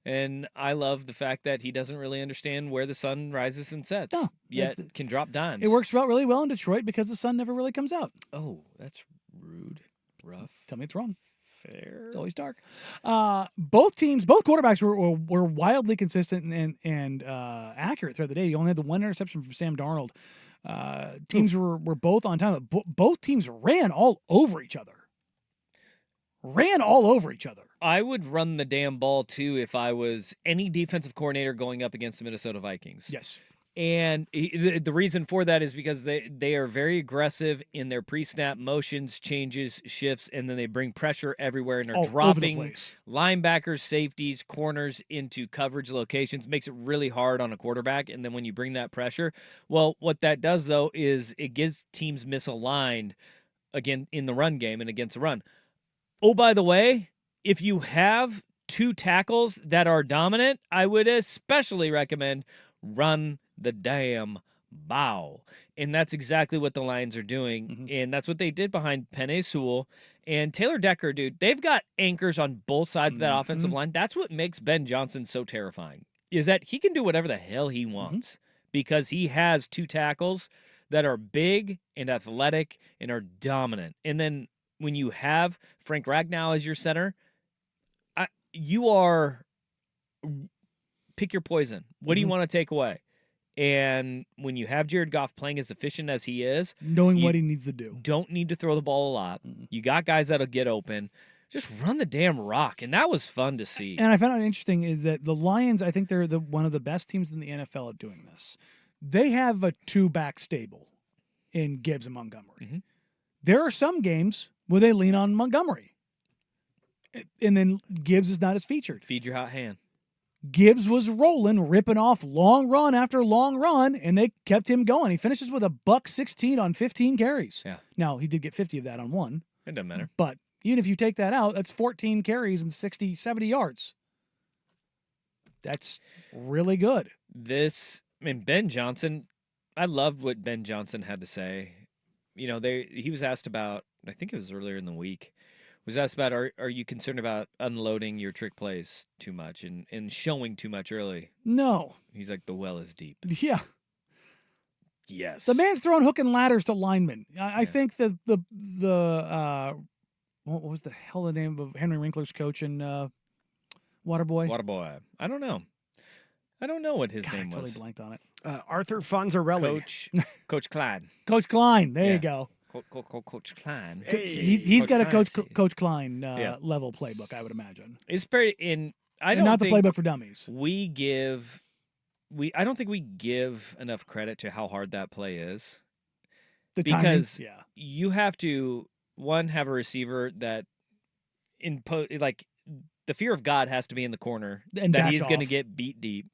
and I love the fact that he doesn't really understand where the sun rises and sets, yet can drop dimes. It works out really well in Detroit because the sun never really comes out. Oh, that's rude. Rough. Tell me it's wrong. Fair. It's always dark. Both quarterbacks were wildly consistent and accurate throughout the day. You only had the 1 interception from Sam Darnold. Teams were both on time. But both teams ran all over each other. I would run the damn ball, too, if I was any defensive coordinator going up against the Minnesota Vikings. Yes. And the reason for that is because they are very aggressive in their pre-snap motions, changes, shifts, and then they bring pressure everywhere and are dropping linebackers, safeties, corners into coverage locations. Makes it really hard on a quarterback. And then when you bring that pressure, well, what that does, though, is it gives teams misaligned, again, in the run game and against the run. Oh, by the way, if you have 2 tackles that are dominant, I would especially recommend run the damn bow. And that's exactly what the Lions are doing. And that's what they did behind Penei Sewell and Taylor Decker, dude. They've got anchors on both sides of that offensive line. That's what makes Ben Johnson so terrifying, is that he can do whatever the hell he wants because he has 2 tackles that are big and athletic and are dominant. And then when you have Frank Ragnow as your center, you are pick your poison. What do you want to take away? And when you have Jared Goff playing as efficient as he is, knowing what he needs to do, don't need to throw the ball a lot. You got guys that'll get open. Just run the damn rock, and that was fun to see. And I found it interesting is that the Lions, I think they're one of the best teams in the NFL at doing this. They have a 2-back stable in Gibbs and Montgomery. There are some games where they lean on Montgomery. And then Gibbs is not as featured. Feed your hot hand. Gibbs was rolling, ripping off long run after long run, and they kept him going. He finishes with $116 on 15 carries. Yeah. Now, he did get 50 of that on 1. It doesn't matter. But even if you take that out, that's 14 carries and 60, 70 yards. That's really good. Ben Johnson, I loved what Ben Johnson had to say. He was asked about, I think it was earlier in the week, was asked about, are you concerned about unloading your trick plays too much and showing too much early? No. He's like, the well is deep. Yeah. Yes. The man's throwing hook and ladders to linemen. I think what was the hell the name of Henry Winkler's coach in Waterboy? Waterboy. I don't know what his name was. I totally blanked on it. Arthur Fonzarelli. Coach Klein. Coach Klein. There you go. Coach Klein. He's got a Coach Klein level playbook, I would imagine. It's pretty. Not the playbook for dummies. I don't think we give enough credit to how hard that play is. Because you have to have a receiver that the fear of God has to be in the corner and that he's going to get beat deep.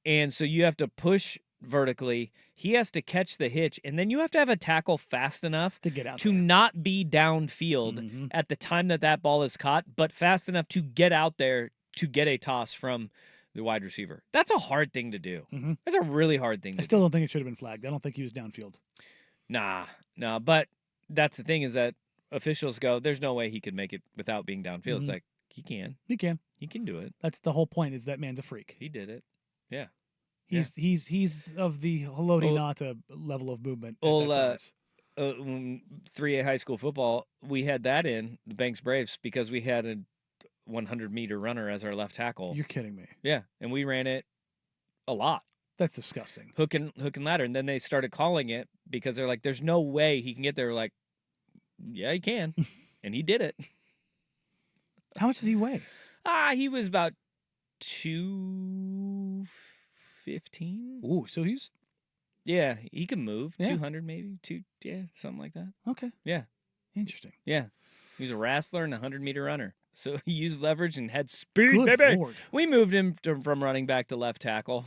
And so you have to push vertically. He has to catch the hitch, and then you have to have a tackle fast enough to get out to not be downfield at the time that ball is caught, but fast enough to get out there to get a toss from the wide receiver. That's a hard thing to do. That's a really hard thing to do. I still don't think it should have been flagged. I don't think he was downfield. Nah, but that's the thing is that officials go, there's no way he could make it without being downfield. It's like, He can. He can. He can do it. That's the whole point. Is that man's a freak. He did it. Yeah. He's of the Haloti Nata level of movement. At that size. 3A high school football, we had that in the Banks Braves because we had a 100-meter runner as our left tackle. You're kidding me. Yeah, and we ran it a lot. That's disgusting. Hook and ladder, and then they started calling it because they're like, "There's no way he can get there." We're like, yeah, he can, and he did it. How much did he weigh? He was about 215. Ooh, so he's. Yeah, he can move. Yeah. 200 maybe. Something like that. Okay. Yeah. Interesting. Yeah. He was a wrestler and a 100-meter runner. So he used leverage and had speed, Good baby. Lord. We moved him from running back to left tackle.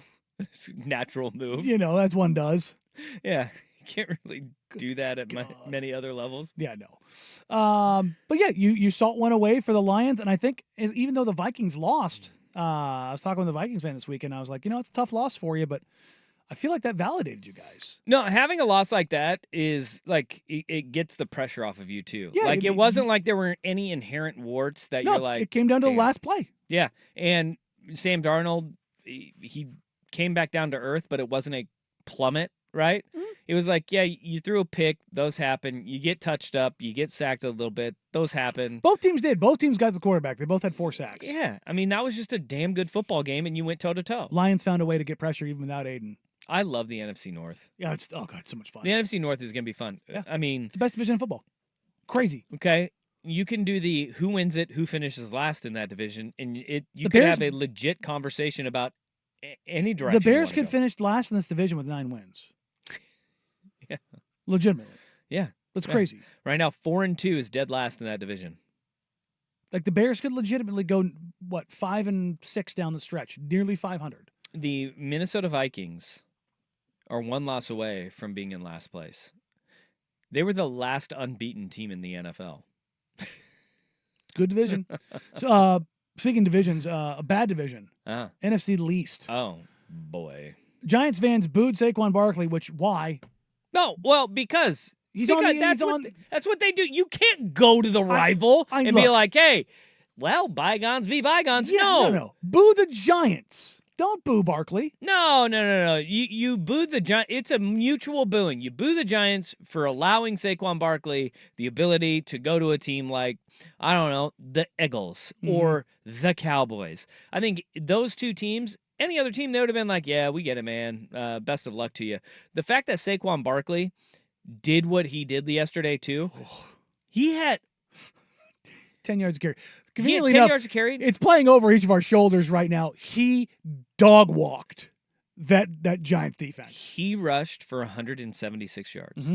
Natural move. As one does. Yeah. You can't really do that at many other levels. Yeah, no. But yeah, you salt one away for the Lions, and I think even though the Vikings lost, I was talking with a Vikings fan this week, and I was like, it's a tough loss for you, but I feel like that validated you guys. No, having a loss like that is like it gets the pressure off of you too. Yeah, like it wasn't like there were any inherent warts that you're like. It came down to the last play. Yeah, and Sam Darnold, he came back down to earth, but it wasn't a plummet, right? Mm-hmm. It was like, yeah, you threw a pick, those happen. You get touched up, you get sacked a little bit, those happen. Both teams did. Both teams got the quarterback. They both had 4 sacks. Yeah, I mean that was just a damn good football game, and you went toe to toe. Lions found a way to get pressure even without Aiden. I love the NFC North. Yeah, it's so much fun. The NFC North is going to be fun. Yeah. I mean, it's the best division in football. Crazy. Okay, you can do the who wins it, who finishes last in that division, and you could have a legit conversation about any direction. The Bears could finish last in this division with 9 wins. Yeah, legitimately. Yeah, that's crazy. Right now, 4-2 is dead last in that division. Like the Bears could legitimately go 5-6 down the stretch, nearly 500. The Minnesota Vikings are 1 loss away from being in last place. They were the last unbeaten team in the NFL. Good division. So, speaking divisions, a bad division. NFC least. Oh, boy. Giants fans booed Saquon Barkley, why? No, well, because that's what they do. You can't go to the rival and be like, hey, well, bygones be bygones. Yeah, no. Boo the Giants. Don't boo Barkley. No. You boo the Giants. It's a mutual booing. You boo the Giants for allowing Saquon Barkley the ability to go to a team like, I don't know, the Eagles or the Cowboys. I think those two teams, any other team, they would have been like, yeah, we get it, man. Best of luck to you. The fact that Saquon Barkley did what he did yesterday, too, he had 10 yards of carry. He had 10 yards of carry. It's playing over each of our shoulders right now. He dog walked that Giants defense. He rushed for 176 yards.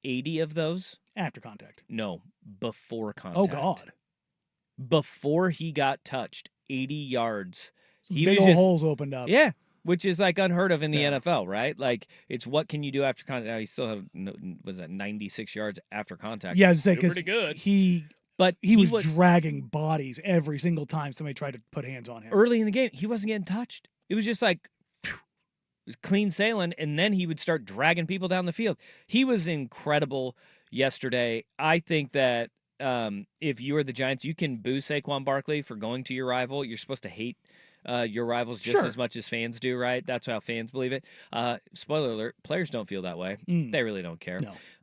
80 of those after contact. No, before contact. Oh God! Before he got touched, 80 yards. Big old holes opened up. Yeah, which is like unheard of in the NFL, right? Like it's what can you do after contact? Now he still had 96 yards after contact. Yeah, I was saying because pretty good. He was dragging bodies every single time somebody tried to put hands on him. Early in the game, he wasn't getting touched. It was just like it was clean sailing, and then he would start dragging people down the field. He was incredible yesterday. I think that if you are the Giants, you can boo Saquon Barkley for going to your rival. You're supposed to hate your rivals just as much as fans do, right? That's how fans believe it. Spoiler alert, players don't feel that way. They really don't care.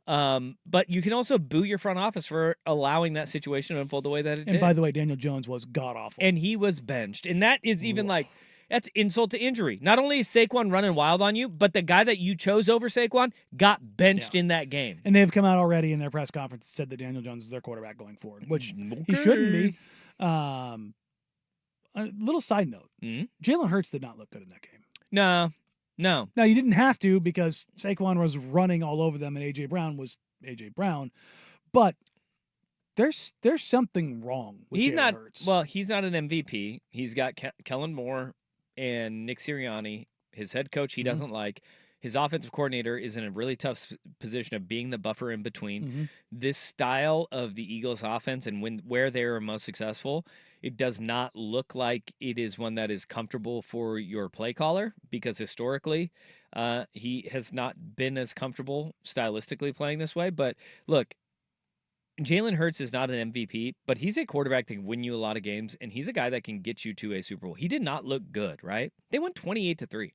No. But you can also boo your front office for allowing that situation to unfold the way that it did. And by the way, Daniel Jones was god-awful. And he was benched. And that is even that's insult to injury. Not only is Saquon running wild on you, but the guy that you chose over Saquon got benched in that game. And they've come out already in their press conference and said that Daniel Jones is their quarterback going forward, which he shouldn't be. A little side note. Jalen Hurts did not look good in that game. No. Now, you didn't have to because Saquon was running all over them and A.J. Brown was A.J. Brown. But there's something wrong with Jalen Hurts. Well, he's not an MVP. He's got Kellen Moore and Nick Sirianni, his head coach he doesn't like. His offensive coordinator is in a really tough position of being the buffer in between. This style of the Eagles offense and where they are most successful, it does not look like it is one that is comfortable for your play caller because historically he has not been as comfortable stylistically playing this way. But look, Jalen Hurts is not an MVP, but he's a quarterback that can win you a lot of games, and he's a guy that can get you to a Super Bowl. He did not look good, right? They went 28-3.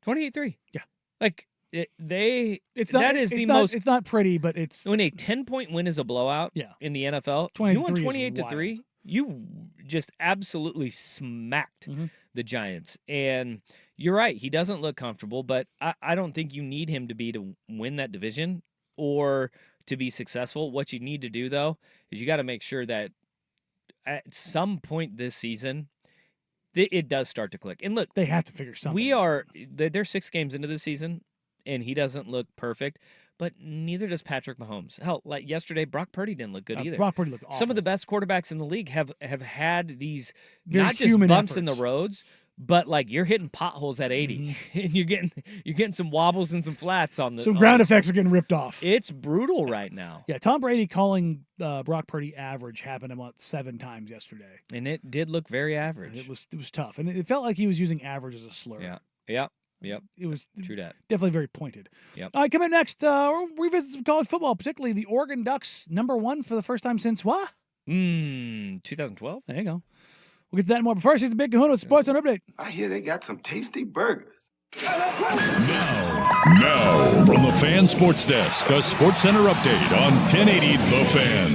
28-3. Yeah. Like, It's not pretty, but it's when a 10-point win is a blowout in the NFL. You won 28-3. You just absolutely smacked the Giants. And you're right, he doesn't look comfortable, but I don't think you need him to win that division or to be successful. What you need to do, though, is you got to make sure that at some point this season, it does start to click. And look, they have to figure something out. They're 6 games into the season, and he doesn't look perfect, but neither does Patrick Mahomes. Hell, like yesterday, Brock Purdy didn't look good either. Brock Purdy looked awful. Some of the best quarterbacks in the league have had these Very not just human bumps in the efforts. roads, but like you're hitting potholes at 80, and you're getting some wobbles and some flats on the Some ground effects are getting ripped off. It's brutal right now. Yeah, Tom Brady calling Brock Purdy average happened about 7 times yesterday, and it did look very average. It was tough, and it felt like he was using average as a slur. Yep. It was true that. Definitely very pointed. Yep. All right, coming up next, we'll revisit some college football, particularly the Oregon Ducks, #1 for the first time since what? 2012. There you go. We'll get to that and more. But first, it's the Big Kahuna with Sports on Update. I hear they got some tasty burgers. Now, from the Fan Sports Desk, a Sports Center update on 1080 The Fan.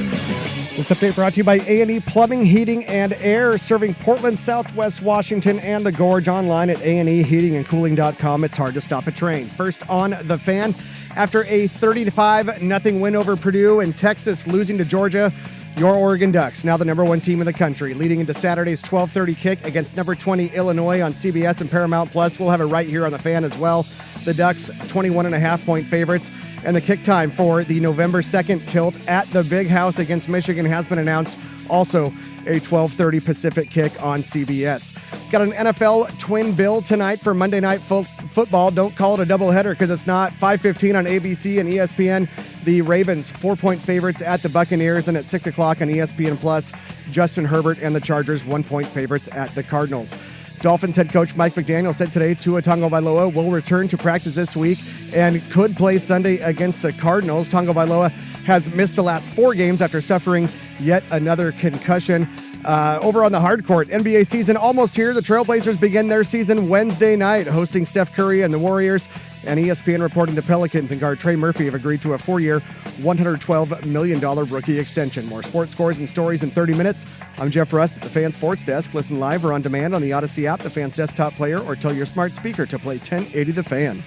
This update brought to you by A&E Plumbing, Heating, and Air, serving Portland, Southwest Washington, and the Gorge. Online at aneheatingandcooling.com. It's hard to stop a train. First on The Fan, after a 30-5 win over Purdue and Texas losing to Georgia, your Oregon Ducks, now the #1 team in the country, leading into Saturday's 12:30 kick against number 20 Illinois on CBS and Paramount Plus. We'll have it right here on The Fan as well. The Ducks, 21.5-point favorites. And the kick time for the November 2nd tilt at the Big House against Michigan has been announced. Also, a 12:30 Pacific kick on CBS. Got an NFL twin bill tonight for Monday Night Football. Don't call it a doubleheader because it's not. 5:15 on ABC and ESPN. The Ravens, 4-point favorites at the Buccaneers. And at 6 o'clock on ESPN Plus, Justin Herbert and the Chargers, 1-point favorites at the Cardinals. Dolphins head coach Mike McDaniel said today Tua Tagovailoa will return to practice this week and could play Sunday against the Cardinals. Tagovailoa has missed the last 4 games after suffering yet another concussion. Over on the hard court, NBA season almost here. The Trailblazers begin their season Wednesday night, hosting Steph Curry and the Warriors. And ESPN reporting the Pelicans and guard Trey Murphy have agreed to a 4-year, $112 million rookie extension. More sports scores and stories in 30 minutes. I'm Jeff Rust at the Fan Sports Desk. Listen live or on demand on the Odyssey app, the Fan's desktop player, or tell your smart speaker to play 1080 The Fan.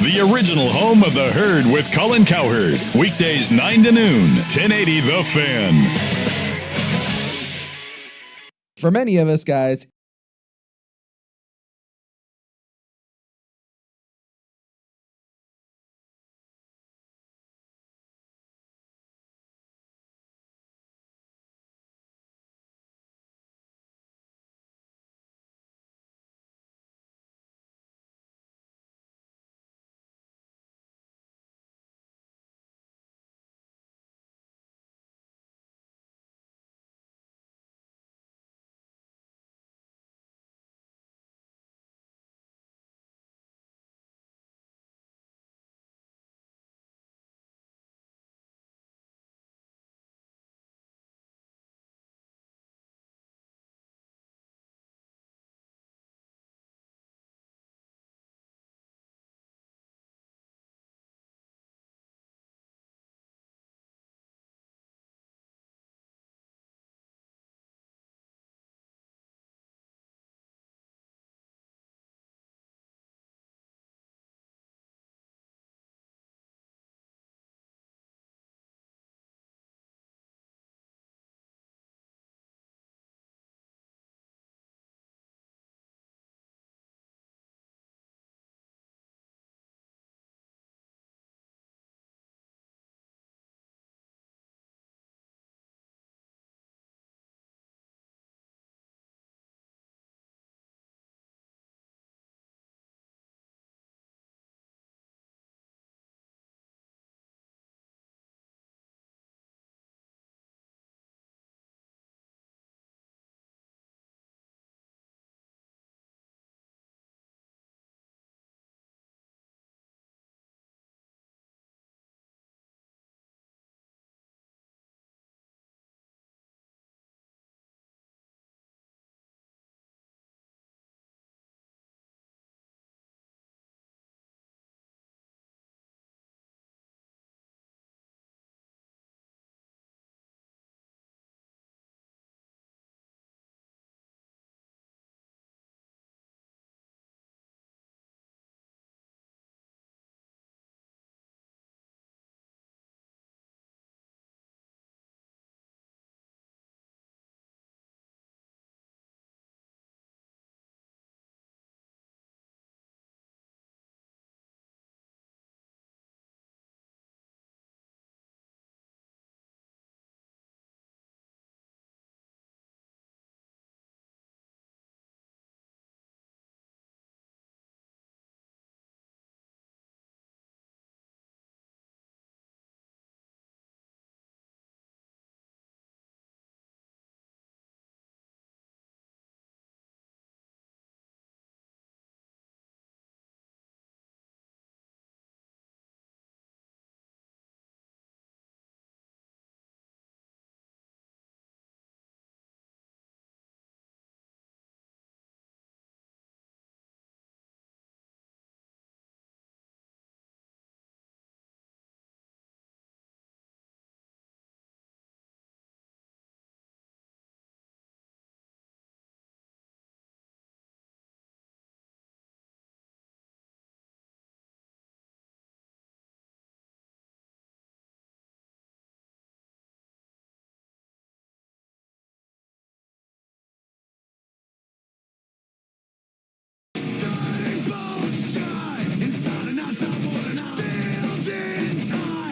The original home of the Herd with Colin Cowherd. Weekdays 9 to noon, 1080 The Fan. For many of us, guys,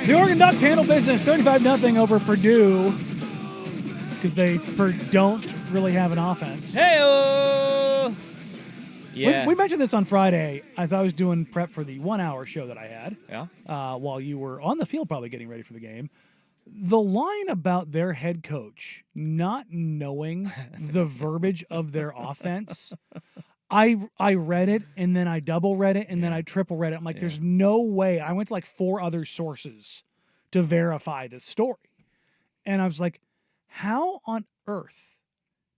The Oregon Ducks handle business 35-0 over Purdue because they don't really have an offense. Hey-oh! Yeah. We mentioned this on Friday as I was doing prep for the 1-hour show that I had. Yeah. While you were on the field probably getting ready for the game. The line about their head coach not knowing the verbiage of their offense, I read it and then I double read it and then I triple read it. I'm like, there's no way. I went to like 4 other sources to verify this story. And I was like, how on earth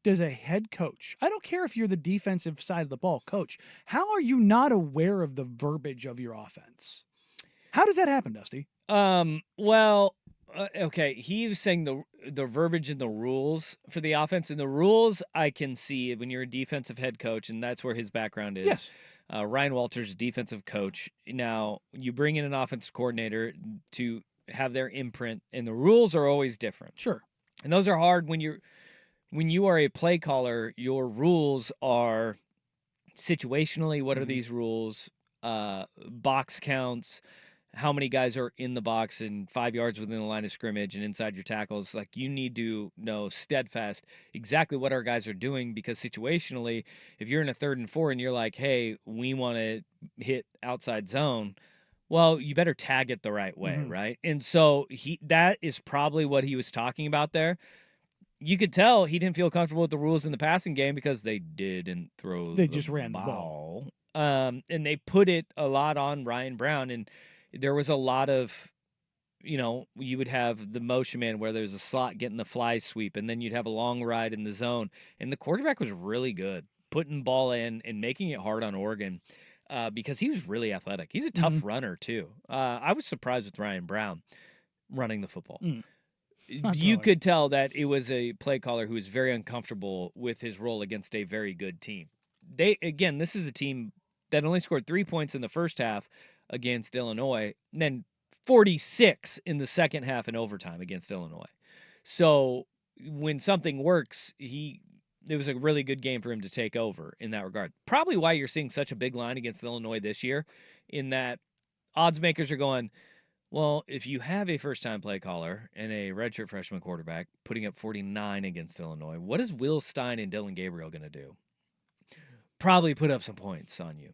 does a head coach, I don't care if you're the defensive side of the ball coach, how are you not aware of the verbiage of your offense? How does that happen, Dusty? Okay, he was saying the verbiage and the rules for the offense. And the rules I can see when you're a defensive head coach, and that's where his background is. Yes. Ryan Walters, defensive coach. Now, you bring in an offensive coordinator to have their imprint, and the rules are always different. Sure. And those are hard when you are a play caller. Your rules are situationally, what are these rules? Box counts, how many guys are in the box and 5 yards within the line of scrimmage and inside your tackles. Like, you need to know steadfast exactly what our guys are doing, because situationally, if you're in a 3rd and 4 and you're like, hey, we want to hit outside zone, well, you better tag it the right way, right? And so that is probably what he was talking about there. You could tell he didn't feel comfortable with the rules in the passing game because they didn't throw They just ran the ball. And they put it a lot on Ryan Brown, and there was a lot of, you would have the motion man where there's a slot getting the fly sweep, and then you'd have a long ride in the zone. And the quarterback was really good putting ball in and making it hard on Oregon because he was really athletic. He's a tough runner, too. I was surprised with Ryan Brown running the football. You could tell that it was a play caller who was very uncomfortable with his role against a very good team. This is a team that only scored 3 points in the first half against Illinois, and then 46 in the second half in overtime against Illinois. So when something works, it was a really good game for him to take over in that regard. Probably why you're seeing such a big line against Illinois this year, in that odds makers are going, well, if you have a first-time play caller and a redshirt freshman quarterback putting up 49 against Illinois, what is Will Stein and Dylan Gabriel going to do? Probably put up some points on you.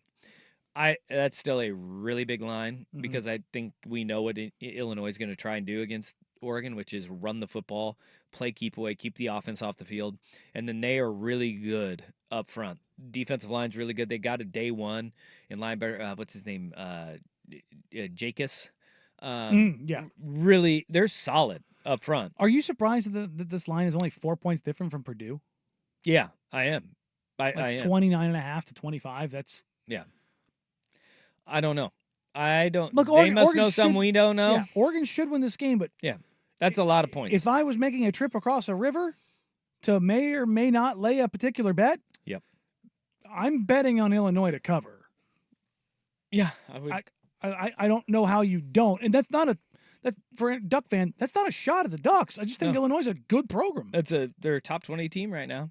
That's still a really big line, because I think we know what Illinois is going to try and do against Oregon, which is run the football, play keep away, keep the offense off the field, and then they are really good up front. Defensive line's really good. They got a day one in linebacker. What's his name? Jacobs. Really, they're solid up front. Are you surprised that this line is only 4 points different from Purdue? Yeah, I am. I am. 29.5 to 25. That's I don't know. I don't. Look, they must know something we don't know. Yeah, Oregon should win this game, but that's a lot of points. If I was making a trip across a river to may or may not lay a particular bet, I'm betting on Illinois to cover. Yeah, I would. I don't know how you don't, and that's for a Duck fan. That's not a shot at the Ducks. I just think Illinois is a good program. They're a top 20 team right now.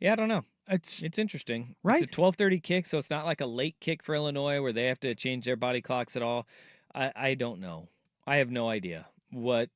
I don't know. It's interesting. Right? It's a 12:30 kick, so it's not like a late kick for Illinois where they have to change their body clocks at all. I don't know. I have no idea what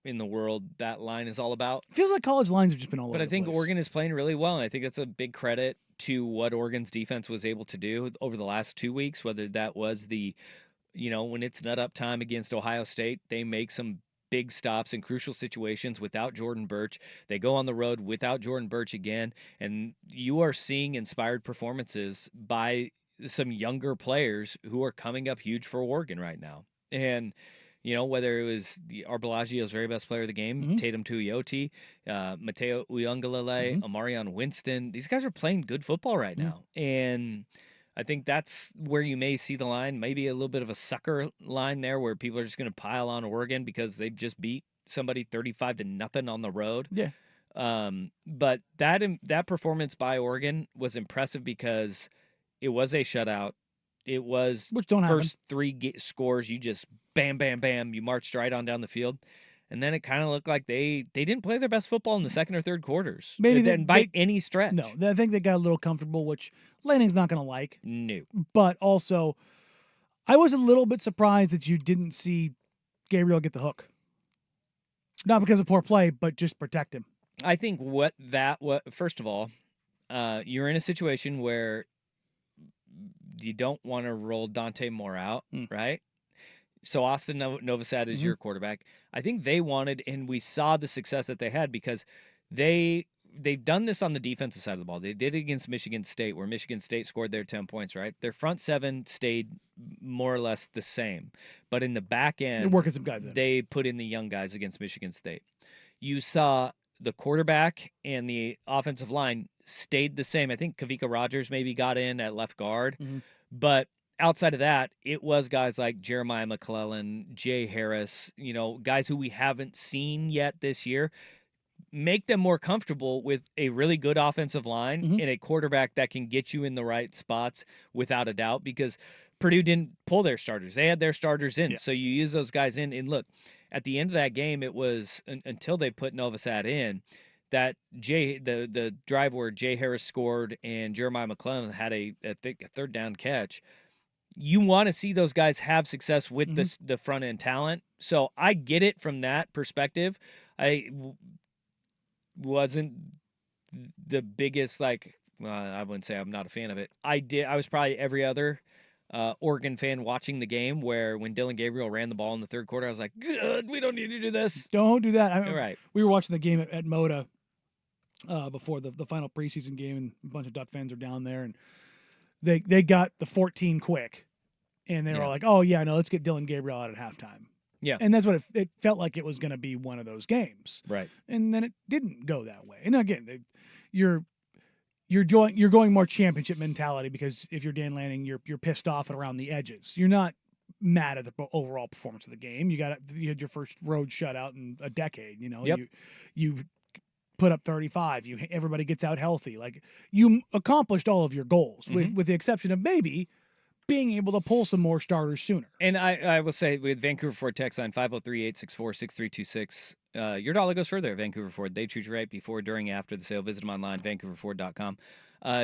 in the world that line is all about. It feels like college lines have just been all over But I think the place. Oregon is playing really well, and I think that's a big credit to what Oregon's defense was able to do over the last 2 weeks, whether that was when it's nut up time against Ohio State, they make some big stops in crucial situations without Jordan Birch. They go on the road without Jordan Birch again, and you are seeing inspired performances by some younger players who are coming up huge for Oregon right now. And whether it was Arbalaggio's very best player of the game, Tatum Tuioti, Mateo Uiagalelei, Amarion Winston, these guys are playing good football right now. And I think that's where you may see the line, maybe a little bit of a sucker line there where people are just going to pile on Oregon because they've just beat somebody 35-0 on the road. Yeah. But that performance by Oregon was impressive because it was a shutout. It was first 3 scores. You just bam, bam, bam. You marched right on down the field. And then it kind of looked like they didn't play their best football in the second or third quarters. Maybe by any stretch. No, I think they got a little comfortable, which Lanning's not going to like. No. But also, I was a little bit surprised that you didn't see Gabriel get the hook. Not because of poor play, but just protect him. I think first of all, you're in a situation where you don't want to roll Dante Moore out, right? So Austin Novosad is your quarterback. I think they wanted, and we saw the success that they had because they've done this on the defensive side of the ball. They did it against Michigan State, where Michigan State scored their 10 points, right? Their front seven stayed more or less the same. But in the back end, they're working some guys in. They put in the young guys against Michigan State. You saw the quarterback and the offensive line stayed the same. I think Kavika Rogers maybe got in at left guard. But outside of that, it was guys like Jeremiah McClellan, Jay Harris, guys who we haven't seen yet this year. Make them more comfortable with a really good offensive line and a quarterback that can get you in the right spots without a doubt, because Purdue didn't pull their starters. They had their starters in. So you use those guys in. And look, at the end of that game, it was until they put Novosad in, that the drive where Jay Harris scored and Jeremiah McClellan had a third down catch. You want to see those guys have success with the front end talent. So I get it from that perspective. I wasn't the biggest, I wouldn't say I'm not a fan of it. I was probably every other Oregon fan watching the game, where when Dylan Gabriel ran the ball in the third quarter, I was like, good, we don't need to do this. Don't do that. Right. We were watching the game at Moda before the final preseason game, and a bunch of Duck fans are down there, and they got the 14 quick, and they were like, oh, yeah, no, let's get Dylan Gabriel out at halftime. Yeah. And that's what it felt like. It was going to be one of those games. Right. And then it didn't go that way. And again, you're going more championship mentality, because if you're Dan Lanning, you're pissed off and around the edges. You're not mad at the overall performance of the game. You had your first road shutout in a decade. You put up 35. Everybody gets out healthy. Like, you accomplished all of your goals, with the exception of maybe being able to pull some more starters sooner. And I will say, with Vancouver Ford text line 503-864-6326, your dollar goes further at Vancouver Ford. They treat you right before, during, after the sale. Visit them online, vancouverford.com.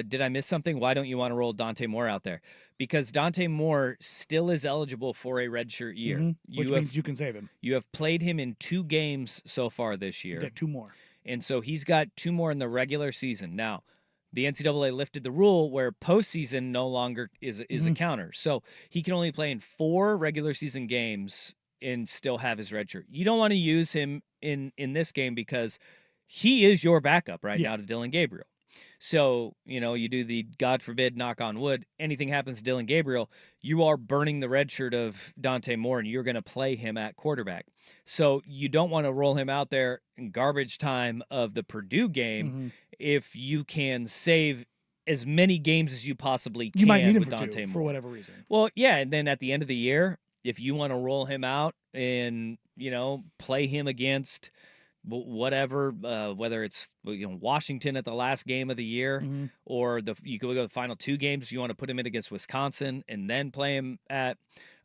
Did I miss something? Why don't you want to roll Dante Moore out there? Because Dante Moore still is eligible for a redshirt year. Which means you can save him. You have played him in 2 games so far this year. He's got 2 more. And so he's got 2 more in the regular season. Now, the NCAA lifted the rule where postseason no longer is a counter. So he can only play in 4 regular season games and still have his red shirt. You don't want to use him in this game, because he is your backup right now to Dylan Gabriel. So, you do the, God forbid, knock on wood, anything happens to Dylan Gabriel, you are burning the red shirt of Dante Moore, and you're going to play him at quarterback. So you don't want to roll him out there in garbage time of the Purdue game if you can save as many games as you possibly can. You might need him with Dante Moore for whatever reason. Well, yeah, and then at the end of the year, if you want to roll him out and, play him against whatever, whether it's Washington at the last game of the year, or you could go the final 2 games, you want to put him in against Wisconsin and then play him at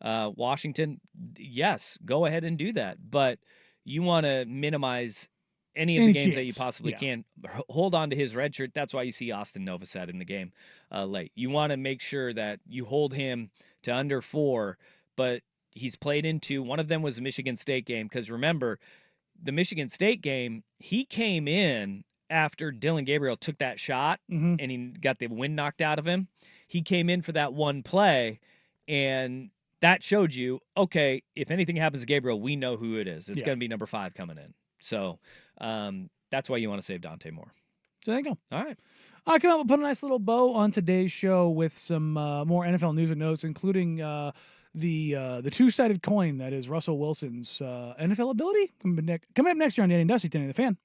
Washington, yes, go ahead and do that. But you want to minimize any of the games that you possibly can. Hold on to his red shirt. That's why you see Austin Novosad in the game late. You want to make sure that you hold him to under 4, but he's played in 2. One of them was a Michigan State game, because remember, the Michigan State game, he came in after Dylan Gabriel took that shot and he got the wind knocked out of him. He came in for that one play, and that showed you, okay, if anything happens to Gabriel, we know who it is. It's going to be number 5 coming in. So that's why you want to save Dante Moore. So there you go. All right. I come up and put a nice little bow on today's show with some more NFL news and notes, including the two-sided coin that is Russell Wilson's NFL ability. Coming up next year on Danny and Dusty, 10 The Fan.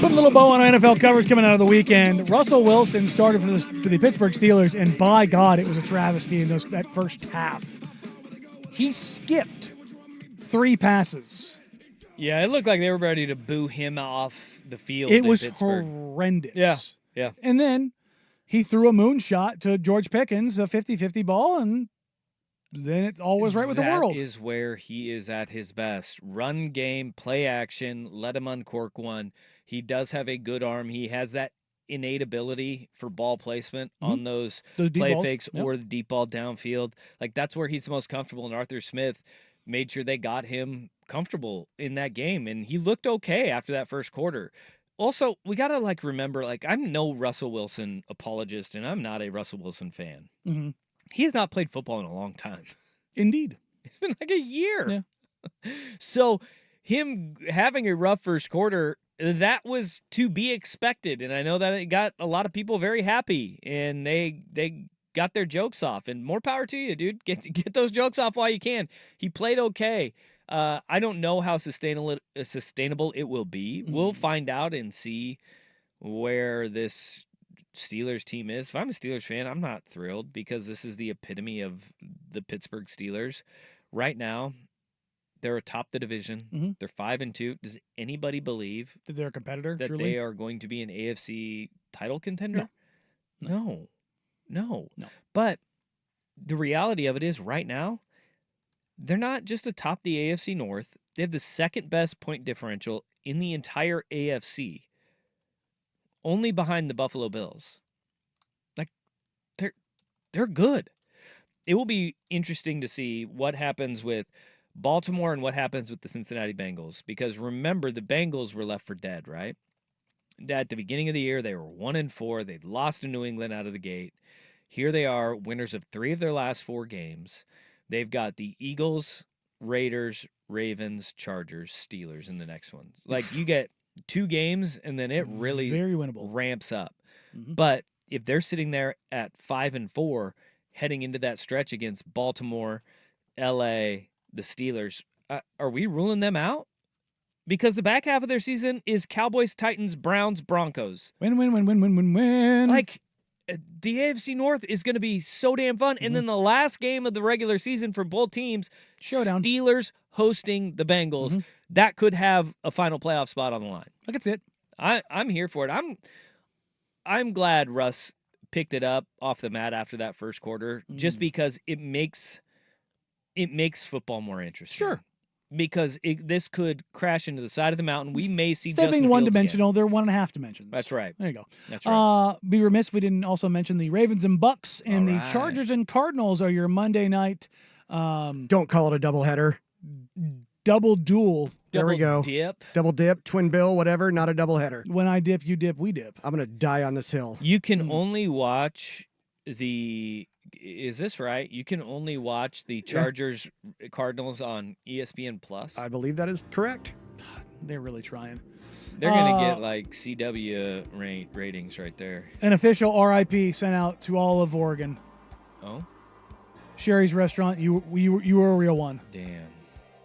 Put a little bow on NFL coverage coming out of the weekend. Russell Wilson started for the Pittsburgh Steelers, and by God, it was a travesty in that first half. He skipped 3 passes. Yeah, it looked like they were ready to boo him off the field. It was Pittsburgh. horrendous. Yeah. And then he threw a moonshot to George Pickens, a 50-50 ball, and then it all was right with the world. That is where he is at his best. Run game, play action, let him uncork one. He does have a good arm. He has that innate ability for ball placement on those play balls. fakes or the deep ball downfield. Like, that's where he's the most comfortable, and Arthur Smith made sure they got him comfortable in that game, and he looked okay after that first quarter. Also, we got to remember, I'm no Russell Wilson apologist, and I'm not a Russell Wilson fan. Mm-hmm. He has not played football in a long time. Indeed. It's been like a year. Yeah. So him having a rough first quarter, that was to be expected. And I know that it got a lot of people very happy, and they got their jokes off. And more power to you, dude. Get those jokes off while you can. He played okay. I don't know how sustainable it will be. Mm-hmm. We'll find out and see where this Steelers team is. If I'm a Steelers fan, I'm not thrilled because this is the epitome of the Pittsburgh Steelers. Right now, they're atop the division. Mm-hmm. They're 5-2. Does anybody believe that they're a competitor? That truly? they are going to be an AFC title contender? No. But the reality of it is right now, they're not just atop the AFC North. They have the second best point differential in the entire AFC. Only behind the Buffalo Bills. They're good. It will be interesting to see what happens with Baltimore and what happens with the Cincinnati Bengals. Because remember, the Bengals were left for dead, right? At the beginning of the year, they were 1-4. They'd lost to New England out of the gate. Here they are, winners of 3 of their last 4 games. They've got the Eagles, Raiders, Ravens, Chargers, Steelers in the next ones. You get 2 games, and then it really very winnable. Ramps up. Mm-hmm. But if they're sitting there at 5-4, heading into that stretch against Baltimore, L.A., the Steelers, are we ruling them out? Because the back half of their season is Cowboys, Titans, Browns, Broncos. Win. The AFC North is going to be so damn fun. Mm-hmm. And then the last game of the regular season for both teams, showdown. Steelers hosting the Bengals. Mm-hmm. That could have a final playoff spot on the line. I can see it. I'm here for it. I'm glad Russ picked it up off the mat after that first quarter, just because it makes football more interesting. Sure. Because this could crash into the side of the mountain. We may see Instead of being one-dimensional, they're 1.5 dimensions. That's right. There you go. That's right. Be remiss if we didn't also mention the Ravens and Bucks, and the Chargers and Cardinals are your Monday night. Don't call it a doubleheader. Double duel. There we go. Dip. Double dip, twin bill, whatever, not a doubleheader. When I dip, you dip, we dip. I'm going to die on this hill. You can only watch is this right? You can only watch the Chargers Cardinals on ESPN Plus? I believe that is correct. They're really trying. They're going to get CW ratings right there. An official RIP sent out to all of Oregon. Oh? Sherry's Restaurant, you were a real one. Damn.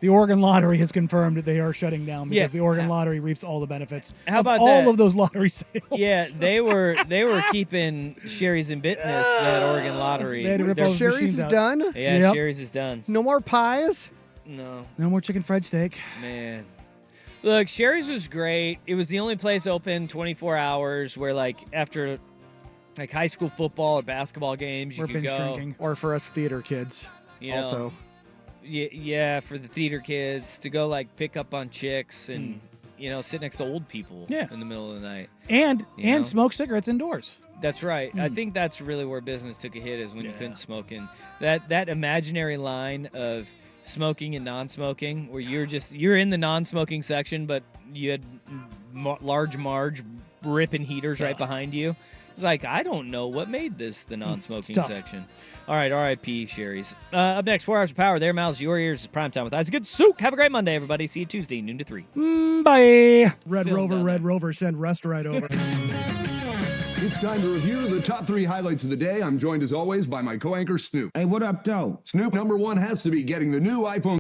The Oregon Lottery has confirmed that they are shutting down because the Oregon Lottery reaps all the benefits. How about all of those lottery sales? Yeah, they were keeping Sherry's and Bitterness, that Oregon Lottery. Sherry's is done? Yeah, Sherry's is done. No more pies? No. No more chicken fried steak. Man. Look, Sherry's was great. It was the only place open 24 hours where, after high school football or basketball games, you could go. Shrinking. Or for us theater kids. Also. Yeah, for the theater kids to go pick up on chicks and sit next to old people in the middle of the night and smoke cigarettes indoors. That's right. I think that's really where business took a hit, is when you couldn't smoke in that imaginary line of smoking and non-smoking, where you're in the non-smoking section, but you had large Marge ripping heaters right behind you. It's I don't know what made this the non-smoking section. All right, R.I.P. Sherry's. Up next, 4 hours of power. Their mouths, your ears. Primetime with Isaac. Good Souk. Have a great Monday, everybody. See you Tuesday, noon to 3. Bye. Red Rover, send Rust right over. It's time to review the top 3 highlights of the day. I'm joined, as always, by my co-anchor, Snoop. Hey, what up, though? Snoop, number 1 has to be getting the new iPhone